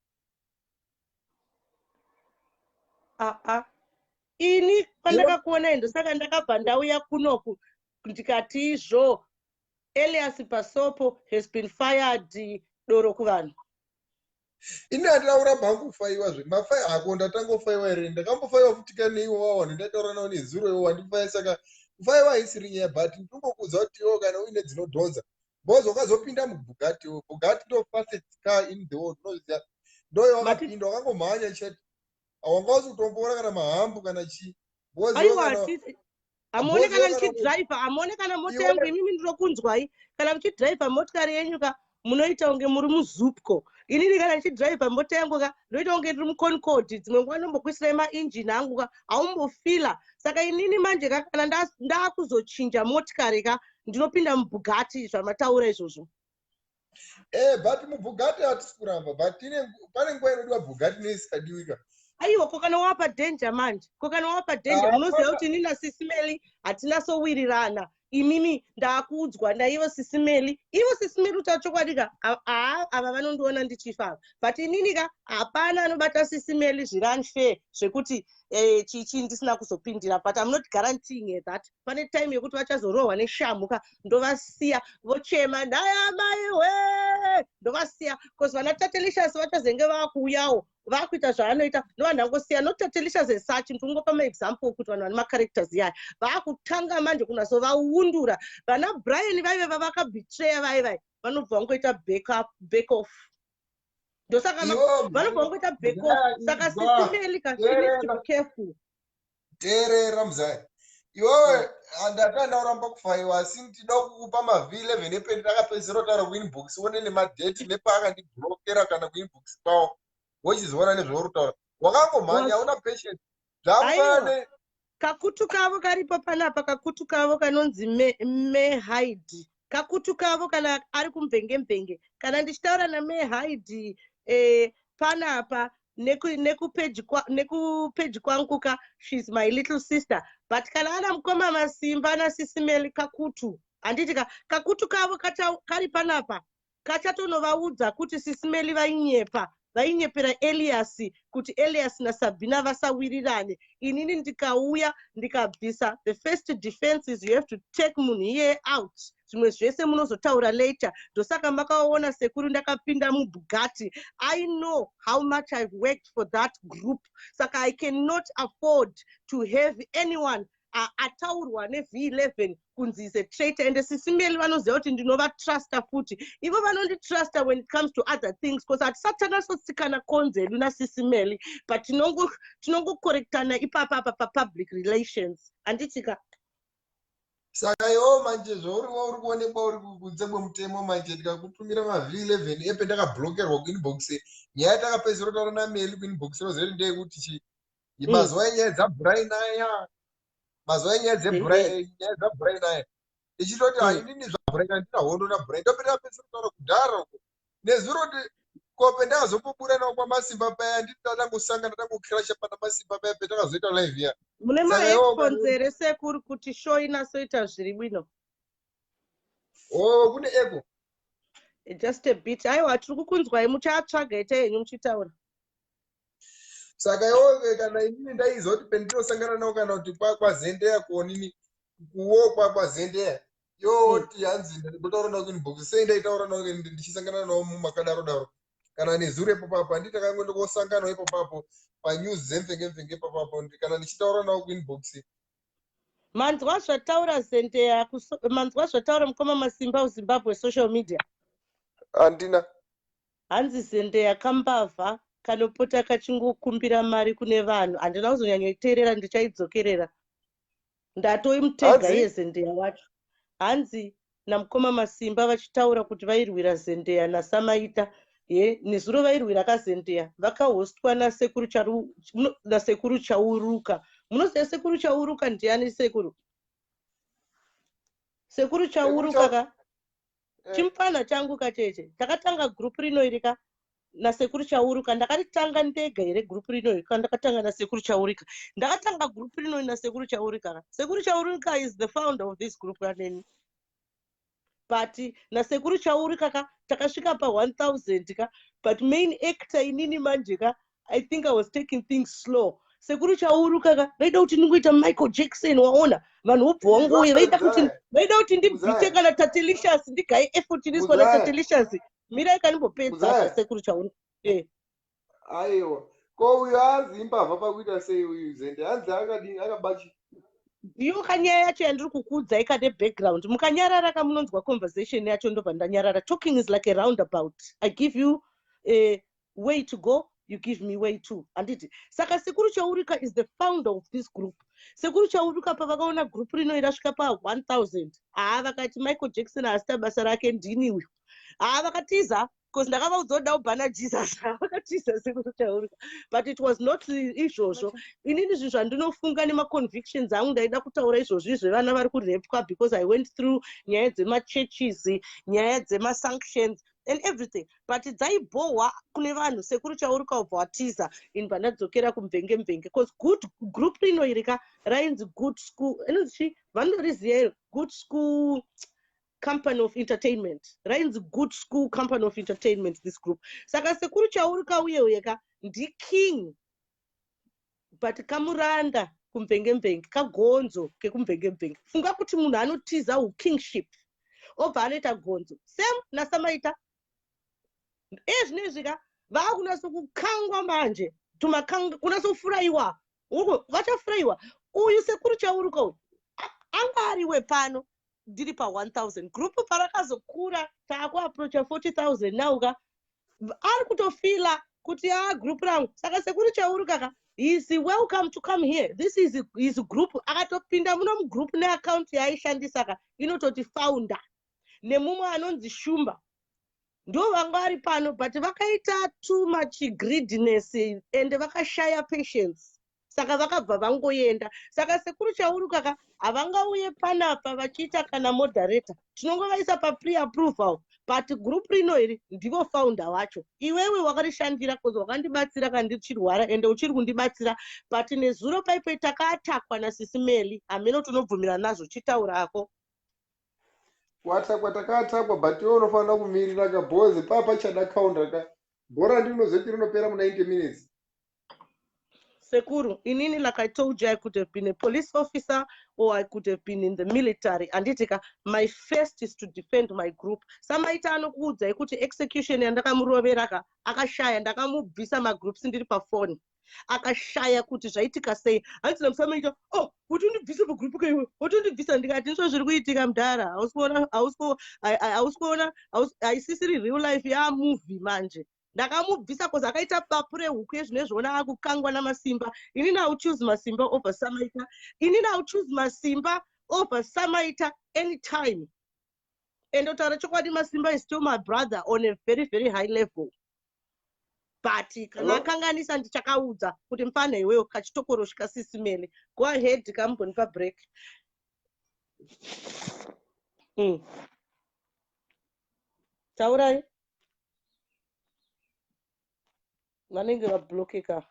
Ini pandakakuona endo saka ndakabva ndauya kunoku ndikati izvo Elias Pasopo has been fired doro kuvanhu. Ini handina kuramba hangu kufaiwa zve. Mafai hako ndatangofaiwa here. Ndakambofaiwa futi kana neiwo wawo ndataura nawo nezuro iwo wandifaya. Saka kufaiwa haisiri nyaya but ndinongokuudza kuti iwo kana uine dzinodhonza bozi wakazopinda mubugatti. Bugatti ndo fastest car in the world. Unoziva ndo wakapinda wakangomhanya chete. Hawangazi kutomboona kana mahambu kana chii. Amone kana ndichidriver, amone kana mota yangu imimi ndirokunzwai. Kana muchidriver motikari yenyu munoita unge muri muzupco. Inini kana ndichidriver mota yangu ndoita unge ndiri muConcord. Dzimwe nguva ndombokwisira mainjini angu haumbofila. Saka inini manje kana ndakuzochinja motikari ndinopinda mubugatti zvamataura izvozvo. But mubugatti hatisi kuramba. But pane nguva inodiwa bugatti neisikadiwika. Aiwa kokana wapa danger manje. Kokana wapa danger. Munoziva kuti nina Sisimeli hatina sowirirana. Imimi ndakuudzwa ndaivo Sisimeli. Ivo Sisimeli utachokwadi ava vanondiona ndichifara. But inini hapana anobata Sisimeli zviri unfair zvekuti chichi ndisina kuzopindira. But I'm not guaranteeing that. Pane time yekuti vachazorohwa neshamuka ndovasiya vochema ndaya mai we ndovasiya because vana Tatelicious vachazenge vakuuyawo vakuita zvaanoita novanhu vangosiya not Tatelicious as such. Ndingopa maexample okuti vanhu vane macharacters yayo vakutanga manje kunazovaundura. Vana Brian vaive vavakabetreya vai vanobva vangoita back off. Ndosaka vanobva vangoita back off. Saka Sisimeli she needs to be careful. Terera Mzai. iwewe handakanauramba kufaiwa asi ndida kukupa mavhi11 ependi takapedzisira kutaura kuinbox one nemadheti nepaakandibhlokera kana kuinbox kwawo wochizoona nezvauritaura wakangomhanya hauna patience zvakufanane kakutu kavo karipo panapa kakutu kavo kanonzi mehaidhi kakutu kavo kana ari kumvenge kana ndichitaura namehaidhi panapa nekupeji kwangu ka she's my little sister but kana ana Mukoma MaSimba nasisimeli kakutu handiti kakutu kavo kari panapa kachatonovaudza kuti sisimeli vainyepera Elias kuti Elias naSabina vasawirirane. Inini ndikauya ndikabvisa the first defense is you have to take munhu iye out. Zvimwe zvese munozotaura later. Ndosaka makaona sekuru ndakapinda muBugatti. I know how much I've worked for that group. Saka I cannot afford to have anyone ataurwa neV11 kunzi is a traitor and sisimeli vanoziva kuti ndinovatrusta futi ivo vanonditrusta when it comes to other things because hatisatanasosikana konzedu nasisimeli but tinongokorektana ipapa public relations handitika saka iwo manje zvauriwa uri kuonekwa uri kunze kwemutemo manje ndikakutumira mavhi11 epe ndakablokerwa kuinbox nyaya takapedzisira kutaura nameli kuinbox rozeri ndeyekuti chi mazuva enyaya dzabhurai aya mazuva enyaya dzabhurai naye ichitoti hainini zvabhurai ndina hondo nabhurai ndopeta apedzisira kutaura kudhara nezuro kuti kope ndakazombobuda nawo kwaMaSimba paya nditi tatangosangana tangokirasha pana MaSimba paya petakazoita live ya mune maheadphones here sekuri kuti show inasoita zviri bwino kune echo just a bit aiwa tiri kukunzwai muchaatsvaga ite henyu muchitaura saka iwo kana inini ndaiziva kuti pendinosangana nawo kana kuti kwazendeya kuonini kuwo kwazendeya yoti hanzi ndatotaura nawo kuinbox sei ndaitaura nawo ndichisangana nawo mumakadaro kana nezuro ipapapo handiti takangondokosanganawo ipapapo panews zemvenge ipapapo kana ndichitaura nawo kuinbox manzwa zvataura zendeya manzwa zvataura Mukoma MaSimba uZimbabwe social media handina hanzi zendeya kambavha kanopota kachingokumbira mari kune vanhu handina kuzonyanyoiteerera ndichaidzokerera ndatoimutega yezendeya wacho hanzi naMukoma MaSimba vachitaura kuti vairwira zendeya nasamaita nezuro vairwira kazendeya vakahostwa nasekuru chauruka munoziva sekuru chauruka ndiani sekuru chauruka ka chimupana changu kacheche takatanga gurupu rino irika nasekuru chauruka ndakatanga ndega here gurupu rino irika ndakatanga nasekuru chaurika ndakatanga gurupu rino nasekuru chaurika sekuru chaurika is the founder of this group raneni but nasekuru chaurika ka takasvika pa 1000 ka but main actor inini manje ka I think I was taking things slow sekuru chauruka ka vaida kuti ndingoita Michael Jackson waona vanhu ubvo wangu uye vaida kuti ndibvite kana Tatelicious ndigaye effort iniswa na Tatelicious mira ikanimbopedza sekuru chauruka aiwa ko uyu hanzi imbavha pakuita sei uyu zende hanzi akabachi ndiyo kanyaya yacho yandiri kukudza ikade background mukanyarara kamunonzwa conversation yacho ndobva ndanyarara talking is like a roundabout I give you a way to go you give me way too handiti saka sekuru chaurika is the founder of this group sekuru chaurika pavakaona group rino irasvika pa 1000 vakati Michael Jackson asita basa rake ndini uyu vakatiza because ndakavaudza kuti daubhana Jesus vakatiza sekuru chaurika but it was not izvozvo inini zvinhu zvandinofunga nemaconvictions angu ndaida kutaura izvozvi zvevana vari kurepwa because I went through nyaya dzemachurches nyaya dzemasanctions and everything but dzaibohwa kune vanhu sekuru chaurika ubva watiza ini pandadzokera kumvenge because good group rino irika rainzi good school inozvi vanoriziya here good school company of entertainment rainzi good school company of entertainment this group saka sekuru chaurika uyeka ndiking but kamuranda kumvenge kagonzo kekumvenge funga kuti munhu anotiza ukingship obva anoita gonzo same nasamaita ezvinezvika vakunasokukangwa manje kunasofurayiwa vachafurayiwa uyu sekuru chaurika uyu anga ariwe pano ndiri pa 1000 gurupu parakazokura taakuaprocha 40,000 nauka ari kutofila kuti gurupu rangu saka sekuru chaurika ka He's welcome to come here. This is his group. Akatopinda muno group ne account yaishandisaka inototi founder nemumwe anonzi Shumba. Ndo vangari pano but vakaita too much greediness and vakashaya patience. Saka vakabva vangoenda. Saka sekuru chauru kaka havangauye panapa vachiita kana moderator. Tinongovaisa pa pre-approval. But group rino iri ndivo founder wacho. Iwewe wakarishandira kozo wakandibatsira kandichirwara ende uchiri kundibatsira. But nezuro paipe takaatakwa naSisimeli ameno tinobvumira nazvo chitaura ako. Watakwa takaatakwa but iwe unofanira kumirira kabhozi papa chada counter ka. Bora ndinozoti rinopera mu 90 minutes. Sekuru, inini, like I told you, I could have been a police officer or I could have been in the military. And my first is to defend my group. Samaita anokuudza ekuti execution yandakamuroveraka akashaya ndakamubvisa magroups ndiri pafoni. Akashaya kuti zvaitika sei. Handina musamaita, oh, kuti undibvisa pagroup kaiwe, kuti undibvisa ndikati ndizvo zviri kuitika mudhara. Haisisiri real life movie manje. Ndakamubvisa koza akaita papure huku yezvinezvona akukangwa naMasimba. Inini I will choose Masimba over Samaita. Inini I will choose Masimba over Samaita anytime. And otaura chokwadi Masimba is still my brother on a very, very high level. But kana kanganisa ndichakaudza kuti mfana iwewe kachitokoro chikaSisimeli. Go ahead kambonipa break. Taurai. Vanenge vablokeka.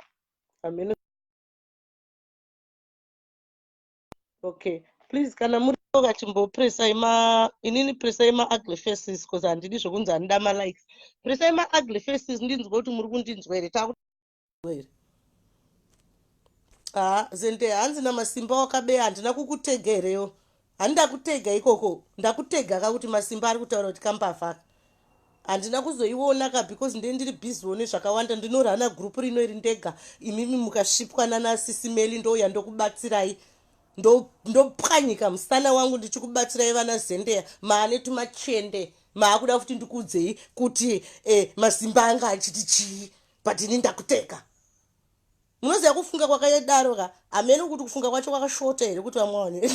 Okay, please kana muri chimbopresa inini presa ugly faces because handidi zvokunzi handida malikes. Presa ugly faces ndinzwa kuti muri kundinzwa here. Zende hanzi naMasimba wakabeya handina kukutegereyo. Handida kutega ikoko. Ndakutega kakuti Masimba ari kutaura kuti kambavhaka. Handina kuzoiona ka because ndiri busy one zvakawanda ndinorana group rino iri ndega. Imimi mukashipwa naSisimeli ndouya ndokubatsirai. Ndopwanyika musana wangu ndichikubatsirai vana Zendeya maane tumachende maakuda kuti ndikudzei kuti Masimba anga achiti chii but ini ndakuteka. Munoziva kufunga kwakadaro ka amene kuti kufunga kwacho kwakashota here kuti vamwaone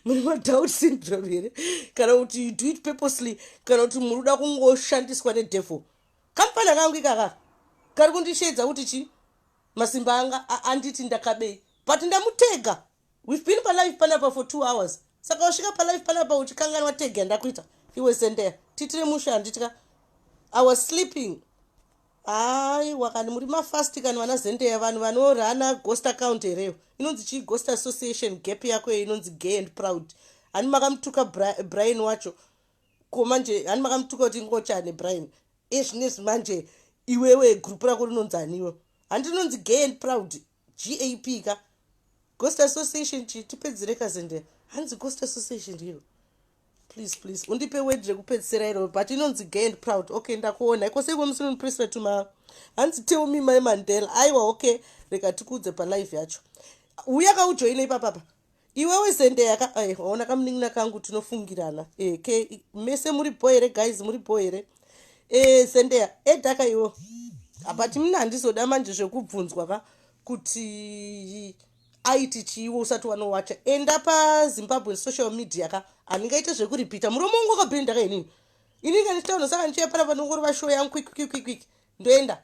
muri madoubt syndrome here kana kuti you do it purposely kana kuti muri kuda kungoshandiswa nedevil. Kampani kangu ikaka kari kundishedza kuti chi Masimba anga anditi ndakabei but ndamutega. We've been palive panapa for 2 hours. Saka usvika palive panapa uchikanganwa tega ndakuita iwe Zendeya titire musha nditika I was sleeping. Wakani muri mafasti kana vana Zendeya vanhu vanorana ghost account hereyo inonzi chi ghost association gap yako inonzi gay and proud. Hani makamutuka Brian wacho komanje hani makamutuka kuti ngochane Brian ezvinezvi manje iwewe group rako rinonzi aniwe handinonzi gay and proud GAP ka ghost association chitipedzere ka Zendeya hanzi ghost association ndiyo. Please undipe word rekupedzisira iro but inonzi gay and proud. Okay ndakuona iko seko musoro press to hanzi tell me my Mandela. Aiwa okay reka tikudze pa live yacho. Uya ka ujoin ipapa. Iwewe Zendeya ka waona kamuningina kangu tinofungirana. Ke mese muri boyere guys muri boyere. Zendeya edaka iwo. But mina handizoda manje zvekubvunzwa ka kuti aiti chiwo usati wanowacha enda paZimbabwe social media ka aningaita zvekuripita muromo wangu wakabhenda ka inini kanitaona saka ndichiya pana panongorova show yangu quick ndoenda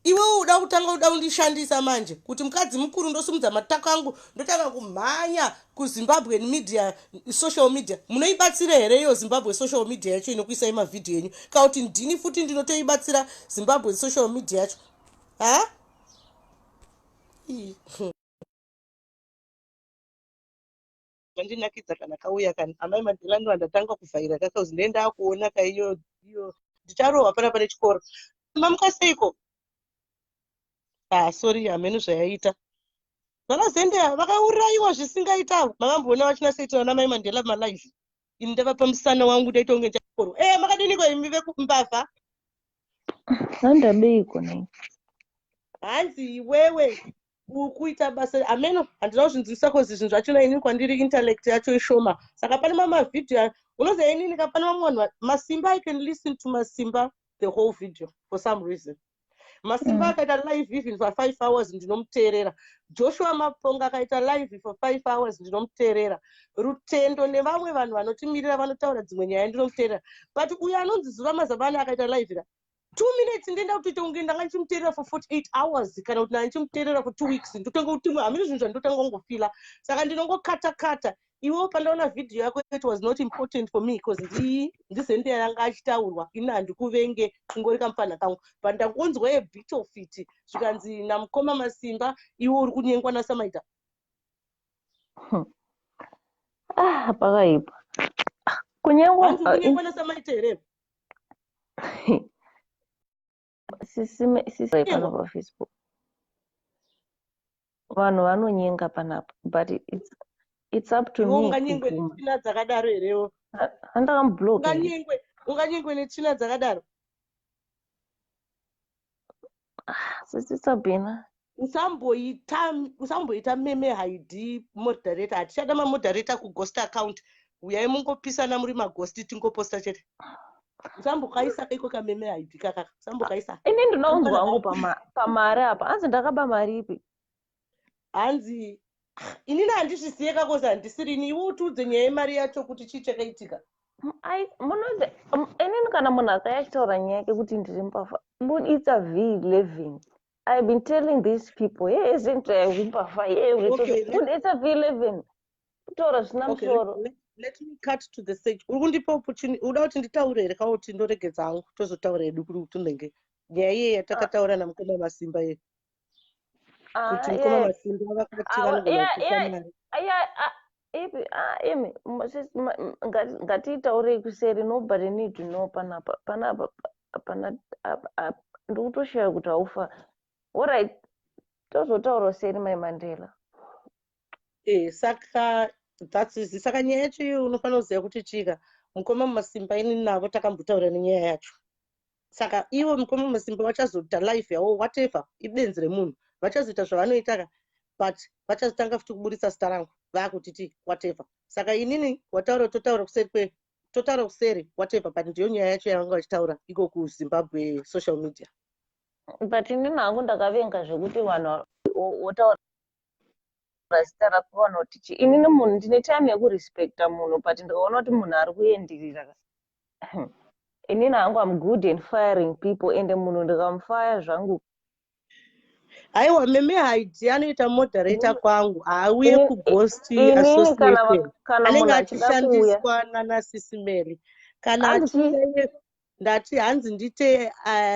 iwe uda kutanga uda undishandisa manje kuti mukadzi mukuru ndosumudza matako angu ndotanga kumhanya kuZimbabwe media social media. Munoibatsira here iyo Zimbabwe social media yacho inokuisa mavhidhiyo enyu kauti ndini futi ndinotoibatsira Zimbabwe social media yacho vandinakidza kana kauya kana amai Mandela ndo ndatanga kuvhaira kakauzi ndenda kuona kaiyo ndicharohwa pana pane chikoro mamukaseiko sorry ameno zvayaita vana Zendeya vakaurayiwa zvisingaita makamboona vachinaseitira namai Mandela malive ini ndavapa musana wangu ndaita unge chikoro makadiniko imi vekumbavha handabeiko nei hanzi iwewe ukuita basa ameno handina kuzvinzwisa kozi zvinhu zvachona inini kwandiri intellect yacho ishoma saka pane mamavhidhiyo unoziva inini kapane mamwe vanhu Masimba I can listen to Masimba the whole video for some reason Masimba akaita live even for 5 hours ndinomuteerera. Joshua Maponga akaita live for 5 hours ndinomuteerera. Rutendo nevamwe vanhu vanotimirira vanotaura dzimwe nyaya ndinomuteerera. But uyo anonzi Zuva Mazabane akaita live ra 2 minutes ndenda kuti tonge ndanga ndichimuteerera for 48 hours kana kuti ndichimuteerera for 2 weeks ndotanga kuti hamiri zvinhu zvandotanga ngofila. Saka ndinongokata iwo pandaona video yako it was not important for me because ndizende yanga achitaurwa ina handikuvenge kungori kamfana kangu but ndakunzwa a bit of it zvikanzi naMukoma MaSimba iwo uri kunyengwa naSamaita. Pakaipa kunyengwa naSamaita here sisi pano pa Facebook vanhu vanonyenga panapa but it's up to me. Unganyengwe netsvina dzakadaro herewo handakamblock unganyengwe netsvina dzakadaro sisi Sabena usamboita meme haidi moderator hatichada mamoderator kughost account uyai mungopisana muri maghost tingoposta chete usambokaisa kaiko kameme haidi kaka usambokaisa ini ndinounzwa wangu pamari apa hanzi ndakaba maripi hanzi inini handizvisiye kakozi handisirini iwe utiudze nyaya yemari yacho kuti chii chakaitika. Munonze inini kana munhu akayachitaura nyaya yake kuti ndiri mupafa but it's a V11. I've been telling these people hey isn't mupafa hey but it's a V11 kutora zvina musoro. Let me cut to the stage. Uri kundipa opportunity uda kuti nditaure here kana kuti ndoregedza hangu tozotaura hedu kuri kutunenge nyaya iye yatakataura naMukoma MaSimba ye kuti Mukoma MaSimba vakati vanogona ngatiitaurei kuseri nobody need to know panapa ndikutoshaya kuti haufa alright tozotaura seri Mai Mandela. Saka nyaya yacho iyo unofanira kuziva kuti chika Mukoma MaSimba ini navo takambotaura nenyaya yacho. Saka ivo Mukoma MaSimba vachazoita life yavo whatever ibenzi remunhu vachazoita zvavanoitaka but vachazotanga futi kuburitsa zita rangu vakutiti whatever. Saka inini wataura totaura kuseri whatever but ndiyo nyaya yacho yavanga vachitaura iko kuZimbabwe social media. But inini hangu ndakavenga zvekuti vanhu votaura zita rako vanoti inini munhu ndine time yekurespecta munhu but ndikaona kuti munhu ari kuendirira inini hangu am good in firing people ende munhu ndikamufaya zvangu. Aiwa meme haidi anoita moderator kwangu auye kughost association anenge achishandiswa nanaSisimeli kana achinge ndati hanzi ndite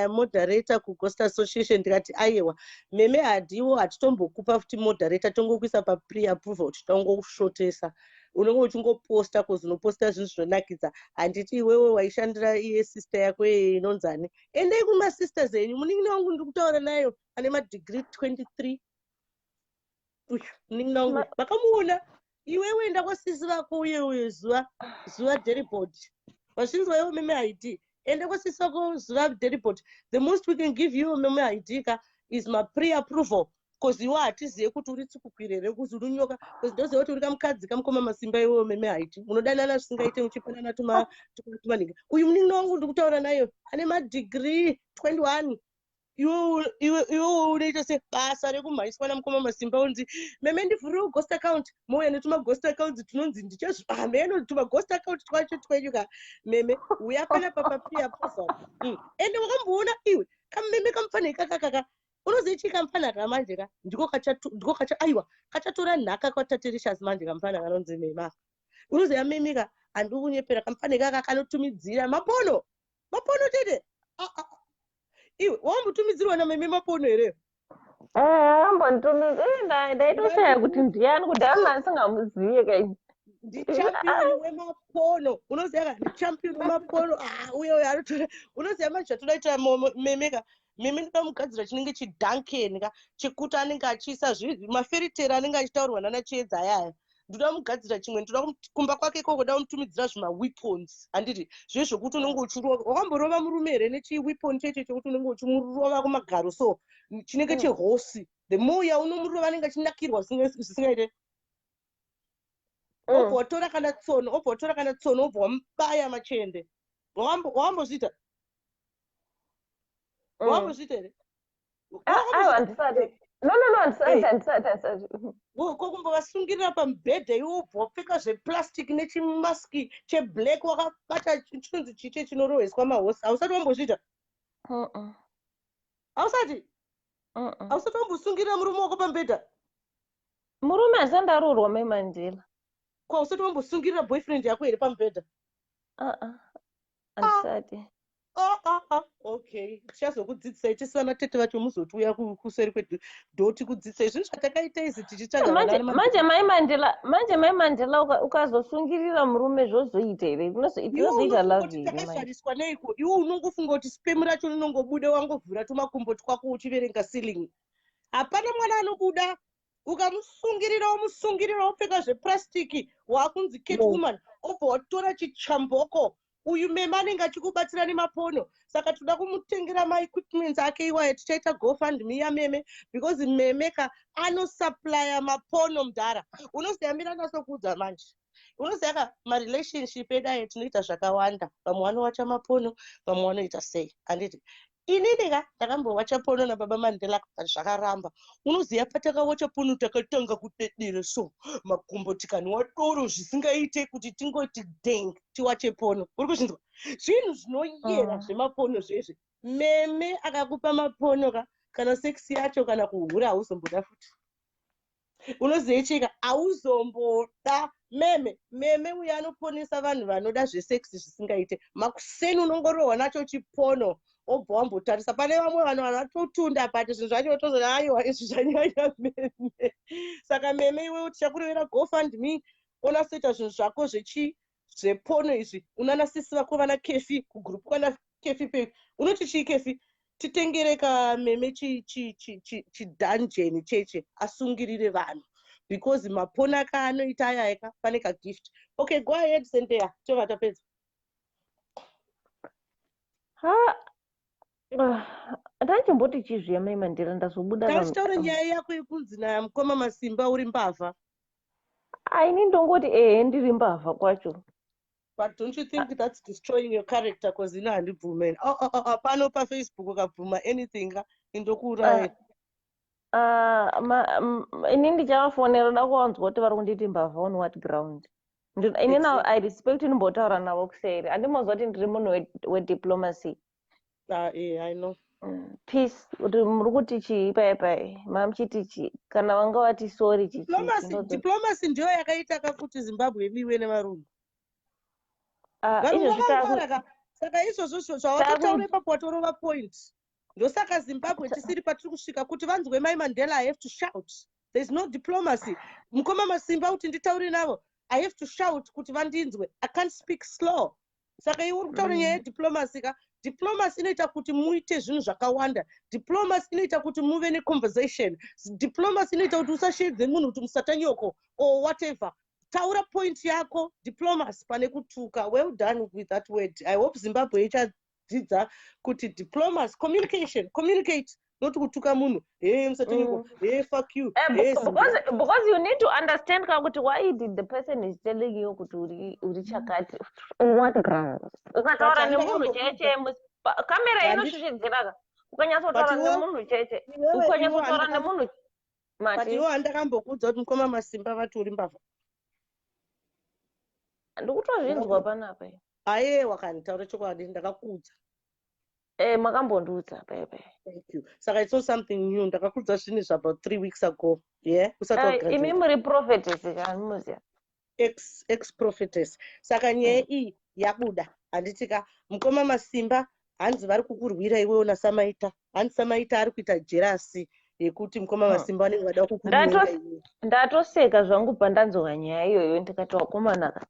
moderator kughost association ndikati aiwa meme hadiwo hatitombokupa futi moderator tongokuisa pre approval kuti tongoshotesa unenge uchingoposta kozi unoposta zvinhu zvinonakidza handiti iwewe waishandira iye sister yako inonzani endei kumasisters enyu munin'ina wangu ndiri kutaura nayo ane madegree 23 munin'ina wangu vakamuona iwewe enda kwasisi vako uye zuva deribod vazvinzwa iwo meme id enda kwasisi vako zuva deribod the most we can give you meme id ka is my pre approval because iwe hatizive kuti uri tsukupire here kuzi uri nyoka because ndoziva kuti uri kamukadzi kaMukoma MaSimba iwewe meme haiti munodanana zvisingaite muchipanana tumanhinga uyu munin'ina wangu ndiri kutaura nayo ane madegree 21 iwe unoita sebasa rekumhaiswa naMukoma MaSimba unzi meme ndivhurire kughost account mouya netumaghost accounts tunonzi ndichazvameno tumaghost account twacho twenyu ka meme uya panapa papre approval ende wakamboona iwe kameme kamfanira kakaka unoziva chii kamfana kamanje ka ndiko aiwa kachatora nhaka kwaTatelicious manje kamfana kanonzi mema unoziva meme ka handiri kunyepera kamfana kaka kanotumidzira mapono tete iwe wambotumidzirwa nameme mapono here ndaitoshaya kuti ndiani kuti ama ndisingamuzive kaini ndichampion wemapono unoziva ka ndichampion wemapono uyo anotora unoziva manje zvatodaita memeka meme ndikamugadzira chinenge chiduncan ka chekuti anenge achiisa maferiteri anenge achitaurwa nanachiedza ayaya ndoda mugadzira chimwe ndoda kumba kwake koko da mutumidzira weapons handiti zve zvokuti unenge uchirova wakamborova murume here nechiweapon cheche chekuti unenge uchimurova kumagaro so chinenge chehosi the more yaunomurova anenge achinakirwa zvisingaite obva watora kana tsono obva wamubaya machende wambozvita here handisati. Kokumbovasungirira pamubhedha iwo wapfeka zveplastic nechimaski cheblack wakabata chinzi chiche chinoroheswa mahosi. Hausati wambozviita? Hausati? Hausati wambosungirira murume wako pamubhedha? Murume hasati aroorwa Mai Mandela. Ko hausati wambosungirira boyfriend yako here pamubhedha? Handisati. Okay, tichazokudzidzisai tisu vana tete vacho muzotouya kuseri kwedhoti kudzidzisai zvinhu zvatakaita izi tichitsvaga manje Mai Mandela ukazosungirira murume zvozoita here? Inozoita love here. Takazvariswa neiko? Iwe unongofunga kuti spam racho rinongobuda wangovhura tumakumbo twako uchiverenga ceiling. Hapana mwana anobuda. Ukamusungirira wopfeka zveplastiki wakunzi Catwoman, obva watora chichamboko. Uyu meme anenge achikubatsira nemapono. Saka toda kumutengera maequipments ake iwayo, tichaita GoFundMe yameme because memeka anosuplya mapono mudhara. Unoziyambira nasokuudza manje. Unoziva marelationship edu ayo tinoita zvakawanda. Vamwe vanowacha mapono, vamwe vanoita sei. Handiti inini ndakambowacha pono naBaba Mandela zvakaramba. Unoziva patakawacha pono takatanga kudedera so makumbo tikanwa doro zvisingaite kuti tingoti deng tiwache pono. Uri kuzvinzwa? Zvinhu zvinoyera zvemapono zvezvi. Meme akakupa mapono kana sex yacho kana kuhura hauzomboda futi. Unozicheka hauzomboda. Meme uya anoponesa vanhu vanoda zvesex zvisingaite. Makuseni unongorohwa nacho chipono. Obva wambotarisa pane vamwe vanhu vanototunda pati zvinhu zvacho otozona aiwa izvi zvanyanya meme. Saka meme iwe tichakurevera GoFundMe onasita zvinhu zvako zvepono izvi. Unanasisira kuva na kefi kugroup kana kefi pe. Unoti chii kefi? Titengereka meme chidungeon cheche asungirire vanhu because mapono aka anoita ayayaka pane ka gift. Okay, go ahead Sendeya. Tova tapedza. Ndachimboti chizviya Mai Mandela ndazobuda. Taura nyaya yako yekunzi Mukoma MaSimba uri mbavha. Ini ndongoti ndiri mbavha kwacho. But don't you think that's destroying your character? Because ina handibvumeni. Pano paFacebook ukabvuma anything indokuuraya. Ini ndichavafonera da kuvanzwa kuti vari kunditi mbavha on what ground. Ini now I respect nimbotaura navo kuseri. Handimozwa kuti ndiri munhu wediplomacy. I know. Peace. Muri kuti chii paipai? Mamuchiti chii? Kana vanga vati sorry chii? Diplomacy ndiyo yakaita kuti Zimbabwe ibiwe nevarungu. Saka izvozvo zvawatotaura ipapo watorova point. Ndosaka Zimbabwe tisiri patiri kusvika kuti vanzwe Mai Mandela I have to shout. There is no diplomacy. Mukoma MaSimba kuti nditaure navo I have to shout kuti vandinzwe. I can't speak slow. Saka iwe uri kutaura nyaya yediplomacy diplomacy inoita kuti muite zvinhu zvakawanda. Diplomacy inoita kuti muve neconversation. Diplomacy inoita kuti usashedze munhu kuti musata nyoko or whatever. Taura point yako diplomacy pane kutuka. Well done with that word. I hope Zimbabwe ichadzidza kuti diplomacy communicate not kutuka munhu. Musata nyoko. Fuck you. Because you need to understand kuti why did the person is telling you kuti uri chakati on what ground. Ukataura nemunhu cheche kamera inoshushedzera. Ukanyatsotaura nemunhu cheche. Ukanyatsotaura nemunhu mati. But iwo handakambokuudza kuti Mukoma MaSimba vati uri mbavha. Ndikutozvinzwa panapa. Wakanditaura chokwadi ndakakuudza. Makambondiudza bebe. Thank you. Saka it's not something new. Ndakakuudza zvinhu about 3 weeks ago. Yeah? Imi muri prophetess kanumuziya. Ex-prophetess. Saka nyaya iyi yabuda. Handitika Mukoma MaSimba hanzi vari kukurwira iwewo naSamaita. Hanzi Samaita ari kuita jerasi yekuti Mukoma MaSimba vanenge vada kukurumenga iwe. Ndatoseka zvangu pandanzwa nyaya iyoyo ndikati wakomanaka.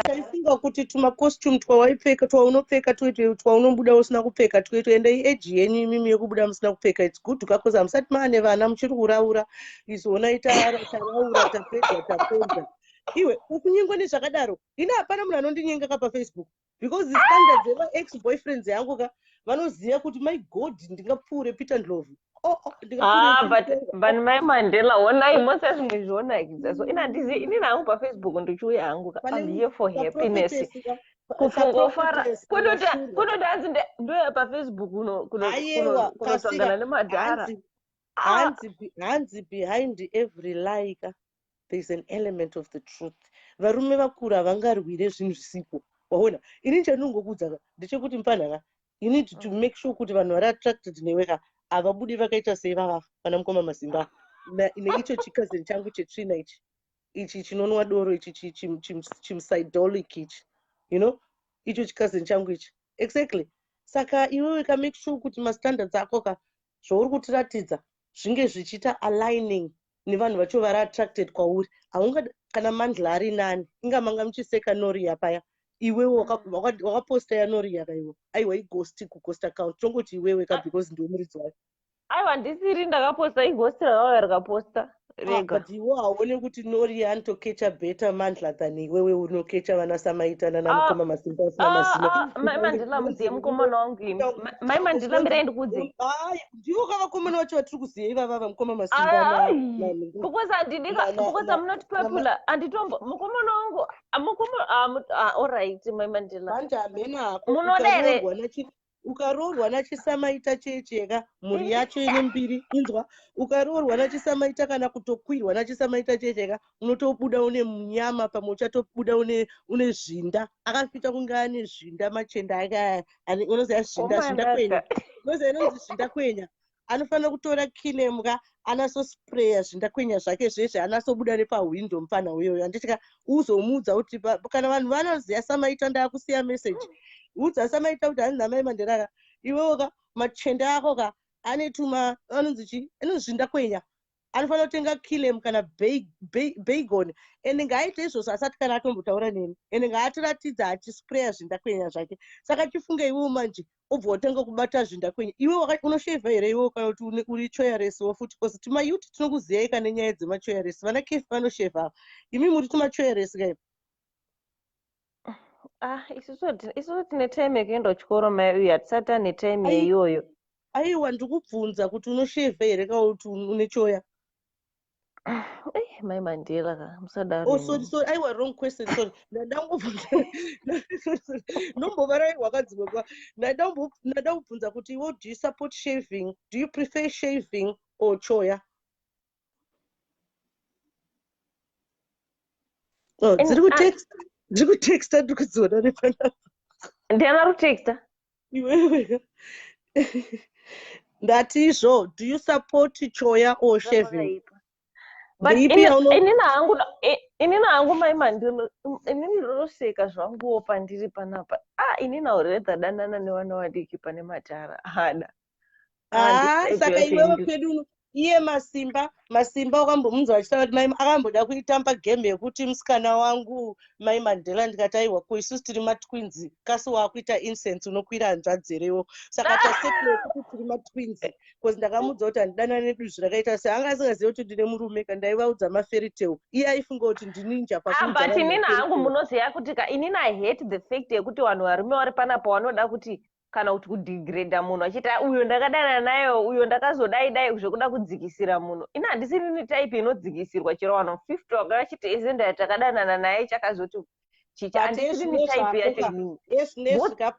Taifunga kuti tumacostume twawaipfeka twaunopfeka twaunobuda usina kupfeka toendai eji yenyu imimi yekubuda musina kupfeka. It's good because musati maane vana muchiri kuraura izona taraura tapedza. Iwe ukunyengwa nezvakadaro. Ina hapana munhu anondinyenga paFacebook because the standards eva ex-boyfriends yangu vanoziva kuti my god ndingapfuure Peter Ndlovu. But Mai Mandela onai mose zvimwe so ina ndizi ini nangu paFacebook ndichiuya hangu I'm here for happiness. kufara kunoti hanzi ndoya pafacebook kunotsvagana nemadhara. hanzi behind every like there's an element of the truth. Varume vakura havangarwire zvinhu zvisipo. Waona, ini chandinongokuudza ndechekuti mufanhaka, you need to make sure kuti vanhu vari attracted neweka havabudi vakaita sei vava pana Mukoma MaSimba neicho chikazeni changu cheTrina ichi chinonwa doro ichi chimsidolic ichi, you know, icho chikazeni changu ichi exactly. Saka iwewe ka make sure kuti mastandards ako ka zvauri kutiratidza zvinge zvichiita aligning nevanhu vacho vari attracted kwauri. Kana mandla ari nani ingamanga muchiseka Noria paya, iwewe wakaposta yaNoria kaiwo aiwa ighost kughost account tongoti iwewe ka because ndiwe muridzi wayo. Aiwa ndisiri ndakaposta ighost rakauya rikaposta rega. But iwe haone kuti Noria anotokecha better mandla than iwewe unokecha vana Samaita nana Mukoma MaSimba usina mazino. Maimandila mudziye mukomana wangu imi. Maimandila miraindi kudzi. Ndiwo kavakomana vacho vatiri kuziva ivava Mukoma MaSimba because I'm not popular. Anditombo mukomana wangu alright Maimandila. Munodere ukaroorwa nachisamaita checheka mhuri yacho ine mbiri inzwa, ukaroorwa nachisamaita kana kutokwirwa nachisamaita checheka unotobuda une munyama pamwe uchatobuda une zvinda akafita kunge ane zvinda machenda ake unoziva zvinda kwenya, unoziva inonzi zvinda kwenya, anofanira kutora kilemka anasospreya zvinda kwenya zvake zveshe anasobuda nepahwindo mufana uyoyo. Anditika uzomuudza kuti kana vanhu vanoziva samaita ndaakusiya message udza samaita kuti hanzi namai manderaka iwewoka machenda ako ka anonzi zvinda kwenya, anofanira kutenga kilem kana bacon ende ngaaite izvozvo asati kana atombotaura neni ende ngaatiratidza achispreya zvinda kwenya zvake. Saka chifunge iwewo manje obva watanga kubata zvinda kwenya. Iwe unoshevha here iwewo kana kuti uri choyaresiwo futi because timayuti tinokuziyai kana nyaya dzemachoyaresi vana kefi vanoshevha imi muri timachoyaresi kai. isusu tine time yekuenda kuchikoro maiuya hatisati ane time yeiyoyo. Aiwa ndikubvunza kuti unoshevha here kana kuti une choya. Maimandela ka musadaro. Sorry aiwa wrong question sorry. Nombovara wakadzimba ndada kubvunza kuti iwe do you support shaving? Do you prefer shaving or choya? Dziri kutexta ndikudziona nepanapa. Ndiana kutexta? Iwewe. Ndati izvo, do you support choya or shaving? But inini hangu Maimandela inini ndoroseka zvanguwo pandiri panapa. Inini aureda danana nevana vadiki pane matara hada. Saka iwewe pedu iye Masimba wakambomunzwa achitaura kuti mai akamboda kuitamba game yekuti musikana wangu Maimandela ndikati aiwa ko isusu tiri matwins kasi wakuita incense unokwira hanzvadzerewo saka tasekere kuti tiri matwins because ndakamudza kuti handidana neduzvi rakaita sei anga asingazivi kuti ndine murume kana ndaivaudza mafairy tale iye aifunga kuti ndininja but inini hangu munoziva kuti inini I hate the fact yekuti vanhu varume vari panapa vanoda kuti kana kuti kudegrada munhu achita uyo ndakadana nayo uyo ndakazodai zvekuda kudzikisira munhu. Ini handisiri ni type inodzikisirwa chero vanhu 50 vakachiti ese ndatakadana naye chakazoti chicha handisiri ni type yacho. Nesvika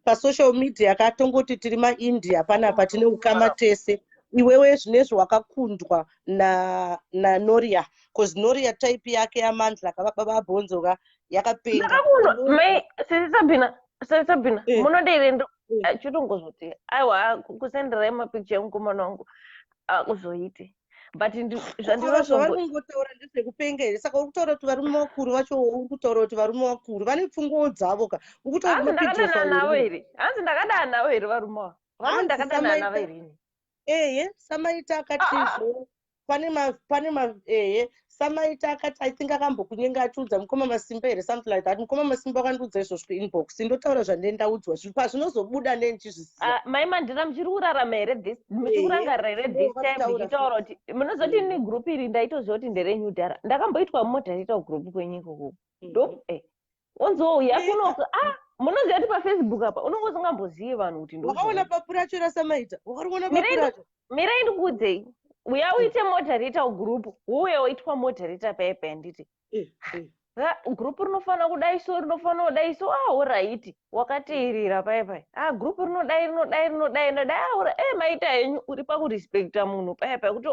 pasocial media katongoti tiri maIndia panapa tine ukama tese. Iwewe zvinezvi wakakundwa na Noria because Noria type yake yamandla kabababonzoka yakapenga. Sabina, munodere chitongozoti aiwa kusenderai mapicha emukomana wangu kuzoite but zvandirozovaringotaura ndezvekupenga here saka uri kutaura kuti varume vakuru vacho uri kutaura kuti varume vakuru vane pfungoo dzavo ka hanzi ndakadana navo here varume ava vamwe ndakadana navo here Samaita akatizvo pane Samaita akati I think akambokunyenga achiudza Mukoma MaSimba here something like that. Mukoma MaSimba akandiudza izvozvo inbox ndotaura zvandendaudzwa pazvinozobuda ndendichizviziva. Maimandela muchiri kurarama here muchiri kurangarira here this time ndichitaura kuti munozoti ni group iri ndaitoziva kuti nderenyu dhara ndakamboitwa moderator group kwenyika uku ndo onzouya kunoku munoziva kuti paFacebook apa unongosingambozivi vanhu kuti wakaona papuracho raSamaita wakariona papuracho mirai ndikuudzei uya uite moderator group uye uitwa moderator paipa handiti Group rinofana kudai so rinofana kudai so alright wakateerera pai group rinodai maita henyu uri pakurespecta munhu pai kuti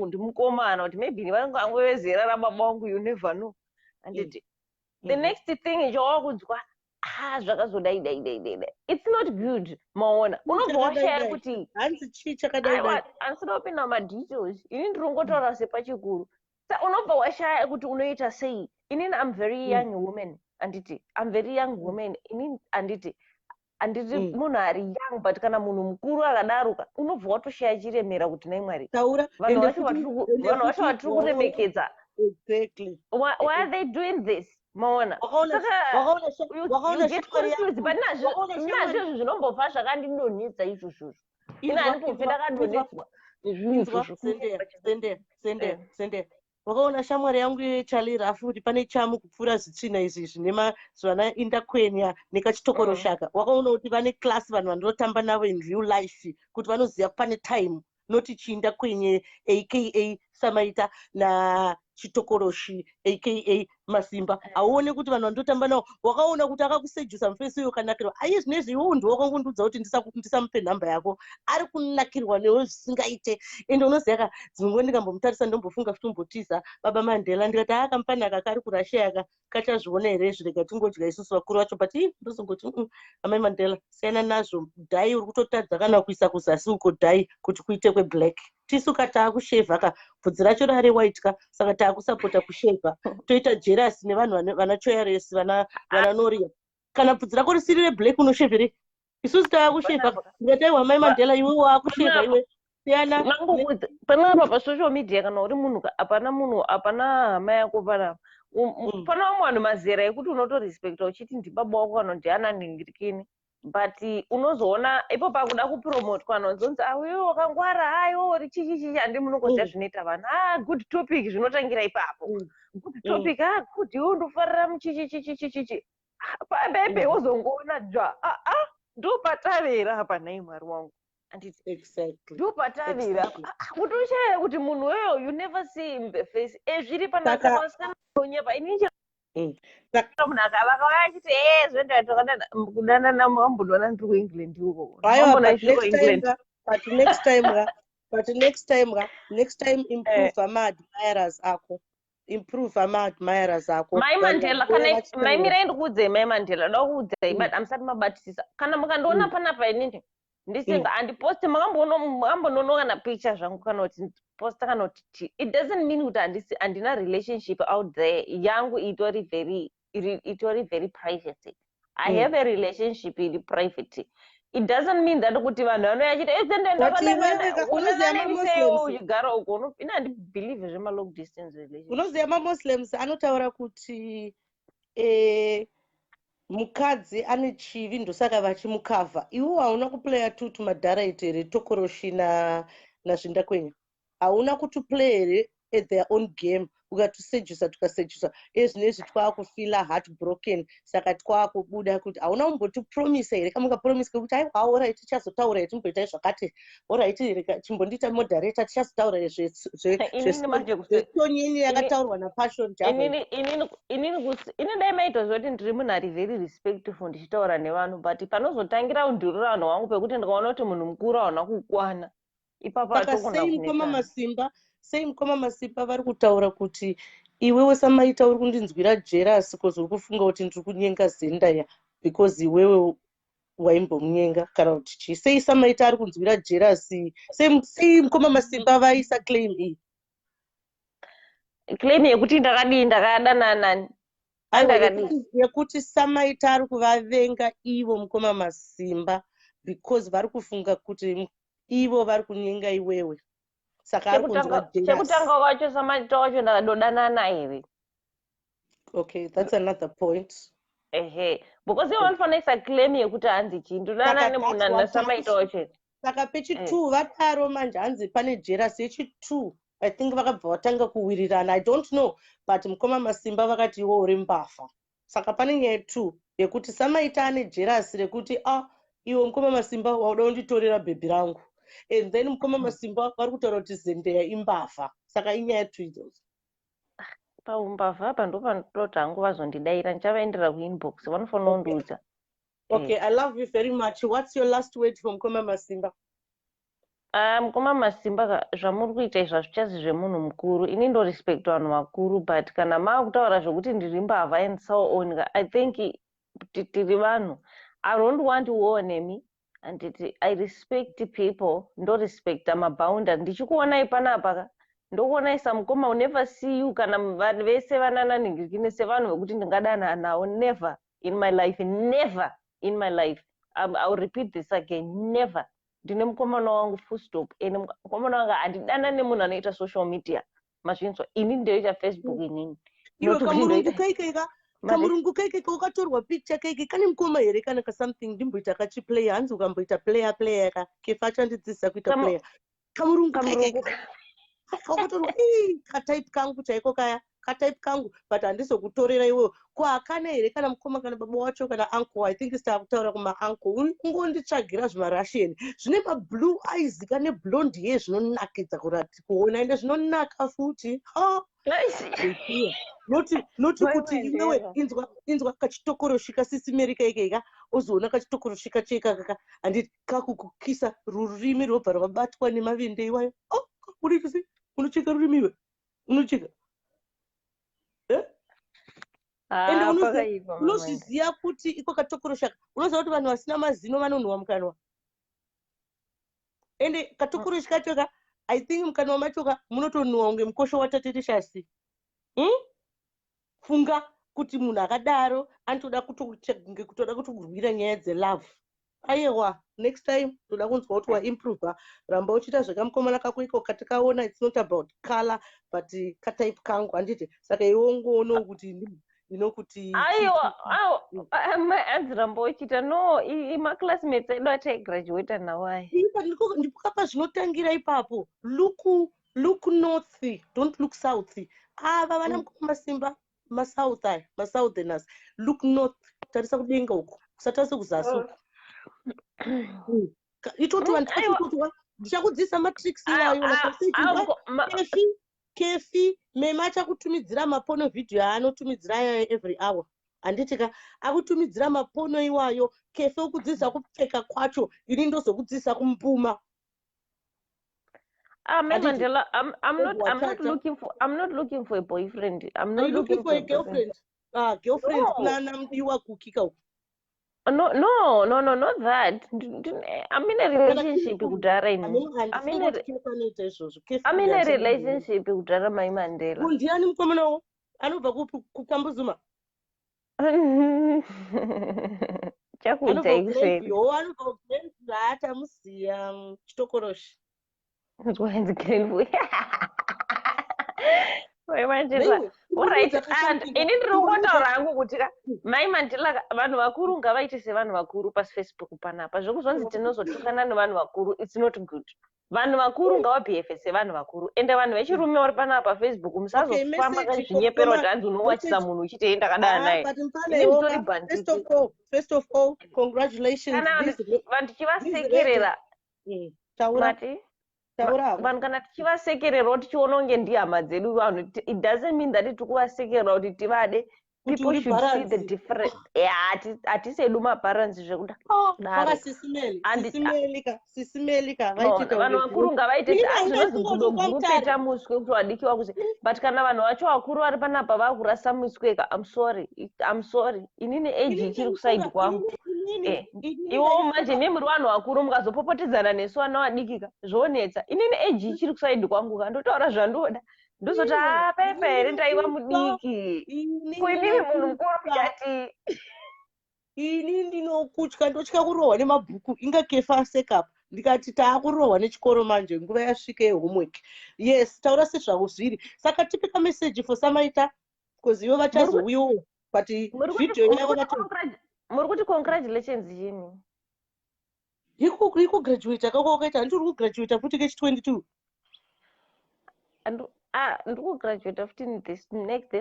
ndimukomana kuti maybe vangange vezera rababa vangu, you never know. Anditi the next thing chawakudzwa zvakazodai dai it's not good. Maona unobva washaya kuti hanzi chii chakadai handinopinda madetails, ini ndirongotaura sepachikuru. Unobva washaya kuti unoita sei. Inini I'm very young woman, anditi I'm very young woman. Inini anditi munhu ari young, but kana munhu mukuru akadaruka unobva watoshaya chiremera kuti nai Mwari vanhu vacho vatiri kuremekedza. Exactly. Why are they doing this? Maona you get confused, but nazvo zvinombobva zvakandinonetsa izvozvo. Ina handipobve ndakadonetswa Sende. Wakaona shamwari yangu yechalira futi pane chamu kupfura zvitsvina izvi zvine zvana indakwenya nekachitokoro shaka. Wakaona kuti vane class vanhu vanotamba navo in real life kuti vanoziva pane time noti chiinda kwenye aka Samaita na chitokoroshi aka Masimba. Auone kuti vanhu vanotamba navo wakaona kuti akakusejusa mufesi uyo kanakirwa aiye zvinezvi iwewe ndiwe wakangondudza kuti ndisamupe nhamba yako ari kunakirwa newe zvisingaite. Ende unoziva dzimwe ndikambomutarisa ndombofunga kuti umbotiza baba Mandela ndikati akamupa nhaka kari kurasha yaka kachazviona here zvirega tingodya isusu vakuru vacho, but ndozongoti amai Mandela siyana nazvo, dhai uri kutotadza kana kuisa kuzasi uko dhai kuti kuite kweblack. Tisu kataakushevha ka bvudzi racho rari white ka saka taakusapota kushevha toita jealous nevanhu vana choices vana Noria. Kana bvudzi rako risiri reblack unoshevhere isusu taakushevha ndikati aiwa mai Mandela iwe waakushevha iwe siyana panapa pasocial media. Kana uri munhu hapana hama yako panapa pana vamwe vanhu mazera ekuti unotorespecta uchiti ndibaba wako kana ndiana ningirikini, but unozoona ipo pakuda kupromotwa nonzonzi iwe wakangwara hayo uri chichi handi munokoziva zvinoita vanhu. Good topic zvinotangira ipapo. Good topic good iwe undofarira muchichi pabebe wozongoona dzva ndo patavera apa nai Mwari wangu. Ndo patavera kuti ushaya kuti munhu weyo you never see him the face zviri panaaonyepa inini munhu akavakauya achiti zvendatakadana mambondoona ndiri kuengland uko but next time improve ama-admirers ako mai Mandela. Kana maimirai ndikuudzei mai Mandela ndakuudzei but amusati mabatisisa. Kana mukandiona panapa inini ndisinga handiposti makambonoona kana picture zvangu kana kuti posta kana kuti it doesn't mean kuti handina relationship out there yangu itori very private. I have a relationship iri private. It doesn't mean that kuti vanhu vanoyachita ugara uko ina handibelieve zvema-long distance relationship. Unoziva maMuslims anotaura kuti mukadzi ane chivi ndosaka vachimukavha. Iwo hauna kuplaya tutu madharaiti here tokoroshi nazvindakwenya. Hauna kutuplay here at their own game ukatusejusa tukasejusa ezvinezvi twakufila heartbroken saka twakubuda kuti hauna kumbotipromisa here kamukapromisa kuti aiwa alright tichazotaura here timboitai zvakati alright here chimbondita moderator tichazotaura here zvesonyeni yakataurwa napassion ini dai maita zvoti ndiri munhu ari very respectful ndichitaura nevanhu, but panozotangira undururano wangu pekuti ndikaona kuti munhu mukuru hauna kukwana ipapo sei Mukoma MaSimba vari kutaura kuti iwewe Samaita uri kundinzwira jealous because uri kufunga kuti ndiri kunyenga Zendaya because iwewe waimbomunyenga kana kuti chii. Sei Samaita ari kunzwira jealous? Sei Mukoma MaSimba vaisa claim iyi? Claim yekuti ndakadana nani? Yekuti Samaita ari kuvavenga ivo Mukoma MaSimba because vari kufunga kuti ivo vari kunyenga iwewe. Chekutanga kwacho Samaita wacho ndakadodana naye. Okay, that's another point. Because ivo vanofanira claim yekuti hanzi chii ndodana nemunhu naSamaita wacho. Saka pechi2 vataro manje hanzi pane jealous yechi2. I think vakabva vatanga kuwirirana. I don't know, but Mukoma MaSimba vakati iwo uri mbafa. Saka pane nyaya 2 yekuti Samaita ane jealous rekuti iwo Mukoma MaSimba wauda kunditorera bhebhi rangu. And then Mukoma MaSimba vari kutaura kuti Zendaya imbafa. Saka inyaya 2 idzodzo. paumbavha apa ndo panototi hangu vazondidaira ndichavaendera kuinbox vanofanira kundiudza. Okay, I love you very much. What's your last word from Mukoma MaSimba? Mukoma MaSimba, zvamuri kuita izvi hazvichazi zvemunhu mukuru. Ini ndo respect vanhu vakuru, but kana maakutaura zvokuti ndiri mbavha and so on, I think tiri vanhu. I don't want to war nemi, and I respect people, ndo respect maboundary. Ndichikuonai panapa ndokuonai saMukoma, will never see you kana vanhu vese vanananingirikine sevanhu vekuti ndingadana nawo. Never in my life, never in my life. I'll repeat this again, never. Ndine mukomana wangu full stop. Ene mukomana wanga handidana nemunhu anoita social media. Mazvinzwa, ini ndoita Facebook inini. Iwe kamurungu kaikeka, kamurungu kaikeka ukatorwa picture kaikeka kane mukoma here kana ka something ndimboita kachiplayer hanzi ukamboita player ka kefa chandidzisa kuita player. Kamurungu kaikeka. Ukatorwa katype kangu chaiko kaya. Katype kangu but handizokutorera iwewe kwakane here kana mukoma kana baba wacho kana uncle. I think kutaura kuma uncle ungonditsvagira zvimarussian zvine mablue eyes kane blonde hair zvinonakidza kurati kuona ende zvinonaka futi noti kuti iwewe inzwa kachitokoroshika sisimerika ikeka ozoona kachitokoroshika chekaka handiti kakukukisa rurimi robva rwabatwa nemavende iwayo uri kusi unocheka rurimi iwe unocheka ende unozviziva kuti iko katokoroshaka unoziva kuti vanhu vasina mazino vanonhuwa mukanwa ende katokoroshi kachoka I think mukanwa machoka munotonhuwa unge mukosho waTatelicious. Funga kuti munhu akadaro anotoda kutoda kutorwira nyaya dzelove. Aiwa, next time toda kunzwa kuti waimprove, ramba uchiita zvakamukomana kako iko katikaona. It's not about color but katype kangu handiti saka iwe ungoonawo kuti kuti aiwa hanzi ramba uchiita no maclassmates edu ataigraduata nawo aya ndipokapa zvinotangira ipapo. Look north, don't look south. Ava vana Mukoma MaSimba masouth aya masoutherners. Look north, tarisa kudenga uko kusatarisa kuzasi uko. Itoti vanhu tachitotwa ndichakudzidzisa matricks iwayo kefi mema achakutumidzira mapono video aanotumidzira every hour. Handitika akutumidzira mapono iwayo kefi okudzidzisa kupfeka kwacho ini ndozokudzidzisa kumupuma. Mandela, I'm not looking for a boyfriend. I'm not looking for a girlfriend. Girlfriend kuna mdiwa kukika uko. No, not that. I'm in a relationship with Dara. I'm in a relationship with Dara, my Mandela. Ndiani mukomana anobva kukambuzuma. Chakuita ikuseni. Anobva kuhata musiya chitokoroshi. When's Greenwood? Mandela. Alright, and ini ndinotaura hangu kuti mai Mandela vanhu vakuru ngavaite sevanhu vakuru pasi Facebook panapa. Zvokuzvanzi tinozotukana nevanhu vakuru, it's not good. Vanhu vakuru ngavabhehave sevanhu vakuru. Ende vanhu vechirume vari panapa Facebook musazofamba kazvinyepero kuti hanzi unowachisa munhu uchiti enda kadana naye. First of all, congratulations. Vanhu tichivasekerera. Mati? Vanhu kana tichivasekererawo tichiona kunge ndihama dzedu vanhu, it doesn't mean that tiri kuvasekerera kuti tivade. People should see the difference. Hatisedu maparents zvekuda. Sisimelika. Vanhu vakuru ngavaite zvinonzi gupeta muswe kuti wadikiwa kuzi. But kana vanhu vacho vakuru vari panapa vakurasa musweka, I'm sorry. Inini age ichiri kusaidi kwangu. Iwo manje mimi muri vanhu vakuru mukazopopotedzana nesu vana vadikika zvonetsa. Inini age ichiri kusaidi kwangu kandotaura zvandoda. Ndozoti pepe here ndaiva mudiki kuinini munhu mukuru mukati ini ndinokutya ndotya kurohwa nemabhuku inga kefa sekapa ndikati taakurohwa nechikoro manje nguva yasvika yehomework. Yes, taura sezvavo zviri saka tipika message for samaita because ivo vachazouyawo but video yavo muri kuti congratulations yini ikugraduata kako wakaita handiri kugraduata futi kechi22 ndikugraduate after this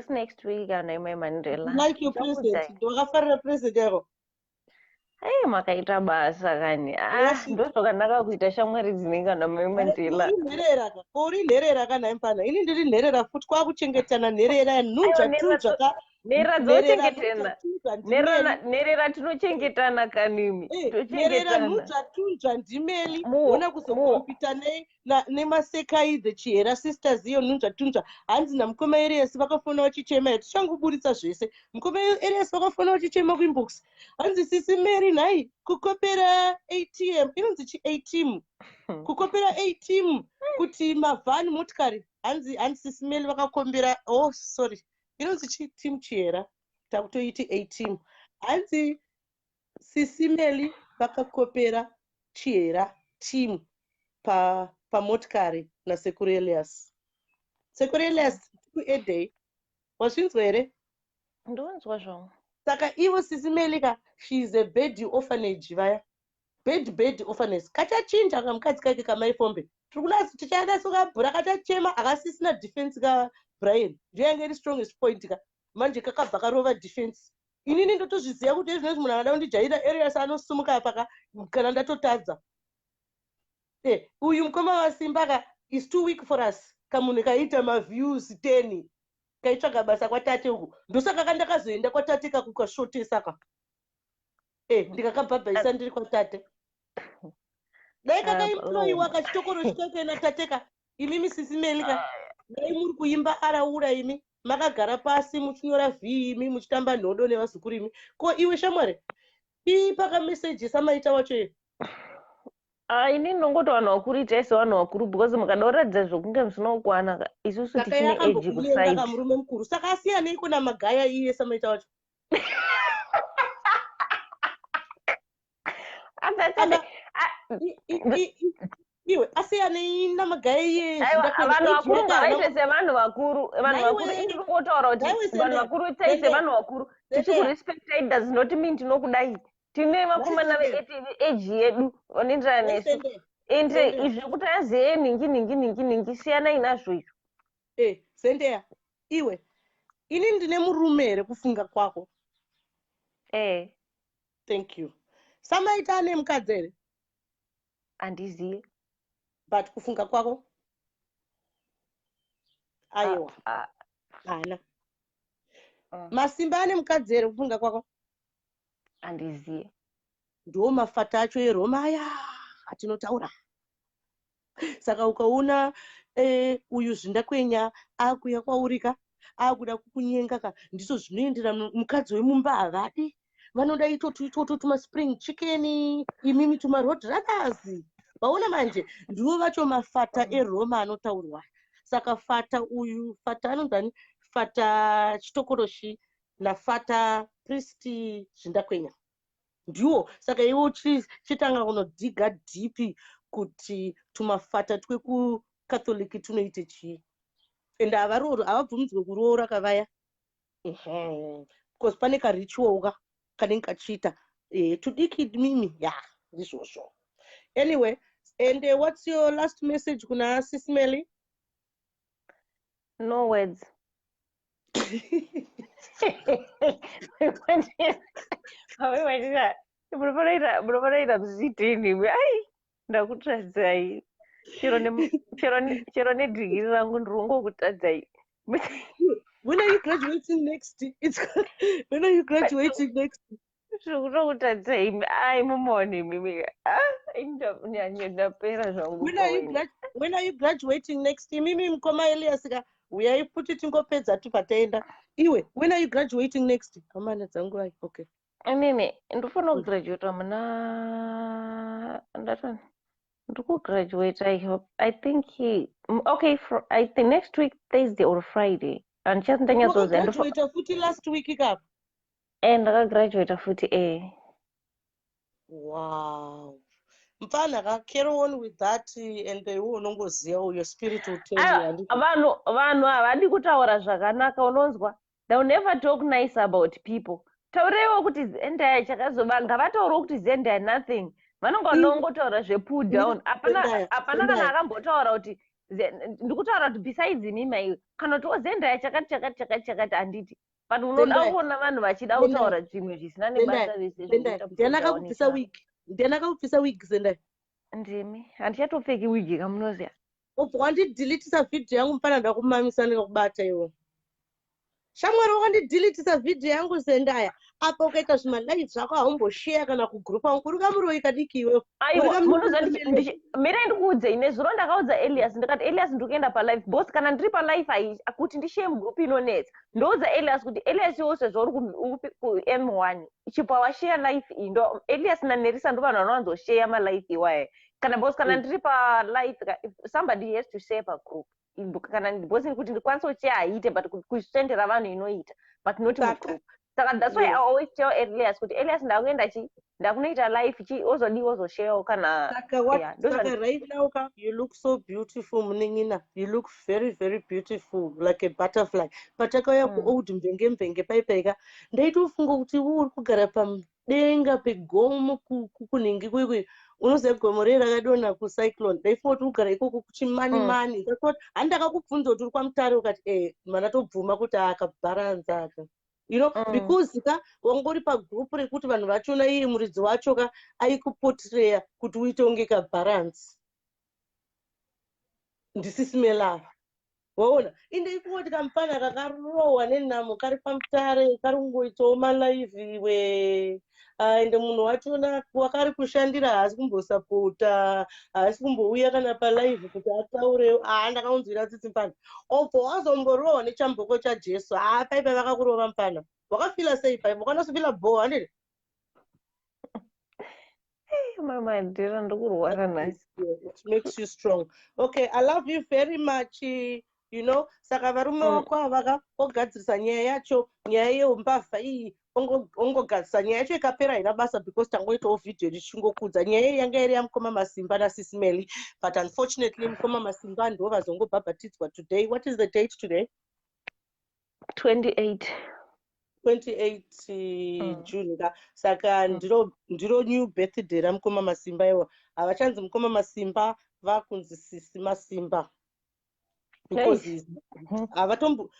next week and my Mandela. Like your president, wakafarira president yako. Hey, makaita basa kani. Ndozvakanaka kuita shamwari dzinenge namamandela. Uri nherera kana impana. Ini ndiri nherera futi kwakuchengetana nherera nunja tunja ka. Nherera dzochengetana. Nherera tinochengetana kanimi. Nherera nunja tunja ndimeli. Wona kuzokompita nemasekaidhe chihera sisters iyo nunja tunja. Hanzi namukoma Elias vakafona vachichema tichangoburitsa zvese. Mukoma Elias vakafona vachichema kuinbox. Hanzi sisi Mary nhai kukopera ATM. Inonzi chi ATM. Kukopera ATM kuti mavhani motikari. Hanzi sisi Mary vakakombera. Oh sorry. Inonzi chi team chihera. Takutoiti ATM. Hanzi sisi Mary vakakopera chihera team pamotikari nasekuru Elias. Sekuru Elias kuedei. Wazvinzwa here? Ndonzwa zvangu. Saka ivo sisi Melika, she is a bed orphanage vaya. Bed orphanage. Kachachinja kamukadzi kake kamaifombe. Tichada soka bhura kachachema akasisina defense ka Brian. Ndiye strongest point ka. Manje kakabva karova defense. Inini ndotozviziva kuti ezvinezvi munhu akada kundijaira Elias anosumuka paka kana ndatotadza. Uyu Mukoma MaSimba ka is too weak for us. Kamunhu kaita maviews 10. Kaitsvaga basa kwatate uku. Ndosaka kandakazoenda kwatate kakukashotesa ka. Ndikakabhabhaisa ndiri kwatate. Dai kakaemployiwa kachitokoro chikakena tateka. Imi sisi Melika. Dai muri kuimba araura imi. Makagara pasi muchinyora vhimi muchitamba nhodo nevazukuru imi. Ko iwe shamwari. Paka message samaita wacho ye. Ini ndongoti vanhu vakuru itai sevanhu vakuru because mukadaratidza zvokunge musina kukwana isusu tichine age kusaidi. Saka murume mukuru. Saka asiyanei kuna magaya iye samaita wacho. Iwe asiyanei namagaya iye. Vanhu vakuru ngavaite sevanhu vakuru. Vanhu vakuru indinongotaura kuti vanhu vakuru itai sevanhu vakuru. Tichikurespecta it does not mean tinokudai. Tine vakomana veage yedu vanoenderana nesu. Ende izvi zvekuti azeye ningi siyanai nazvo izvo. Zendeya iwe ini ndine murume here kufunga kwako. Thank you. Samaita ane mukadzi here? Handiziye. But kufunga kwako? Aiwa. Hana. MaSimba ane mukadzi here kufunga kwako? Handiziye. Ndo mafata acho eRoma aya atinotaura. Saka ukaona uyu zvindakwenya akuya kwaurika akuda kukunyenga ka ndiso zvinoendera mukadzi wemumba havadi. Vanoda itoto tuma spring chicken imimi tuma road runners. Vaona manje ndiwo vacho mafata eRoma anotaurwa. Saka fata uyu fata anondani fata chitokoroshi nafata priest zvindakwenya. Ndiwo saka iwo chitanga kunodhiga dhipi kuti tumafata tweku Catholic tunoite chii. Ende havabvumidzwe kuroora kavaya. Because pane karitual kanenge kachiita. Tudiki mimi ndizvozvo. Anyway, and what's your last message kuna Sis Melly? No words. Munofanira kuzvitini. Ai, ndakutadzai. Chero nedhigiri rangu ndirongokutadzai. When are you graduating next? When are you graduating next? Zvirokutadzai. Ai, mumoni mimi. Ndapera zvangu. When are you graduating next? Mimi Mukoma Elias uyai futi tingopedza tupataenda. Iwe, when are you graduating next? Amana dzangu ai. Okay. Mimi ndofuna kugraduate muna ndatani. Graduate, I hope. I think I think next week, Thursday or Friday. And just graduate futi last week kap. And I graduate futi Wow. Mpana carry on with that and they will nongoziva your spirit will tell you. Vanhu havadi kutaura zvakanaka unonzwa. They will never talk nice about people. Taurewo kuti Zendaya chakazoba ngavataurawo kuti Zendaya nothing. Vanongotaura zvepull down. Apana kana akambotaura kuti ndikutaura kuti besides mimi kana kuti Zendaya chakati handiti. but unoda kuona vanhu vachida kutaura zvimwe zvisina nebasa vese ndianakakubvisa wig sendai ndimi handichatopfeki wig kamunoziya obva wandidhilitisa vhidhiyo yangu mufana ndakumamisa ndikakubata iwo shamwari wakandidhilitisa vhidhiyo yangu sendaya apa ukaita zvimalive zvako haumbosheya kana kugrupa wangu uri kamuroika diki iwewe mira ndikuudze ine zviro ndakaudza Elias ndikati Elias ndikuenda palive bosi kana ndiri palive kuti ndishiye mugrupu inonetsa ndoudza Elias kuti Elias iwose zvauri ku-M1 chipa washeya live iyi ndo Elias nanerisa ndo vanhu vanowanzosheya malive iwaye kana bosi kana ndiri palive somebody has to share pagroup kana bosi kuti ndikwanise kucheya haite but kuitendera vanhu inoita but not mugroup saka that's why I always tell Elias kuti Elias ndakunoita life ozodiwa ozosheyawo kana saka right now you look so beautiful munin'ina you look very very beautiful like a butterfly patakauya kuold mvenge paipaika ndaitofunga kuti uri kugara padenga pegomo kunhingi kwekwe unoziva gomo rei rakadonha kucyclone ndaifunga kuti ugara ikoko kuchimani that's handakakubvunza kuti uri kwamutare ukati mana tobvuma kuti akabharanza aka you know because wangori pagroup rekuti vanhu vachona iye muridzi wacho aikupotireya kuti uite unge kabharansi ndisisimela waona indeifunga kuti kamufana kakarohwa nenhamo kari pamutare kari kungoitawo malaive iwe ende munhu wachona wakari kushandira haasi kumbosapota haasi kumbouya kana palaive kuti ataurewo ndakaunzwira tsitsi mufana obva wazomborohwa nechamboko chajesu paipa vakakurova mufana wakafila sei paipa wakanasofila bho handiri mama ndira ndikurwara nhasi it makes you strong okay I love you very much you know saka varume wako avaka ogadzirisa nyaya yacho nyaya yeumbavha iyi ongogadzisa nyaya yacho ikapera haina basa because tangoitawo vhidhiyo tichingokudza nyaya iyi yanga iri yamukoma masimba nasisimeli but unfortunately mukoma masimba ndo vazongobhabhatidzwa today. What is the date today? 28 June saka ndiro new birthday ramukoma masimba iwo havachanzi mukoma masimba vakunzi sisi masimba because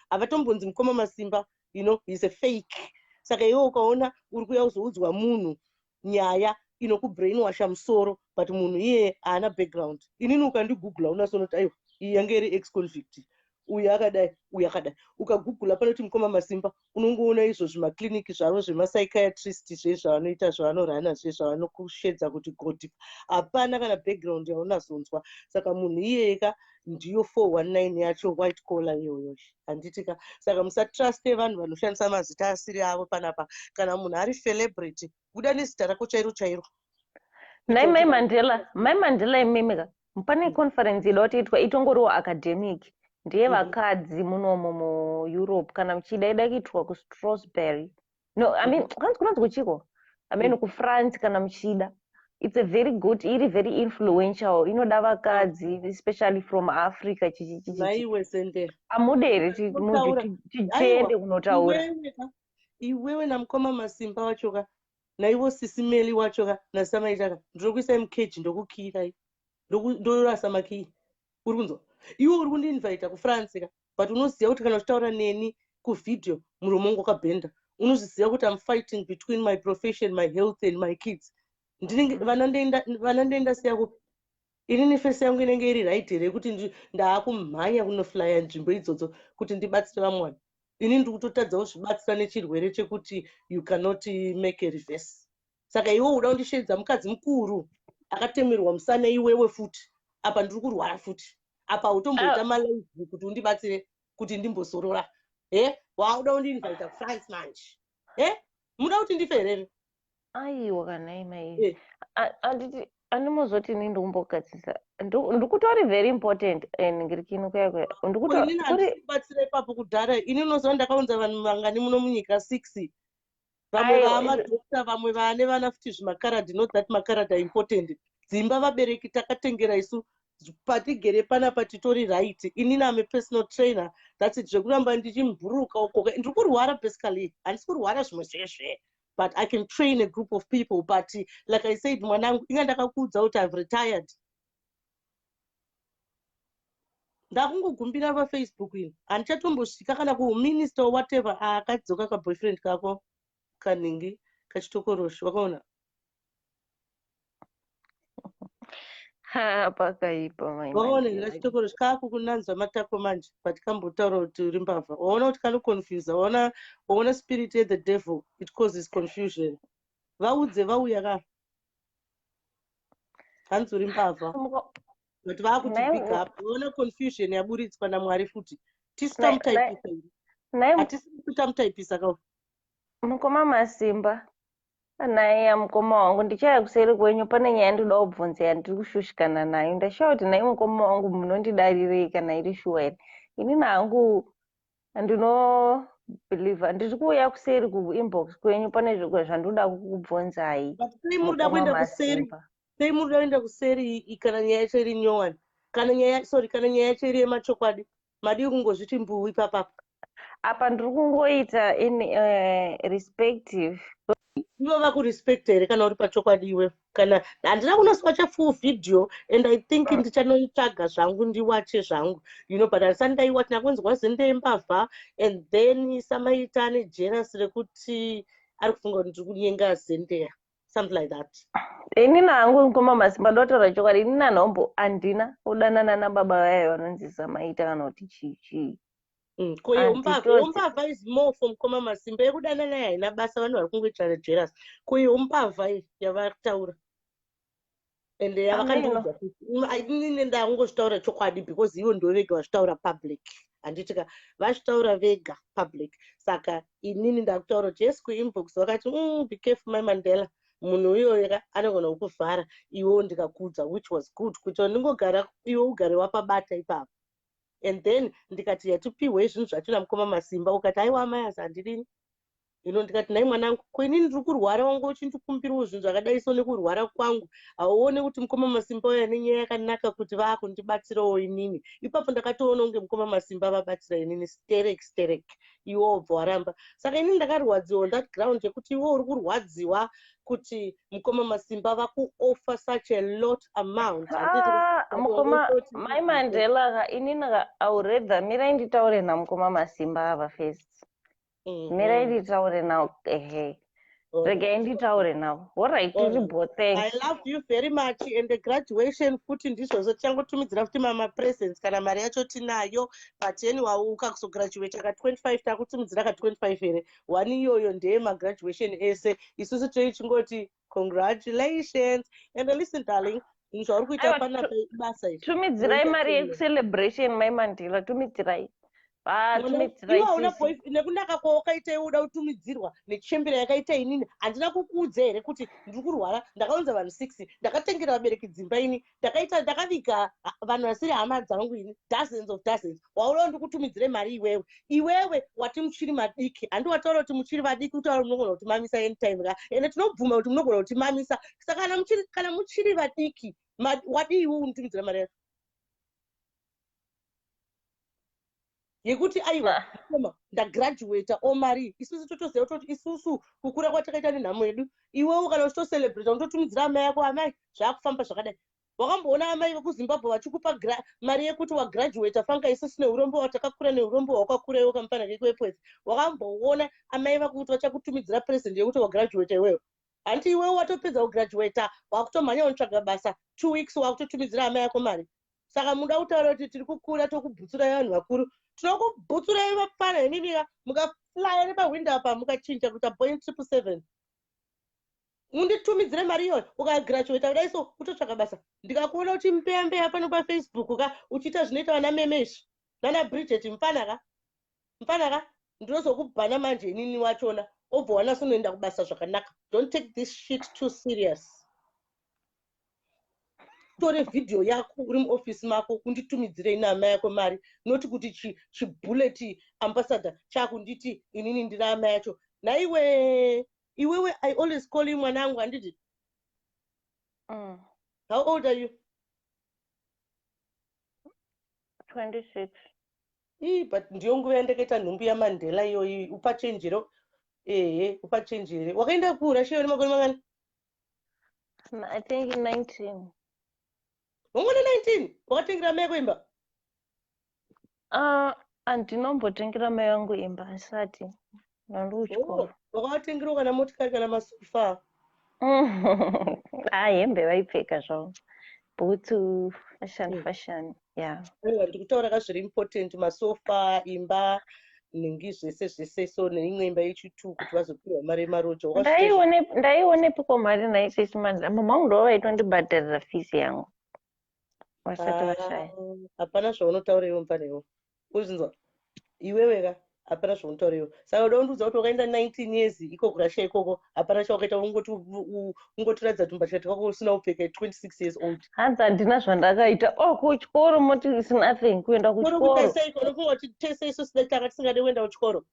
havatombonzi mukoma masimba you know he's a fake saka iwe ukaona uri kuya kuzoudzwa munhu nyaya inokubrainwasha musoro but munhu iye haana background inini ukandigoogle unasonoti aiwa iyi yange iri ex convict uyu akadai uyu akadai ukagugula panoti mukoma masimba unongoona izvo zvimakliniki zvavo zvemapsychiatrist zvezvavanoita zvavanorana zvezvavanokushedza kuti goti hapana kana background yaunazonzwa saka munhu iyeyeka ndiyo 419 yacho white collar iyoyo handitika saka musatruste vanhu vanoshandisa mazita asiri avo panapa kana munhu ari celebrity buda nezita rako chairo chairo nai mai mandela imemeka pane conference ida kuti itwa itongoriwo academic ndiye vakadzi munomo muEurope kana muchida ida kuitwa kuStrasbourg no I mean kunonzi kuchiko I mean kuFrance kana muchida it's a very good iri very influential inoda vakadzi especially from Africa maiwe sende amudere tichende kunotaura iwewe namukoma masimba wachoka naivo sisimeli wachoka nasamaitaka ndinokuisa mukeji ndokukira ndorasa makii uri kunzwa iwe uri kundinvita kuFrance ka but unoziva kuti kana uchitaura neni kuvhidhiyo muromo wangu wakabhenda unozviziva kuti I'm fighting between my profession, my health and my kids vana ndoenda siyako inini fesi yangu inenge iri right here yekuti ndaakumhanya kunoflya nzvimbo idzodzo kuti ndibatsire vamwana inini ndiri kutotadza kuzvibatsira nechirwere chekuti you cannot make a reverse saka iwe uda kundishedza mukadzi mukuru akatemerwa musana iwewe futi apa ndiri kurwara futi apa utomboita malaivu kuti undibatsire kuti ndimbosorora wauda kundinvita kuFrance manje muda kuti ndife herere aiwa kana imai anditi andimozoti ini ndikumbogadzisa ndikutori very important ngirikino kuyakwe ndikubatsira ipapo kudhara ini unoziva ndakaunza vanhu vangani muno munyika 6 vamwe vamadokta vamwe vaane vana futi zvimakaradhi not that makaradhi important dzimba vabereki takatengera isu patigere panapa titori right inini ame personal trainer that's it zvekuramba ndichimburuka uko ndiri kurwara basically handisi kurwara zvimwe zvezve but I can train a group of people but like I said mwanangu inga ndakakuudza kuti I've retired ndakungogumbira paFacebook ino handichatombosvika kana kuminister or whatever akadzoka kaboyfriend kako kanhingi kachitokorosho wakaona pakaipa waona here kachitokorosho kakukunanzwa matako manje patikambotaura kuti uri mbavha waona kuti kanoconfuse waona spirit of the devil it causes confusion vaudze vauya ka hanzi uri mbavha but vakuti big up waona confusion yaburitswa naMwari futi tisu tamutaipisa hatisi tamutaipisa ka Mukoma MaSimba naye mukoma wangu ndichaya kuseri kwenyu pane nyaya ndoda kubvunza yandiri kushushikana nayo ndashawa kuti naye mukoma wangu munondidarirei kana iri shuwa here ini nangu ndinobhiliva ndiri kuuya kuseri kuinbox kwenyu pane zvimwe zvandoda kukubvunzai Mukoma MaSimba. sei muri kuenda kuseri kana nyaya yacho iri nyowani kana nyaya yacho iri yemachokwadi madii kungozviti mbuwi papapa apa ndiri kungoita respective ivo vakurespect here kana uri pachokwadi iwe kana handina kunoswacha full video and I think ndichanoitsvaga zvangu ndiwache zvangu but handisati ndaiwacha ndakunzwa zendembavha and then samaita ane jealous rekuti ari kufunga kuti ndiri kunyenga zendeya something like that ini nangu Mukoma MaSimba ndotaura chokwadi ini nanhombo handina kudanana nababa vayo vanonzi samaita vanoti chichi umbavha is more for Mukoma MaSimba yekudanana naye haina basa vanhu vari kungoitana jealous umbavha yavaritaura ende yavakandiudza kuti ndakungozvitaura chokwadi because ivo ndo vega vazvitaura public handitika vazvitaura vega public saka inini ndakutaura kuti yes kuinbox vakati be careful my Mandela munhu iyoyo anogona kukuvhara iwewo ndikakudza which was good kuti ndingogara iwe ugare wapabata ipapo and then ndikati yatipiwe zvinhu zvacho naMukoma MaSimba ukati aiwa amai asi handidini ndikati nai mwanangu kwenini ndiri kurwara wangu uchindikumbirawo zvinhu zvakadai so nekurwara kwangu hauone kuti Mukoma MaSimba uya nenyaya yakanaka kuti vakundibatsirawo inini ipapo ndakatoona unge Mukoma MaSimba vabatsira inini sterek iwe wobva waramba saka inini ndakarwadziwa on that ground yekuti iwe uri kurwadziwa kuti Mukoma MaSimba vakuoffer such a lot amount Mukoma mai Mandela inini aureda mirai nditaure naMukoma MaSimba ava first mirai nditaure nawo regai nditaure nawo alright tiri both I love you very much and the graduation futi ndizvozvo tichangotumidzira futi presents kana mari yacho tinayo but anyway ukakuzograduate ka 25 takutumidzira ka 25 here one iyoyo ndeye magraduation ese isusu toichingoti congratulations and listen darling zvauri kuita pana basa izvi tumidzirai mari yecelebration mai Mandela tumidzirai nekunaka kwawakaita iwe uda kutumidzirwa nechembera yakaita inini handina kukuudza here kuti ndiri kurwara ndakaunza vanhu 6 ndakatengera vabereki dzimba ini ndakaviga vanhu vasiri hama dzangu ini dozens waudawo ndikutumidzire mari iwewe wati muchiri madiki handi wataura kuti muchiri vadiki kuti munogona kuti mamisa anytime ka ende tinobvuma kuti munogona kuti mamisa saka kana muchiri vadiki wadi iwe unitumidzira mari yacho yekuti aiwa ndagraduata omari isusu totoziva kuti isusu kukura kwatakaita nenhamo yedu iwewo kana uchitocelebrata unototumidzira amai yako amai zvakufamba zvakadai wakamboona amai vekuzimbabwe vachikupa mari yekuti wagraduata fanga isusu neurombo watakakura neurombo hwakakura iwe kamupana kekwepwezi wakamboona amai vako kuti vachakutumidzira present yekuti wagraduata iwewo handi iwewo watopedza kugraduata wakutomhanya unotsvaga basa 2 weeks wakutotumidzira amai yako mari saka muda kutaura kuti tiri kukura tokubhutsurai vanhu vakuru tinokubhutsurai vapana ininiga mukaflya nepahwindo apa mukachinja kuita Boein777 munditumidzire mari iyoyo ukagraduata kudai so utotsvaga basa ndikakuona kuti mpeya pano paFacebook ka uchiita zvinoita vana memezvi nana Bridget mfanaka ndinozokubhana manje inini wachona obva wanasonoenda kubasa zvakanaka don't take this shit too serious tore video yako uri muofisi mako unditumidzire ina amai yako mari noti kuti chibullet ambassador chakunditi inini ndiri amai yacho naiwewe I always call you mwanangu handiti how old are you 26 but ndiyo nguva yandakaita nhumbu yaMandela iyoyi upachenjero upachenjere wakaenda kurussia ine makore mangani I think 19 wangona 19 wakatengera mai yako imba Andinombotengera mai vangu imba asati nandokuchikoro. Wakatengera kana motikari kana masofa? Hembe vaipfeka zvavo, bhutsu, fashion, yeah. Ndikutaura kazviri important, masofa, imba ningi zvese so neimwe imba yechitu kuti vazopiwa mari yemarojo. Ndaionepiko mari naisisi mama vangu ndo vaitondibhadharira fees yangu vasati vashaya. Hapana zvaunotaura iwe mufanewo uzinzwa iweweka, hapana zvaunotaura iwe. Saka unondiudza kuti wakaenda 19 years iko kurasha ikoko, hapana chawakaita, ungotiradza tumbatya twako usina kupfeka 26 years old. Hanzi handina zvandakaita. Kuchikoro moti is nothing kuenda kuchikoro. Unofunga kuti tese isusu taka tisingade kuenda kuchikoro?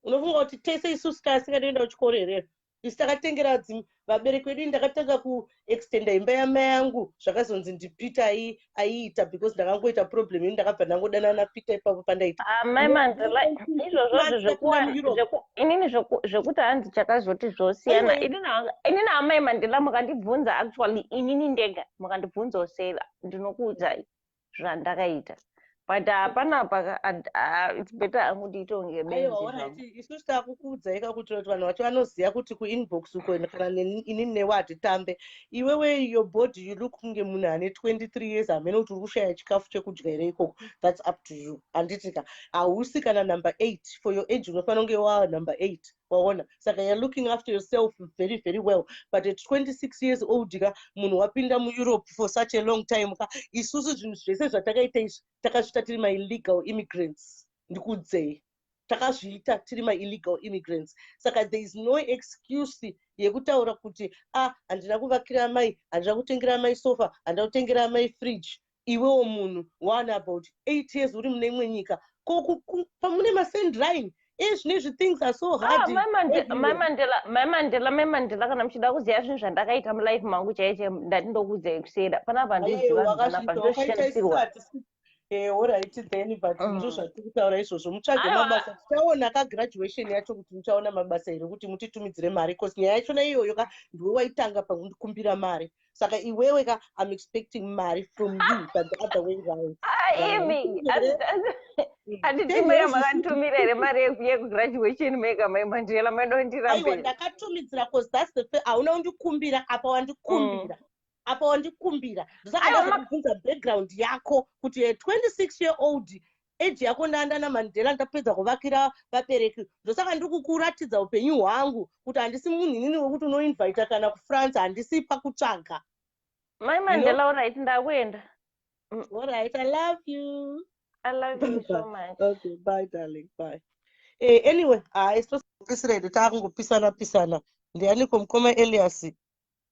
Unofunga kuti tese isusu tasingade kuenda kuchikoro here? Isi takatengera vabereki vedu. Ndakatanga kuextenda imba yamai yangu zvakazonzi ndipita aiita because ndakangoita problem ini ndakabva ndangodana naPita ipapo pandaita. Mai Mandela izvozvo inini zvekuti hanzi chakazoti zvosiyana. Inini amai Mandela mukandibvunza actually inini ndega mukandibvunza sei ndinokuudzai zvandakaita. But hapana it's better anguditonge benzi. Isusu takukuudzai kuti vanhu vacho vanoziva kuti kuinbox uko kana inini newe hatitambe. Iwewe your body you look kunge munhu ane 23 years amene kuti uri kushaya chikafu chekudya here ikoko. That's up to you. Handitika hausi kana number 8 for your age, unofanira kunge wa number 8. Waona, saka you're looking after yourself very very well. But at 26 years old munhu wapinda muEurope for such a long time isusu zvinhu zvese zvatakaita izvi takazviita tiri illegal immigrants. Ndikudzei takazviita tiri illegal immigrants. Saka there is no excuse yekutaura kuti handina kuvakira mai, handina kutengera mai sofa, handina kutengera mai fridge. Iwewo munhu one about 8 years uri mune imwe nyika pamune masendline. Things are so hard. Mai Mandela kana muchida kuziva zvinhu zvandakaita mulife mangu chaiche ndatindokudzai kusera panapa ndiziva zvanapa alright then, but ndo zvatiri kutaura izvozvo. Mutsvage mabasa, tichaona graduation yacho kuti muchaona mabasa here kuti mutitumidzire mari, because nyaya yachona iyoyo ndiwe waitanga pakundikumbira mari. Saka iwewe I'm expecting mari from you, but the other way around. Handitimbaya makanditumira here mari yekugraduation mega Mai Mandela aiwa ndakatumidzira because that's the hauna kundikumbira apa wandikumbira. Apa wandikumbira ndosaka ndakubvunza background yako kuti 26 year old age yako ndaandana Mandela ndapedza kuvakira vabereki. Ndosaka ndiri kukuratidza upenyu hwangu kuti handisi munhu inini wekuti unoinvita kana kuFrance, handisi pakutsvaga. Mai Mandela alright ndakuenda. Alright, I love you. I love you so much. Okay, bye darling, bye. Anyway, isiredi takungopisana ndianiko Mukoma Elias.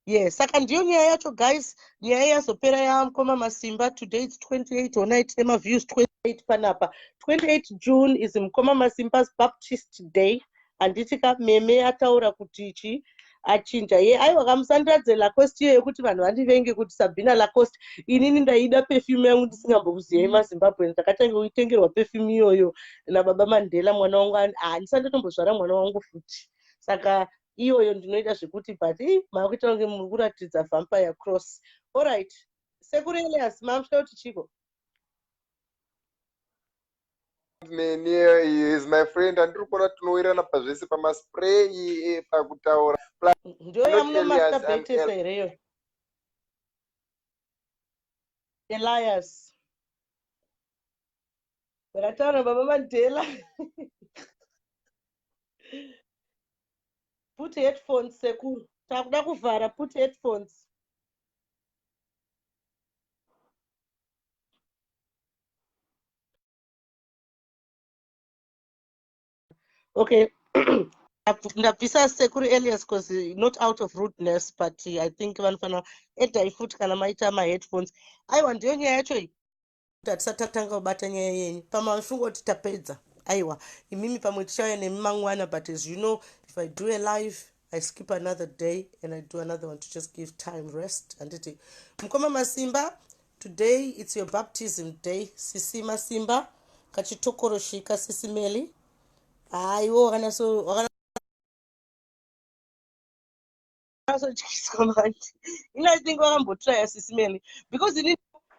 Yes, saka ndiyo nyaya yacho guys, nyaya yazopera yaMukoma MaSimba. Today it's 28 or night tema views 28 panapa. 28 June is Mukoma MaSimba's Baptist Day. Anditika meme ataura kuti ichi achinja aiwa kamusandiradze Lacoste iyo yekuti vanhu vandivenge kuti Sabina Lacoste. Inini ndaida perfume yangu ndisingambokuziyai maZimbabwe, ndakatanga kuitengerwa perfume iyoyo nababa Mandela mwana wangu. Ndisandatombozvara mwana wangu futi. Saka iyoyo ndinoita zvekuti but makuita kunge muri kuratidza vampire cross. Alright, Sekuru Elias mamusvika kuti chiko? He is my friend andiri kuona tinowirana pazvese pamaspray pakutaura. Ndio yamunomasturbate sereyo. Elias Barataura baba Mandela. Put headphones Sekuru. Takuda kuvhara, put headphones. Okay. Ndabvisa Sekuru Elias because not out of rudeness, but I think vanofana edai futi kana maita headphones. Aiwa ndiyo nyaya yacho iyi. Tatisatanga kubata nyaya yenyu. Pamashungoti tapedza. Aiwa, imimi pamwe tichauya nemimangwana, but as you know, if I do a live, I skip another day and I do another one to just give time rest. And it Mukoma MaSimba, today it's your baptism day. Sisi MaSimba, kachitokoroshika Sisi Meli. Aiwo kana so I think wakambotraya Sisi Meli because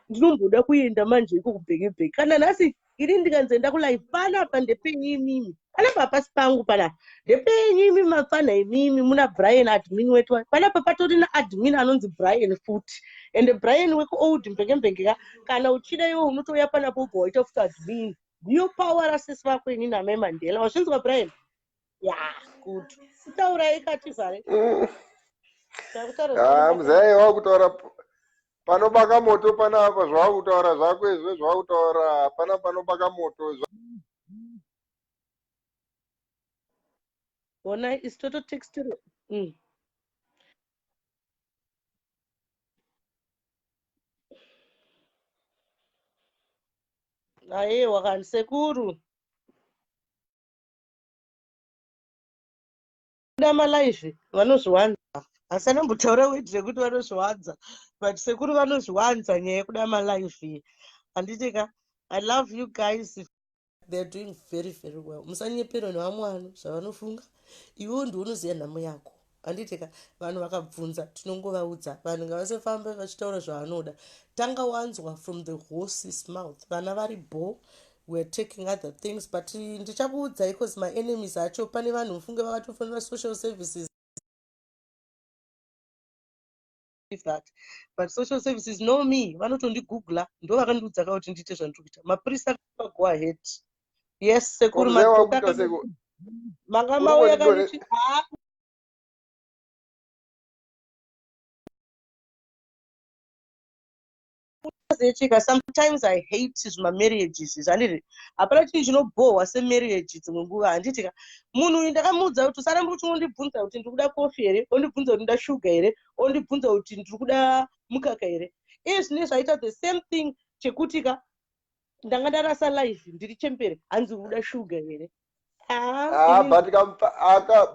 ndinomboda kuenda manje iko kubhekebheke kana nhasi ini ndikanzoenda kulive panapa ndepenyu imimi panapa pasi pangu panapa ndepenyu imimi mafana imimi muna Brian admin wetu panapa patori naadmin anonzi Brian futi ende Brian wekuold mbengembenge kana uchida iwe unotouya panapo ubva waita futi admin ndiyo power asesi vako ini namai Mandela wazvinzwa Brian ya kuti kutaura ikati vhare muzai wakutaura panobaka moto panapa zvawakutaura zvako izvo zvawakutaura pana panobaka moto ona istoto text aiwa kani sekuru damalaive vanozviwanza asana mbutaura wedire kuti vanozviwanza but sekuru vanozviwanza nyaya yekuda malaive handitika. I love you guys. They're doing very very well. Musanyepero nevamwe vano zvavanofunga iwe ndiwe unoziva nhamo yako handitika. Vanhu vakabvunza tinongovaudza vanhu ngavasafambe vachitaura zvavanoda. Tanga wanzwa from the horse's mouth. Vana vari bo we're taking other things but ndichakuudzai because my enemies acho pane vanhu mufunge vakatofonera social services that but social services know me vanotondigugula ndo vakandiudza kuti ndiite zvandiri kuita. Maprista go ahead. Yes sekuru manga mauya kaniti sometimes I hate my marriages handiti hapana chinhu chinobohwa semarriage dzimwe nguva handitika. Munhu ndakamuudza kuti usarambe uchingondibvunza kuti ndiri kuda kofi here ondibvunza kuti ndida shuga here ondibvunza kuti ndiri kuda mukaka here. Iye zvine zvaita the same thing chekutika ndanga ndarasa life ndiri chembere hanzi kuda shuga here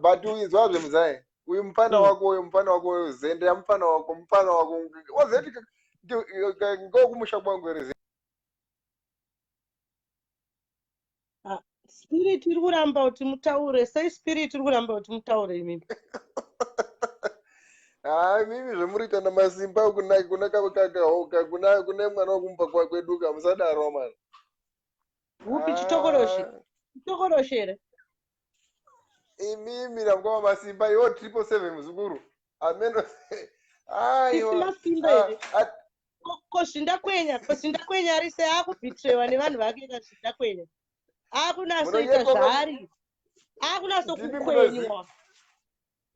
but uizwa zvemuzai uyu mufana wako zende ya mufana wako wazeti ngokumusha kwangu ere spirit iri kuramba kuti mutaure sei spirit iri kuramba kuti mutaure imimi mimi zvemurita namasimba kune mwana wokumba kweduka musadaro mani upi chitokoroshi here imimi Mukoma MaSimba iwo 777 muzukuru ameno ko zvindakwenya ari sei akubhitrewa nevanhu vake ka zvindakwenya akunasoita zvaari akunasokukwenywa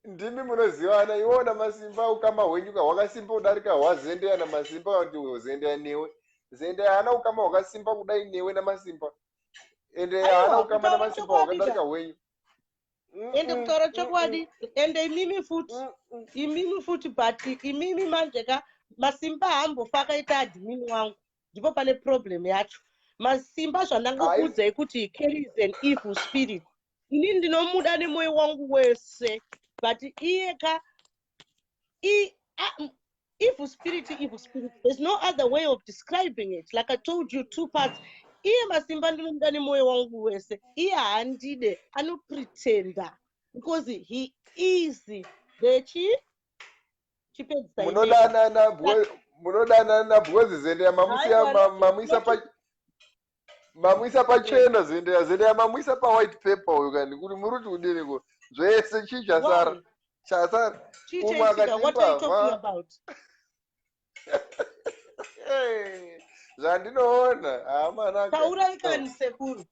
ndimi munozivana iwona Masimba ukama hwenyuka hwakasimba kudarika hwazende na Masimba kuti zende newe zende hana ukama hwakasimba kudai newe na Masimba ende hana ukama na Masimba hwakadarika hwenyu ende kutaura chokwadi ende imimi futi but imimi manjeka Masimba hambofa akaita admin wangu ndipo pane problem yacho. Masimba zvandangakuudzai kuti he carries an evil spirit ini ndinomuda nemwoyo wangu wese but iye evil spirit there's no other way of describing it. Like I told you, 2 parts. Iye Masimba ndinomuda nemwoyo wangu wese iye handide anopretenda because he is the munodanana bwezi zende mamuisa pachena zende yamamuisa white paper uyu kani kuti muruti kudiniko zvese chii chasara umwe akatimba zvandinoona taurai kani sekuru.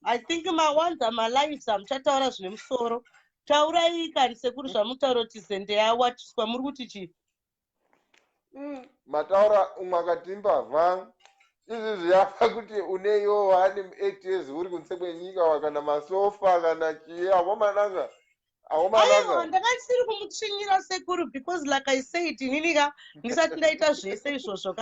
I think mawanza malives amuchataura zvine musoro. Taurai kani sekuru zvamutaura kuti zende yawatiswa muri kuti chii mataura umwe akatimba vha izvi zviyapa kuti uneyo hani 8 years uri kunze kwenyika kana masofa kana chii awomananga ndakasiri kumutsvinyira sekuru because like I said ininika ndisati ndaita zvese izvozvo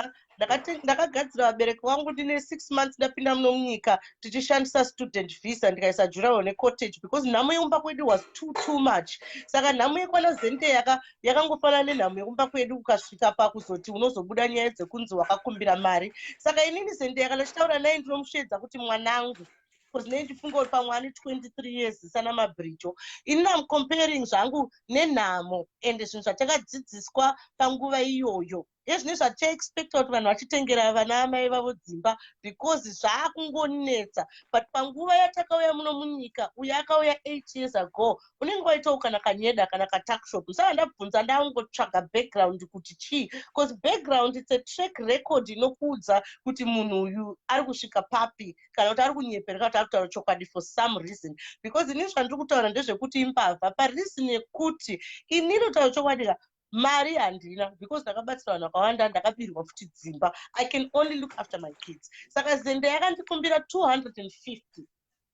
ndakagadzira vabereki vangu ndine 6 months ndapinda muno munyika tichishandisa student visa ndikaisa juraho necottage because nhamo yeumba kwedu was too much. Saka nhamo yekwana zende yakangofanana nenhamo yeumba kwedu ukasvika pakuzoti unozobuda nyaya dzekunzi wakakumbira mari. Saka inini zende yakana chitaura naye ndinomushedza kuti mwanangu because ndifunga kuti pamwe ane 23 years sana mabhiricho inini am comparing zvangu nenhamo ende zvinhu zvatakadzidziswa panguva iyoyo Ezvine zvatiexpecta kuti vanhu vachitengera vana amai vavo dzimba because zvaakungonetsa. But panguva yatakauya muno munyika, uyo akauya 8 years ago, unenge waitawo kana kanyeda kana katuckshop. Saka ndabvunza ndangotsvaga background kuti chii, because background it's a track record inokuudza kuti munhu uyu ari kusvika papi kana kuti ari kunyepereka kuti ari kutaura chokwadi for some reason. Because ini zvandiri kutaura ndezvekuti imbavha pareason yekuti ini ndotaura chokwadi mari handina because ndakabatsira vanhu vakawanda ndakapirwa futi dzimba. I can only look after my kids. Saka Zende yakandikumbira 250.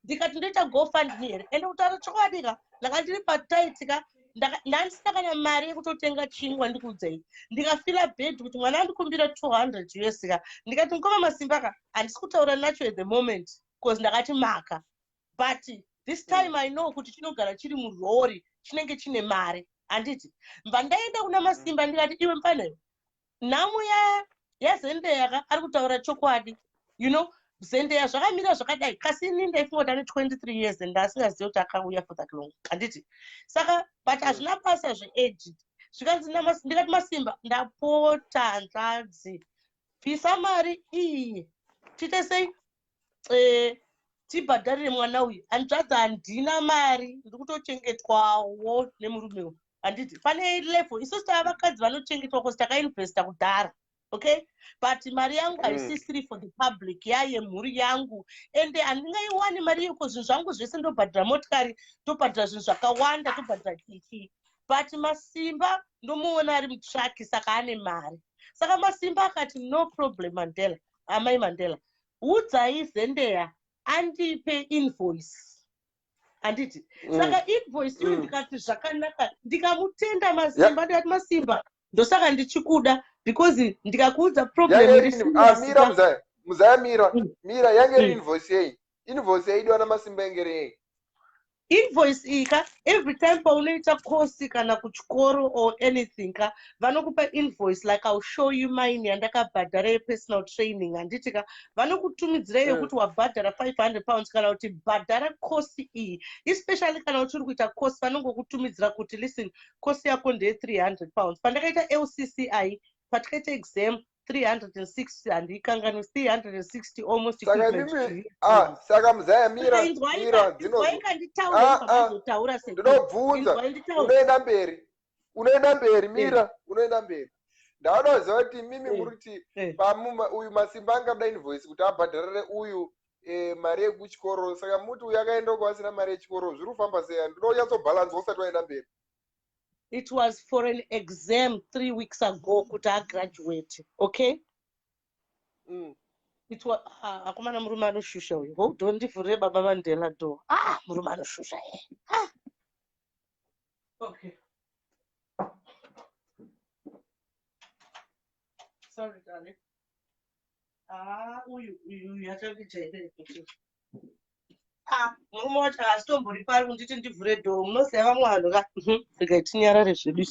Ndikati ndoita GoFundMe here ende kutaura chokwadi ndanga ndiri pataitika ndandisina kana mari yekutotenga chingwa ndikuudzei. Ndikafila bed kuti mwana andikumbira 200 US ndikati Mukoma MaSimba handisi kutaura nacho at the moment because ndakati maka. But this time I know kuti chinogara chiri murori chinenge chine mari. Handiti mbandaenda kuna Masimba ndikati iwe mpanayo nhamo yaZendeyaka ari kutaura chokwadi. You know, Zendeya zvakamira zvakadai kasi ini ndaifunga kuti ane 23 years ndasingazivi kuti akauya for that long. Handiti saka but hazvina basa zveage. Zvikanzi ndikati Masimba ndapota hanzvadzi bvisa mari iyi tiite sei tibhadharire mwana uyu. Hanzvadzi handina mari ndiri kutochengetwawo nemurume uyu. Handiti pane level isusu tava vakadzi vanochengetwa because takainvesta kudhara. Okay, but mari yangu haisisiri for the public yaye mhuri yangu ende handingaiwani mari yeko zvinhu zvangu zvese ndobhadhira motikari tobhadhira zvinhu zvakawanda tobhadhira chichi. But Masimba ndomuona ari mutraki saka ane mari. Saka Masimba akati no problem Mandela, amai Mandela udzai Zendeya andipe invoice. Handiti saka invoice iyo ndikati zvakanaka ndikamutenda Masimba ndikati Masimba ndosaka ndichikuda because ndikakuudza problem mira yange invoice yei invoice yeidwa na Masimba engere invoice ika every time paunoita course kana kuchikoro or anything vanokupa invoice like I'll show you mine yandakabhadhara personal training. Handiti vanokutumidzira yokuti wabhadhara 500 pounds kana kuti bhadhara course iyi especially kana uchiri kuita course vanongokutumidzira kuti listen course yako ndeye 300 pounds. Pandakaita LCCI patikaita exam 360 handikangani 360 almost saka muzaya mira ndinobvunza unoenda mberi mira unoenda mberi ndaunoziva kuti mimi muriti uyu Masimba angada invoice kuti abhadharire uyu mari yekuchikoro saka muti uyu akaenda kwasina mari yechikoro zviri kufamba sei ndinonyatsobhalanza usati waenda mberi. It was for an exam 3 weeks ago kuti agraduate. Okay, it was akomana murume anoshusha uyu. Hold on ndivhurire baba Mandela door. Murume anoshusha okay, sorry darling. Uyu achandijaire kuti murume wacho haasitombori pari kunditi ndivhure dhoo. Munoziva vamwe vanhu regai tinyarare zvedu.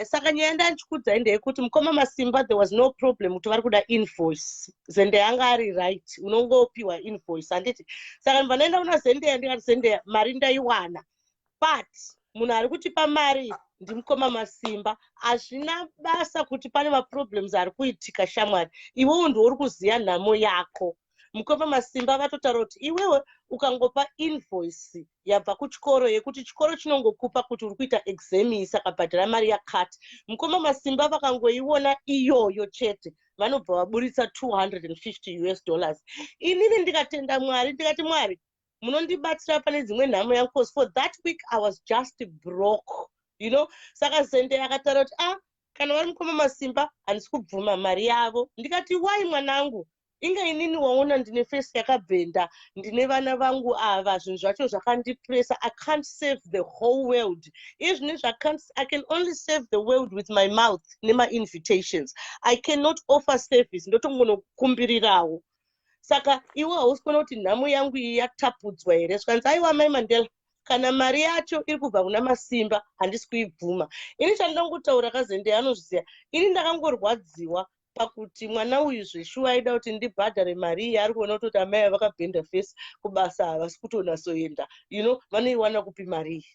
Saka nyaya ndanchikudzai ndeyekuti Mukoma MaSimba there was no problem kuti vari kuda invoice. Zendeya anga ari right unongopiwa invoice. Handiti saka ndinoenda kuna Zendeya ndikati Zendeya mari ndaiwana but munhu ari kutipa mari ndi Mukoma MaSimba. Hazvina basa kuti pane maproblems ari kuitika shamwari. Iwewo ndiuri kuziya nhamo yako. Mukoma MaSimba vatotaura kuti iwewe ukangopa invoice yabva kuchikoro yekuti chikoro chinongokupa kuti uri kuita exam iyi saka bhadhara mari yakati. Mukoma MaSimba vakangoiona iyoyo chete vanobva vaburitsa $250. Inini ndikatenda Mwari ndikati Mwari munondibatsira pane dzimwe nhamo yangu because for that week I was just broke, you know. Saka Zendeya akataura kuti kana vari Mukoma MaSimba handisi kubvuma mari yavo. Ndikati wai mwanangu inga inini waona ndine face yakabhenda ndine vana vangu ava zvinhu zvacho zvakandipresa. I can't save the whole world. I can only save the world with my mouth nema invitations. I cannot offer service ndotongonokumbirirawo. Saka iwe hausi kuona kuti nhamo yangu iyi yatapudzwa here. Zvikanzi aiwa mai Mandela kana mari yacho iri kubva kuna Masimba handisi kuibvuma. Ini chandinongotaura kaZendeya anozviziva. Ini ndakangorwadziwa pakuti mwana uyu zveshuwa aida kuti ndibhadhare mari iyi ari kuona kuti amai vakabhenda face kubasa havasi kutonasoenda, you know, vanoiwana kupi mari iyi.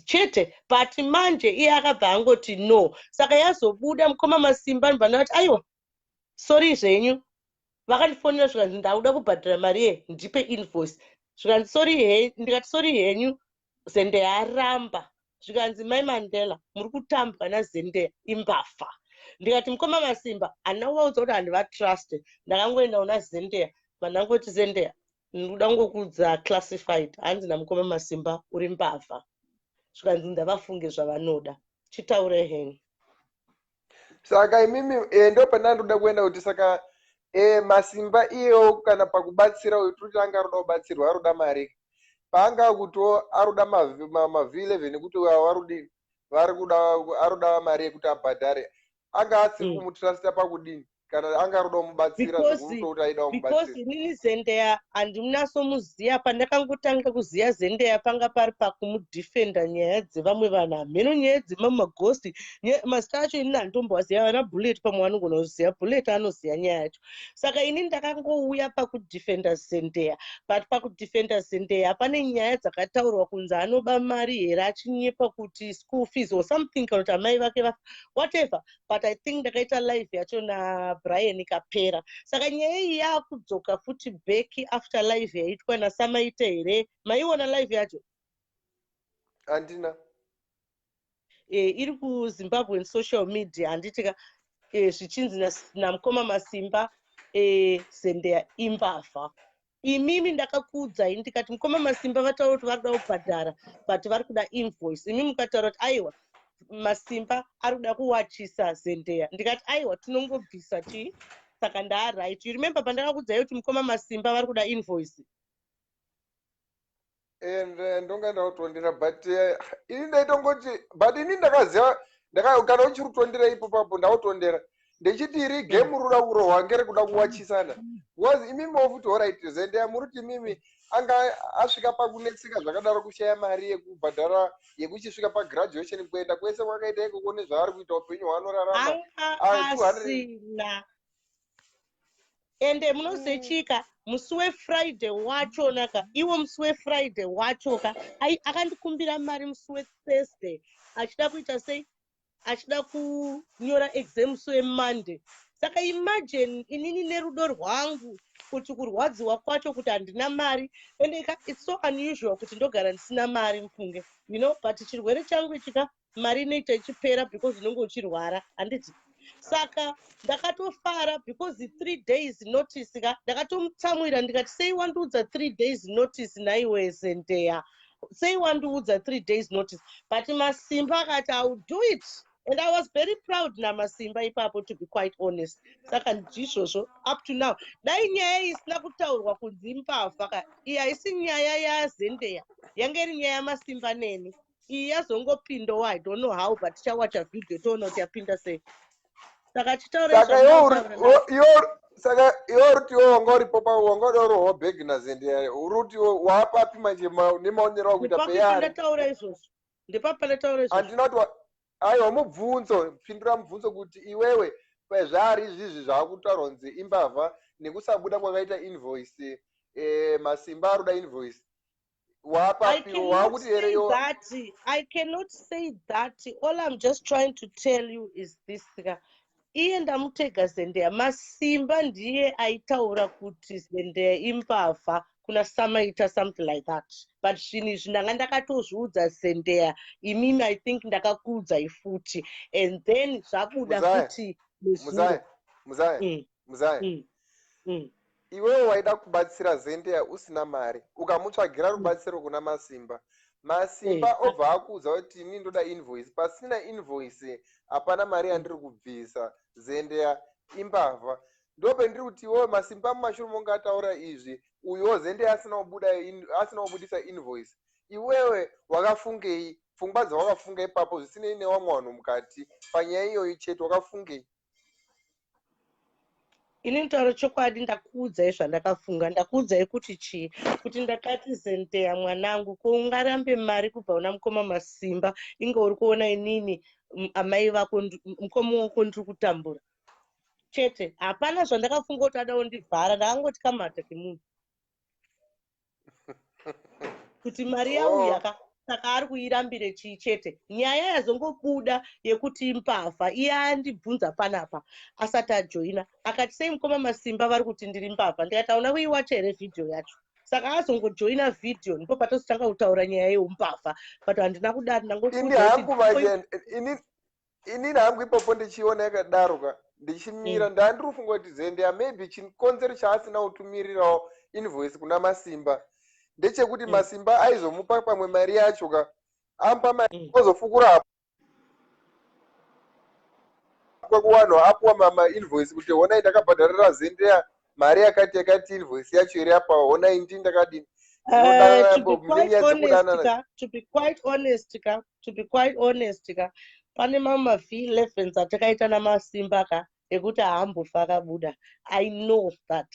chete but manje iye akabva angoti no. Saka yazobuda Mukoma MaSimba ndibva ndati aiwa sorry zvenyu vakatifonera zvikanzi ndauda kubhadhara mari ndipe invoice zvikanzi sorry he ndikati sorry henyu Zendeya aramba zvikanzi mai Mandela muri kutambwa naZendeya imbafa. Ndikati Mukoma MaSimba handina kuvaudza kuti handivatrust. Ndakangoenda una Zendeya vandangoti Zendeya ndinoda ngokuudza classified hanzi naMukoma MaSimba uri mbavha. Zvikanzi ndavafunge zvavanoda. Chitaure henyu. Saka imimi ndo pandandoda kuenda kuti saka Masimba iyo kana pakubatsira kuti anga aroda kubatsirwa aroda mari. Paanga kuti aroda mavhi11 nekuti warudi aroda mari yekuti abhadhare. Anga asiri kumutrusta pakudini kana anga aroda kumubatsira zvekuti aida kumubatsira. Because inini Zendeya handimunasomuziya pandakangotanga kuziya Zendeya panga pari pakumudhifenda nyaya dzevamwe vanhu hameno nyaya dzemamagosti mazita acho inini handitomboziya vana Bullet pamwe vanogona kuziya Bullet anoziya nyaya yacho. Saka inini ndakangouya pakudhifenda Zendeya but pakudhifenda Zendeya pane nyaya dzakataurwa kunzi anoba mari here achinyepa kuti school fees or something kana kuti amai vake whatever but I think ndakaita live yacho naBrian ikapera. Saka nyaya iyi yakudzoka futi beki after live yaitwa naSamaita here. Maiona live yacho? Handina. Iri kuZimbabwean social media handitika zvichinzi naMukoma MaSimba Zendeya imbavha. Imimi ndakakuudzai ndikati Mukoma MaSimba vataura kuti varikuda kubhadhara but vari kuda invoice. Imimi mukataura kuti aiwa Masimba arikuda kuwachisa Zendeya. Ndikati aiwa tinongobvisa chii? Saka right. You remember pandakakuudzai kuti Mukoma MaSimba vari kuda invoice. And ndonga ndautondera but ini ndaitongoti but ini ndakaziva kana uchiri kutondera ipo papo ndautondera ndechiti iri game ruda kurohwa ngere kuda kuwachisana was imimi ofuti alright Zendeya muruti mimi anga asvika pakunetseka zvakadaro kushaya mari yekubhadhara yekuchisvika pagraduation kuenda kwese kwakaita iko kuone zvaari kuita upenyu hwaanorarama asina ende munozechika musi weFriday wacho ka iwo musi weFriday wacho ka akandikumbira mari musi weThursday achida kuita sei achida kunyora exam musi weMonday. Saka imagine inini nerudo rwangu kuti kurwadziwa kwacho kuti handina mari ende it's so unusual kuti ndogara ndisina mari mfunge but chirwere changu chika mari inoita ichipera because unenge uchirwara handiti. Saka ndakatofara because 3 days notice ka ndakatomutsamwira ndikati sei wandiudza 3 days notice naiwe Zendeya sei wandiudza 3 days notice but Masimba akati I will do it and I was very proud naMasimba ipapo to be quite honest. Saka ndizvozvo up to now dai nyaya isina kutaurwa kunzi imbavha ka iyi haisi nyaya yaZendeya yange iri nyaya yaMasimba neni iyi yazongopindawo I don't know how but tichawacha video toona kuti yapinda sei. Saka saka iwo rutiwo wanga uripo wanga udorohwa bhegi naZendeya uruti waapapi manje nemaonero akuita peyari ndataura izvozvo ndepapa ndataura izvozvo handina kuti aiwa mubvunzo pindura mubvunzo kuti iwewe pezvaari izvizvi zvaakutaurwa kunzi imbavha nekusabuda kwakaita invoice Masimba aruda invoice waapapi waakuti here I cannot say that. All I'm just trying to tell you is this iye ndamutega Zendeya Masimba ndiye aitaura kuti Zendeya imbavha kuna Samaita something like that but zvinhu izvi ndanga ndakatozviudza Zendeya imimi I think ndakakuudzai futi and then zvabuda futi muzai iwewe waida kubatsira Zendeya usina mari ukamutsvagira rubatsiro kuna Masimba obva akuudza kuti ini ndoda invoice pasina invoice hapana mari yandiri kubvisa Zendeya imbavha ndopendiri kuti iwewe Masimba mumashure monga ataura izvi uyuwo Zendeya asina kubudisa invoice iwewe wakafungei pfungwa dzawakafunga ipapo zvisinei newamwe vanhu mukati panyaya iyoyi chete wakafungei ini tauro chokwadi ndakuudzai zvandakafunga ndakuudzai kuti chii kuti ndakati Zendeya mwanangu ko ungarambe mari kubva una Mukoma MaSimba inge uri kuona inini amai vako mukoma wako ndiri kutambura chete hapana zvandakafunga kuti ada kundivhara ndakangoti kamata kemunhu kuti mari yauya ka saka ari kuirambire chii chete. Nyaya yazongobuda yekuti mbavha iye andibvunza panapa asati ajoina akati sei Mukoma MaSimba vari kuti ndiri mbavha. Ndikati hauna kuiwacha here vhidhiyo yacho. Saka azongojoina vhidhiyo ndipo patozotanga kutaura nyaya yeumbavha, but handina kudaro. Inini hangu ipopo ndichiona yakadaroka ndichimira ndandiri kufunga kuti Zendea maybe chikonzero chaasina kutumirirawo invoice kuna Masimba ndechekuti Masimba aizomupa pamwe mari yacho ka ampa mari ozofukura kuwanhu apuwa mama invoice kuti honai ndakabhadharira Zendea mari yakati invoice yacho iri apa honai ndi ndakadini. To be quite honest, pane mama V11 atakaita naMasimba ka ekuti haambofa akabuda. I know that.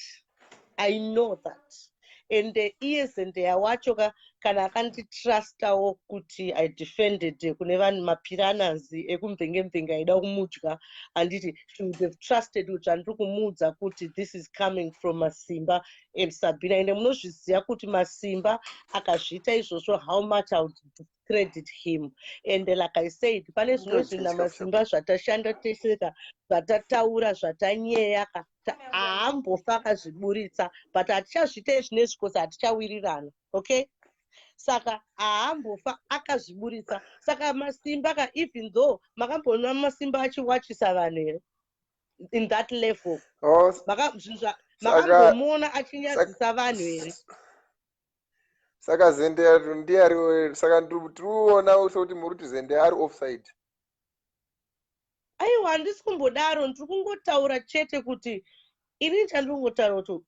And iye Zendea wacho kana akanditrustawo kuti I defended kune vanhu mapiraners ekumvenge aida kumudya, anditi she would have trusted kuti andiri kumuudza kuti this is coming from Masimba and Sabina. Ende munozviziva kuti Masimba akazviita izvozvo how much I would credit him. And like I said, pane zvimwe zvinhu naMasimba zvatashanda teseka, zvatataura, zvatanyeya haambofa akazviburitsa, but hatichazviita izvinezvi because hatichawirirana. Okay? Saka haambofa akazviburitsa. Saka Masimba even though makamboona Masimba achiwachisa vanhu here in that level, makambomuona achinyadzisa vanhu here. Saka Zendea ndiari, saka tiriona kuti muri kuti Zendea ari offside. Aiwa, handisi kumbodaro, ndiri kungotaura chete kuti ini chandiri kungotaura kuti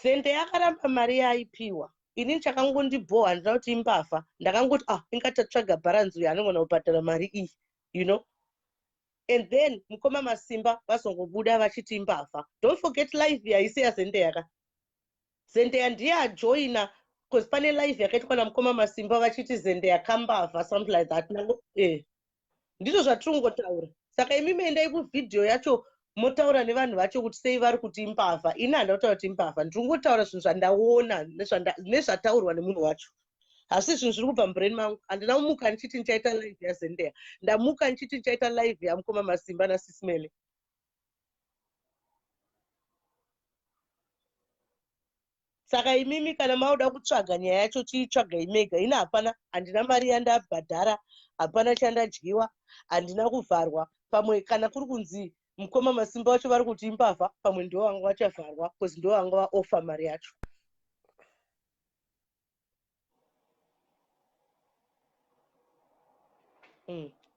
Zendea akaramba mari yaaipiwa. Ini chakangondibhoa handina kuti imbavha, ndakangoti ingatatsvaga bharanzi uyo anogona kubhadhara mari iyi, you know. And then Mukoma MaSimba vazongobuda vachiti imbavha. Don't forget live yaisi yaZendea ka. Zendea ndiye ajoina because pane live yakaitwa naMukoma MaSimba vachiti Zendea kambavha, something like that. Ndizvo zvatiri kungotaura. Saka imi meendai kuvhidhiyo yacho motaura nevanhu vacho kuti sei vari kuti imbavha. Ini handina kutaura kuti imbavha, ndiri kungotaura zvinhu zvandaona nezvataurwa nemunhu wacho. Hasi zvinhu zviri kubva mubrain mangu. Handina kumuka ndichiti ndichaita live yaZendea, ndamuka ndichiti ndichaita live yaMukoma MaSimba naSisimele. Saka imimi kana mauda kutsvaga nyaya yacho chiitsvaga imega. Ina hapana, handina mari yandabhadhara, hapana chandadyiwa, handina kuvharwa. Pamwe kana kuri kunzi Mukoma MaSimba wacho vari kuti imbavha, pamwe ndiwo vanga vachavharwa because ndiwo vanga vaofa mari yacho.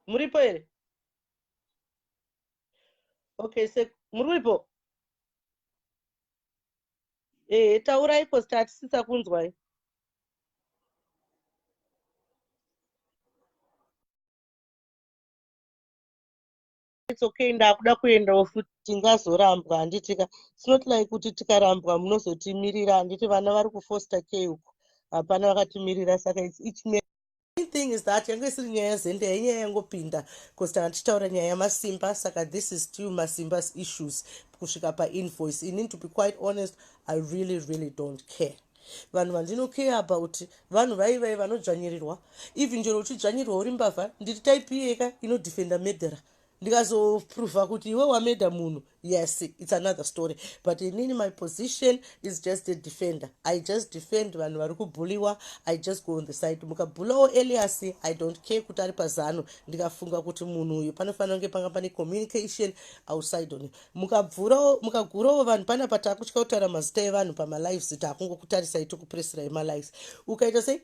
Muripo here? Okay, muripo? Taurai because tatisisa kunzwai. It's okay, ndakuda kuendawo futi tingazorambwa handitika. It's not like kuti tikarambwa munozotimirira, handiti vana vari kufoster care uko. Hapana vakatimirira, saka it's each man. The thing is that yange isiri nyaya yaZendea, inyaya yangopinda because tanga tichitaura nyaya yaMasimba, saka this is still Masimba's issues kusvika painvoice. Inini, to be quite honest, I really don't care. Vanhu vandinocare about vanhu vaivai vanodzvanyirirwa, even njero uchidzvanyirirwa uri mbavha, nditi type yeka inodefenda medhera. Ndikazoprova kuti iwe wamedha munhu, yes, it's another story, but inini my position is just a defender. I just defend vanhu vari kubhuliwa. I just go on the side. Mukabhulawo Elias, I don't care kuti ari pazano, ndikafunga kuti munhu uyu panofanira kunge panga pane communication outside on. Mukagurawo vanhu panapa taakutya kutaura mazita evanhu pamalives, taakungokutarisai tokupresirai malives. Ukaita sei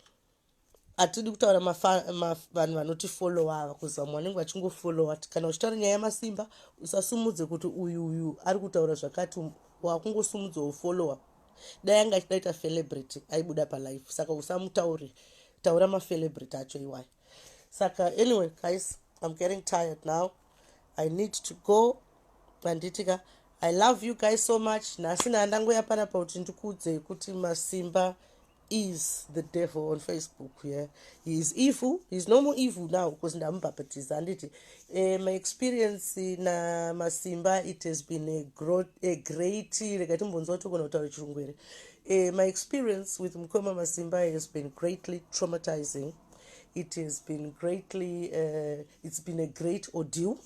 atidi kutaura vanhu vanotifollowa ava kuziva mwanenge vachingofollowa. Kana uchitaura nyaya yaMasimba usasumudze kuti uyu ari kutaura zvakati, wakungosumudzawo followa. Dai anga achidaita celebrity aibuda palive, saka usamutauri, taura macelebrity acho iwayo. Saka anyway guys, I'm getting tired now, I need to go. Banditika, I love you guys so much. Nhasi ndangoya panapa kuti ndikuudze kuti Masimba is the devil on Facebook. Yeah, he is evil. He's no more evil now because ndambapatiza. Anditi my experience na Masimba, it has been a great my experience with Mukoma MaSimba has been greatly traumatizing. It has been it's been a great ordeal.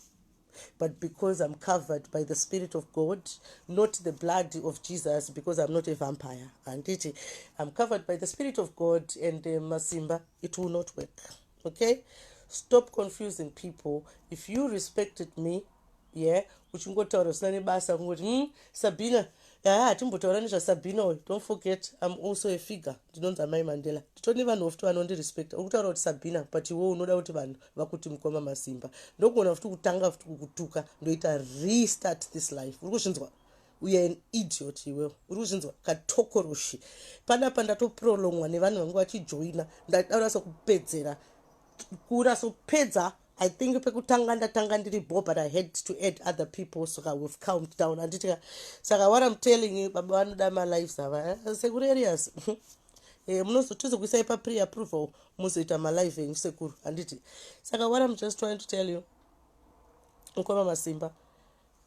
But because I'm covered by the Spirit of God, not the blood of Jesus, because I'm not a vampire, and I'm covered by the Spirit of God, and Masimba, it will not work. Okay? Stop confusing people. If you respected me, yeah, uchingotaura usina nebasa kungoti Sabina, hatimbotaura nezvaSabina uyu. Don't forget, I'm also a figure. Ndinonzi Mai Mandela. Nditoni vanhu futi vanondirespecta. Ukutaura kuti Sabina, but iwewe unoda kuti vanhu vakuti Mukoma MaSimba. Ndogona futi kutanga futi kukutuka ndoita restart this life. Uri kuzvinzwa? We are an idiot iwewe. Uri kuzvinzwa? Katokoroshi. Panapa ndatoprolongwa nevanhu vangu vachijoina. Ndataura sokupedzera. Kura sopedza. I think pekutanga ndatanga ndiri bo, but I had to add other people so we've calmed down. Anditika saka what I'm telling you, baba vanoda my lives ava sekurerious. Munozotizokuisai pa pre-approval muzoita malive enyu sekuru handiti. Saka what I'm just trying to tell you, Mukoma MaSimba,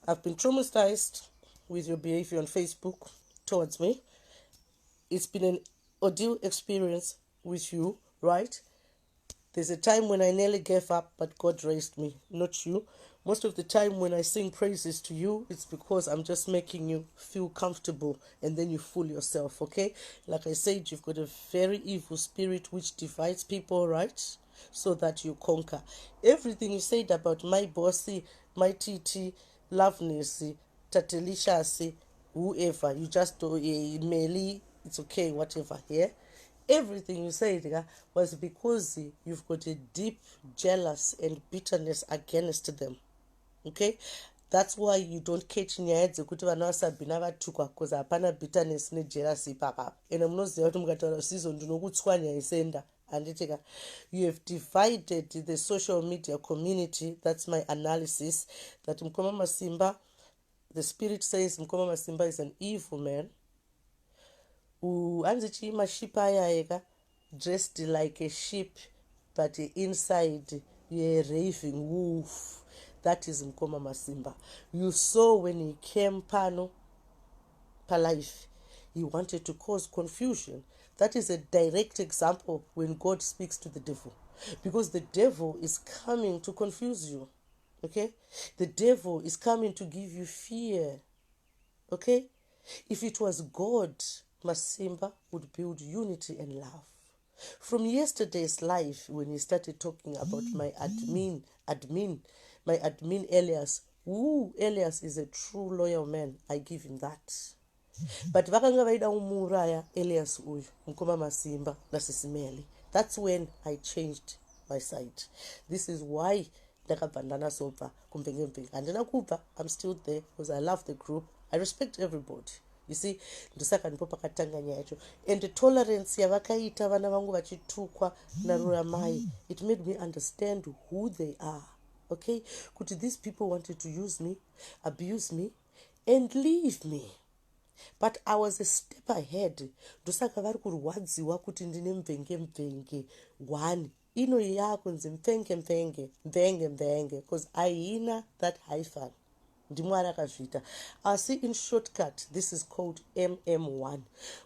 I've been traumatized with your behavior on Facebook towards me. It's been an ordeal experience with you, right? There's a time when I nearly gave up, but God raised me, not you. Most of the time when I sing praises to you, it's because I'm just making you feel comfortable, and then you fool yourself, okay? Like I said, you've got a very evil spirit which divides people, right? So that you conquer. Everything you said about my bossy, my TT, Loveness, Tatelicious, whoever, you just do Meli, it's okay, whatever, yeah? Everything you said was because you've got a deep jealous and bitterness against them. Okay? That's why you don't catch nyaya dzekuti vana vaSabina vatukwa because hapana bitterness nejealousy ipapa. Ene munoziva kuti mukataura usizo ndinokutswanya isenda. Anditika, you have divided the social media community. That's my analysis. That Mukoma MaSimba, the spirit says Mukoma MaSimba is an evil man. Anzichi mashipa aya dressed like a sheep, but inside a raving wolf. That is Mukoma MaSimba. You saw when he came pano per life, he wanted to cause confusion. That is a direct example when God speaks to the devil, because the devil is coming to confuse you. Okay, the devil is coming to give you fear. Okay, if it was God, MaSimba would build unity and love. From yesterday's live, when he started talking about my admin, Elias. Elias is a true loyal man. I give him that. But vakanga vaida umuraya Elias uyu, Mukoma MaSimba nasisimeli. That's when I changed my side. This is why ndakabva sopa kumbengembe. Andina kubva, I'm still there because I love the group. I respect everybody. You see, ndosaka ndipo pakatanga nyaya yacho. And the tolerance yavakaita vana vangu vachitukwa naruramai, it made me understand who they are. Okay? Kuti these people wanted to use me, abuse me, and leave me. But I was a step ahead. Ndosaka vari kurwadziwa kuti ndine mvenge one. Ino yakunzi mvenge because haina that hyphen. Ndimwari akazvita. Asi in shortcut, this is called MM1.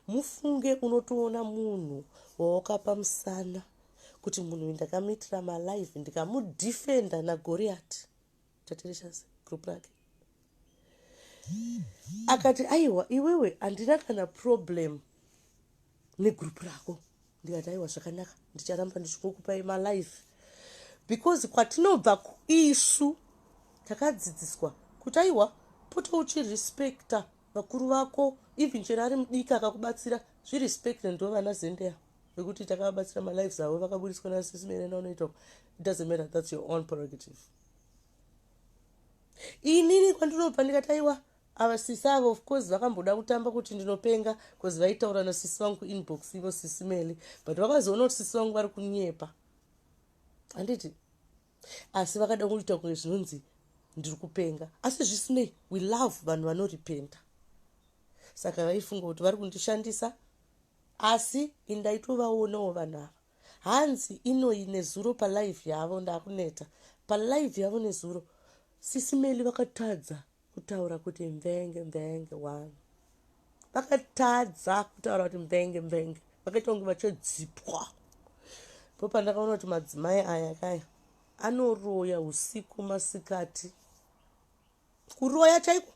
Mufunge unotoona munhu wawakapa musana kuti munhu ndakamitira malive ndikamudefenda naGoliath. Tatelicious group rake akati aiwa iwewe handina kana problem negroup rako. Ndikati aiwa zvakanaka, ndicharamba ndichikukupai malive, because kwatinobva isu takadzidziswa kuti aiwa pota uchirespecta vakuru vako, even chero ari mudiki akakubatsira zvirespecte. Ndo vana Zendaya vekuti takavabatsira malives avo vakaburiswa nasisimerena unoita. It doesn't matter, that's your own prerogative. Inini kwandinobva ndikati aiwa ava sisi avo of course vakamboda kutamba kuti ndinopenga because vaitaura nasisi vangu inbox ivo sisimeli, but vakazoona kuti sisi vangu vari kunyepa handiti. Asi vakada kuita kunge zvinonzi ndiri kupenga, asi zvisinei, we love vanhu vanorepenta. Saka vaifunga kuti vari kundishandisa, asi indaitovaonawo vanhu ava. Hanzi inoi nezuro palive yavo ndakuneta. Palive yavo nezuro sisimeli vakatadza kutaura kuti mvenge one. Vakatadza kutaura kuti mvenge. Vakaita kunge vachadzipwa. popandakaona kuti madzimai aya kaya anoroya usiku masikati, kuroya chaiko.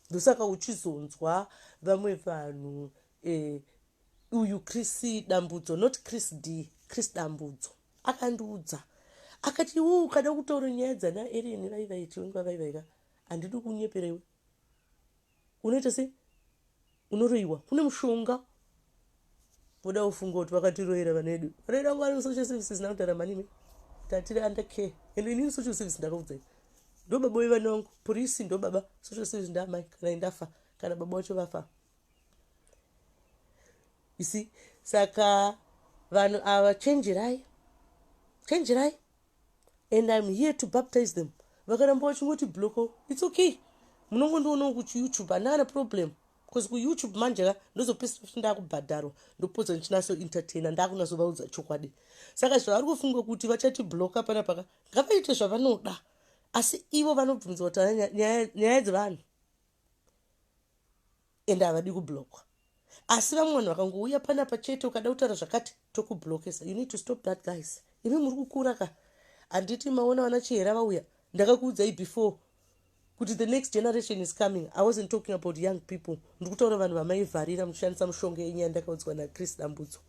Ndosaka uchizonzwa vamwe vanhu uyu Chris Dambudzo, not Chris D, Chris Dambudzo akandiudza akati ukada kutaura nyaya dzana Ellen vaivaiti wenga vaivaika handidi kunyepera iwe, unoita sei, unoroiwa, kune mushonga. Voda ufunga kuti vakatiroera vana vedu, vana vedu vari social services nakutara manime tatiri under care, ende inini social service ndakaudzai ndo baba wevana vangu, polisi ndo baba, social service ndamai kana ndafa kana baba wacho vafa. You see, saka vanhu ava chenjerai, and I'm here to baptize them. Vakaramba vachingoti bloko, it's okay, munongondiona kuchiyoutube handana problem, because kuyoutube manje ndozopesera kuti ndakubhadharwa ndopodza ndichinaso entertainer ndakunasovaudza chokwadi. Saka zvavari kufunga kuti vachati bloka panapaka ngavaite zvavanoda, asi ivo vanobvunza kuti nyaya dzevanhu ende havadi kublokwa. Asi vamwe vanhu vakangouya panapa chete ukada kutaura zvakati tokublokesa. You need to stop that guys. Imi muri kukura ka, handiti maona vana chihera vauya, ndakakuudzai before kuti the next generation is coming. I wasn't talking about young people. Ndikutaura vanhu vamaivharira muchishandisa mushonga yenyaya ndakaudzwa naChris Dambudzo.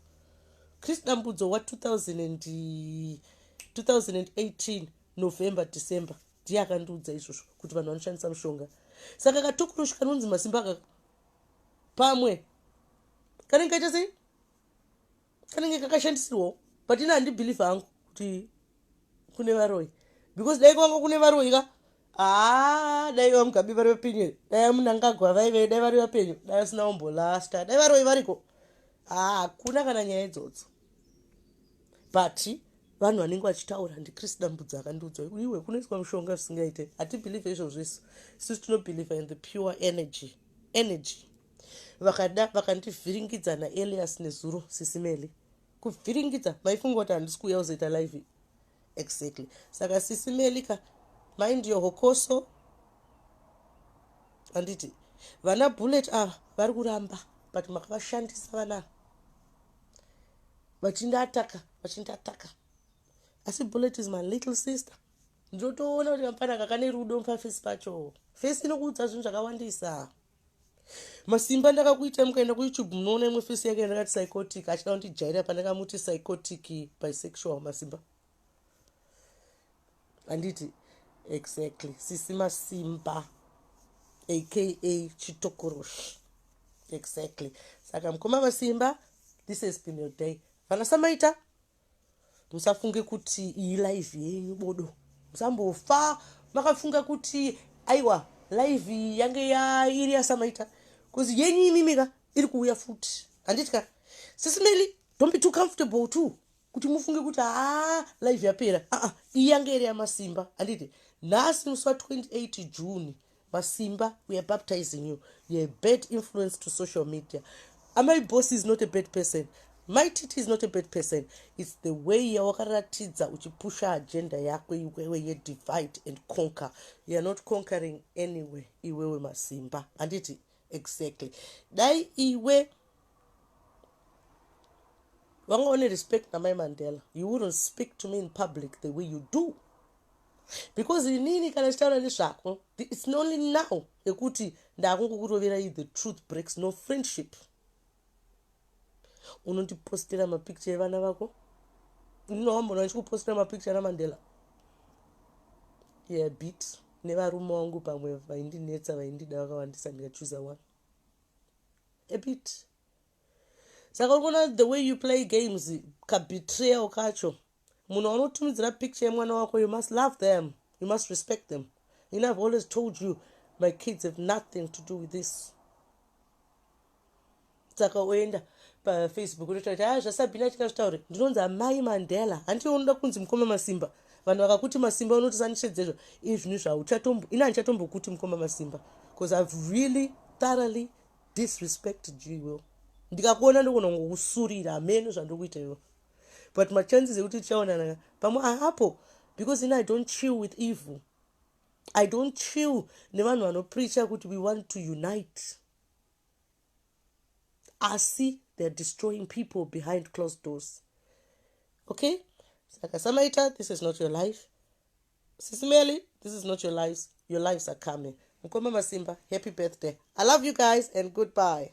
Chris Dambudzo wa 2018 November December ndiye akandiudza izvozvo kuti vanhu vanoshandisa mushonga. Saka katokuroshi kanonzi Masimba pamwe kanenge kaita sei, kanenge kakashandisirwawo, but ina handibhilieve hangu kuti kune varoi, because dai kwanga kune varoi ka dai vamugabi vari vapenyu, dai munangagwa vaive, dai vari vapenyu, dai vasina ombolasta, dai varoi variko, hakuna kana nyaya idzodzo. But vanhu vanenge vachitaura ndiChris Dambudzo akandiudza iwe kunoiswa mushonga zvisingaite. Hatibhilieve izvozvo isu, isusu tinobhilieve in the pure energy. Vakada vakandivhiringidza naElias nezuro Sisimeli, kuvhiringidza maifunga kuti handisi kuuya kuzoita live exactly. Saka Sisimeli ka mind your hokoso, handiti vana bullet ava vari kuramba, but makavashandisa vana vachindataka. Asi bullet is my little sister. Ndotoona kuti kamfana kakane rudo mufafesi pacho, fesi inokuudza zvinhu zvakawandisa. Masimba ndakakuita mukaenda kuYouTube munoona imwe fesi yake ndakati psychotic, achida kundijaira pandakamuti psychotic bisexual Masimba. Handiti exactly Sisi Masimba aka Chitokoroshi exactly. Saka Mukoma MaSimba, this has been your day. Vana samaita musafunge kuti iyi live yenyu bodo, musambofa makafunga kuti aiwa live yange iri yasamaita, kuzi yenyu imimika iri kuuya futi. Handitika Sisimeli, don't be too comfortable too kuti mufunge kuti live yapera. Iyi yange iri yaMasimba. Handiti nhasi musi wa28 June Masimba, we are baptizing you. You're a bad influence to social media. My boss is not a bad person. My titi is not a bad person. It's the way yawakaratidza uchipusha agenda yako iwewe ye divide and conquer. You're not conquering anyway iwewe Masimba. Handiti exactly. Dai iwe wanga one respect na my Mandela. You wouldn't speak to me in public the way you do. Because inini kana chitaura nezvako, it's only now ekuti ndakungokurovera the truth breaks no friendship. Unondipostera mapicture evana vako, unoambona ndichikupostera mapicture na Mandela. Yeah, bit nevarume vangu pamwe vaindinetsa vaindida vakawandisa ndikachuza one a bit. Saka unoona the way you play games, kabetrayal kacho, munhu anotumidzira picture yemwana wako, you must love them, you must respect them. You know, I've always told you my kids have nothing to do with this. Saka oenda paFacebook utoti zvaSabina chikazvitaura ndinonzi amai Mandela. Handiti unoda kunzi Mukoma MaSimba. Vanhu vakakuti Masimba unotosanishedzezvo ini zvinhu zvauchatombo ina handichatombokuti Mukoma MaSimba, because I've really thoroughly disrespected you iwewe. Ndikakuona ndogona ngokusurira ameno zvandokuita iwewe. But my chances ekuti tichaonana pamwe apo, because I don't chill with evil. I don't chill nevanhu vanopreacha kuti we want to unite. I see they're destroying people behind closed doors. Okay? Saka Samaita, this is not your life. Sisimeli, this is not your lives. Your lives are coming. Mukoma MaSimba, happy birthday. I love you guys and goodbye.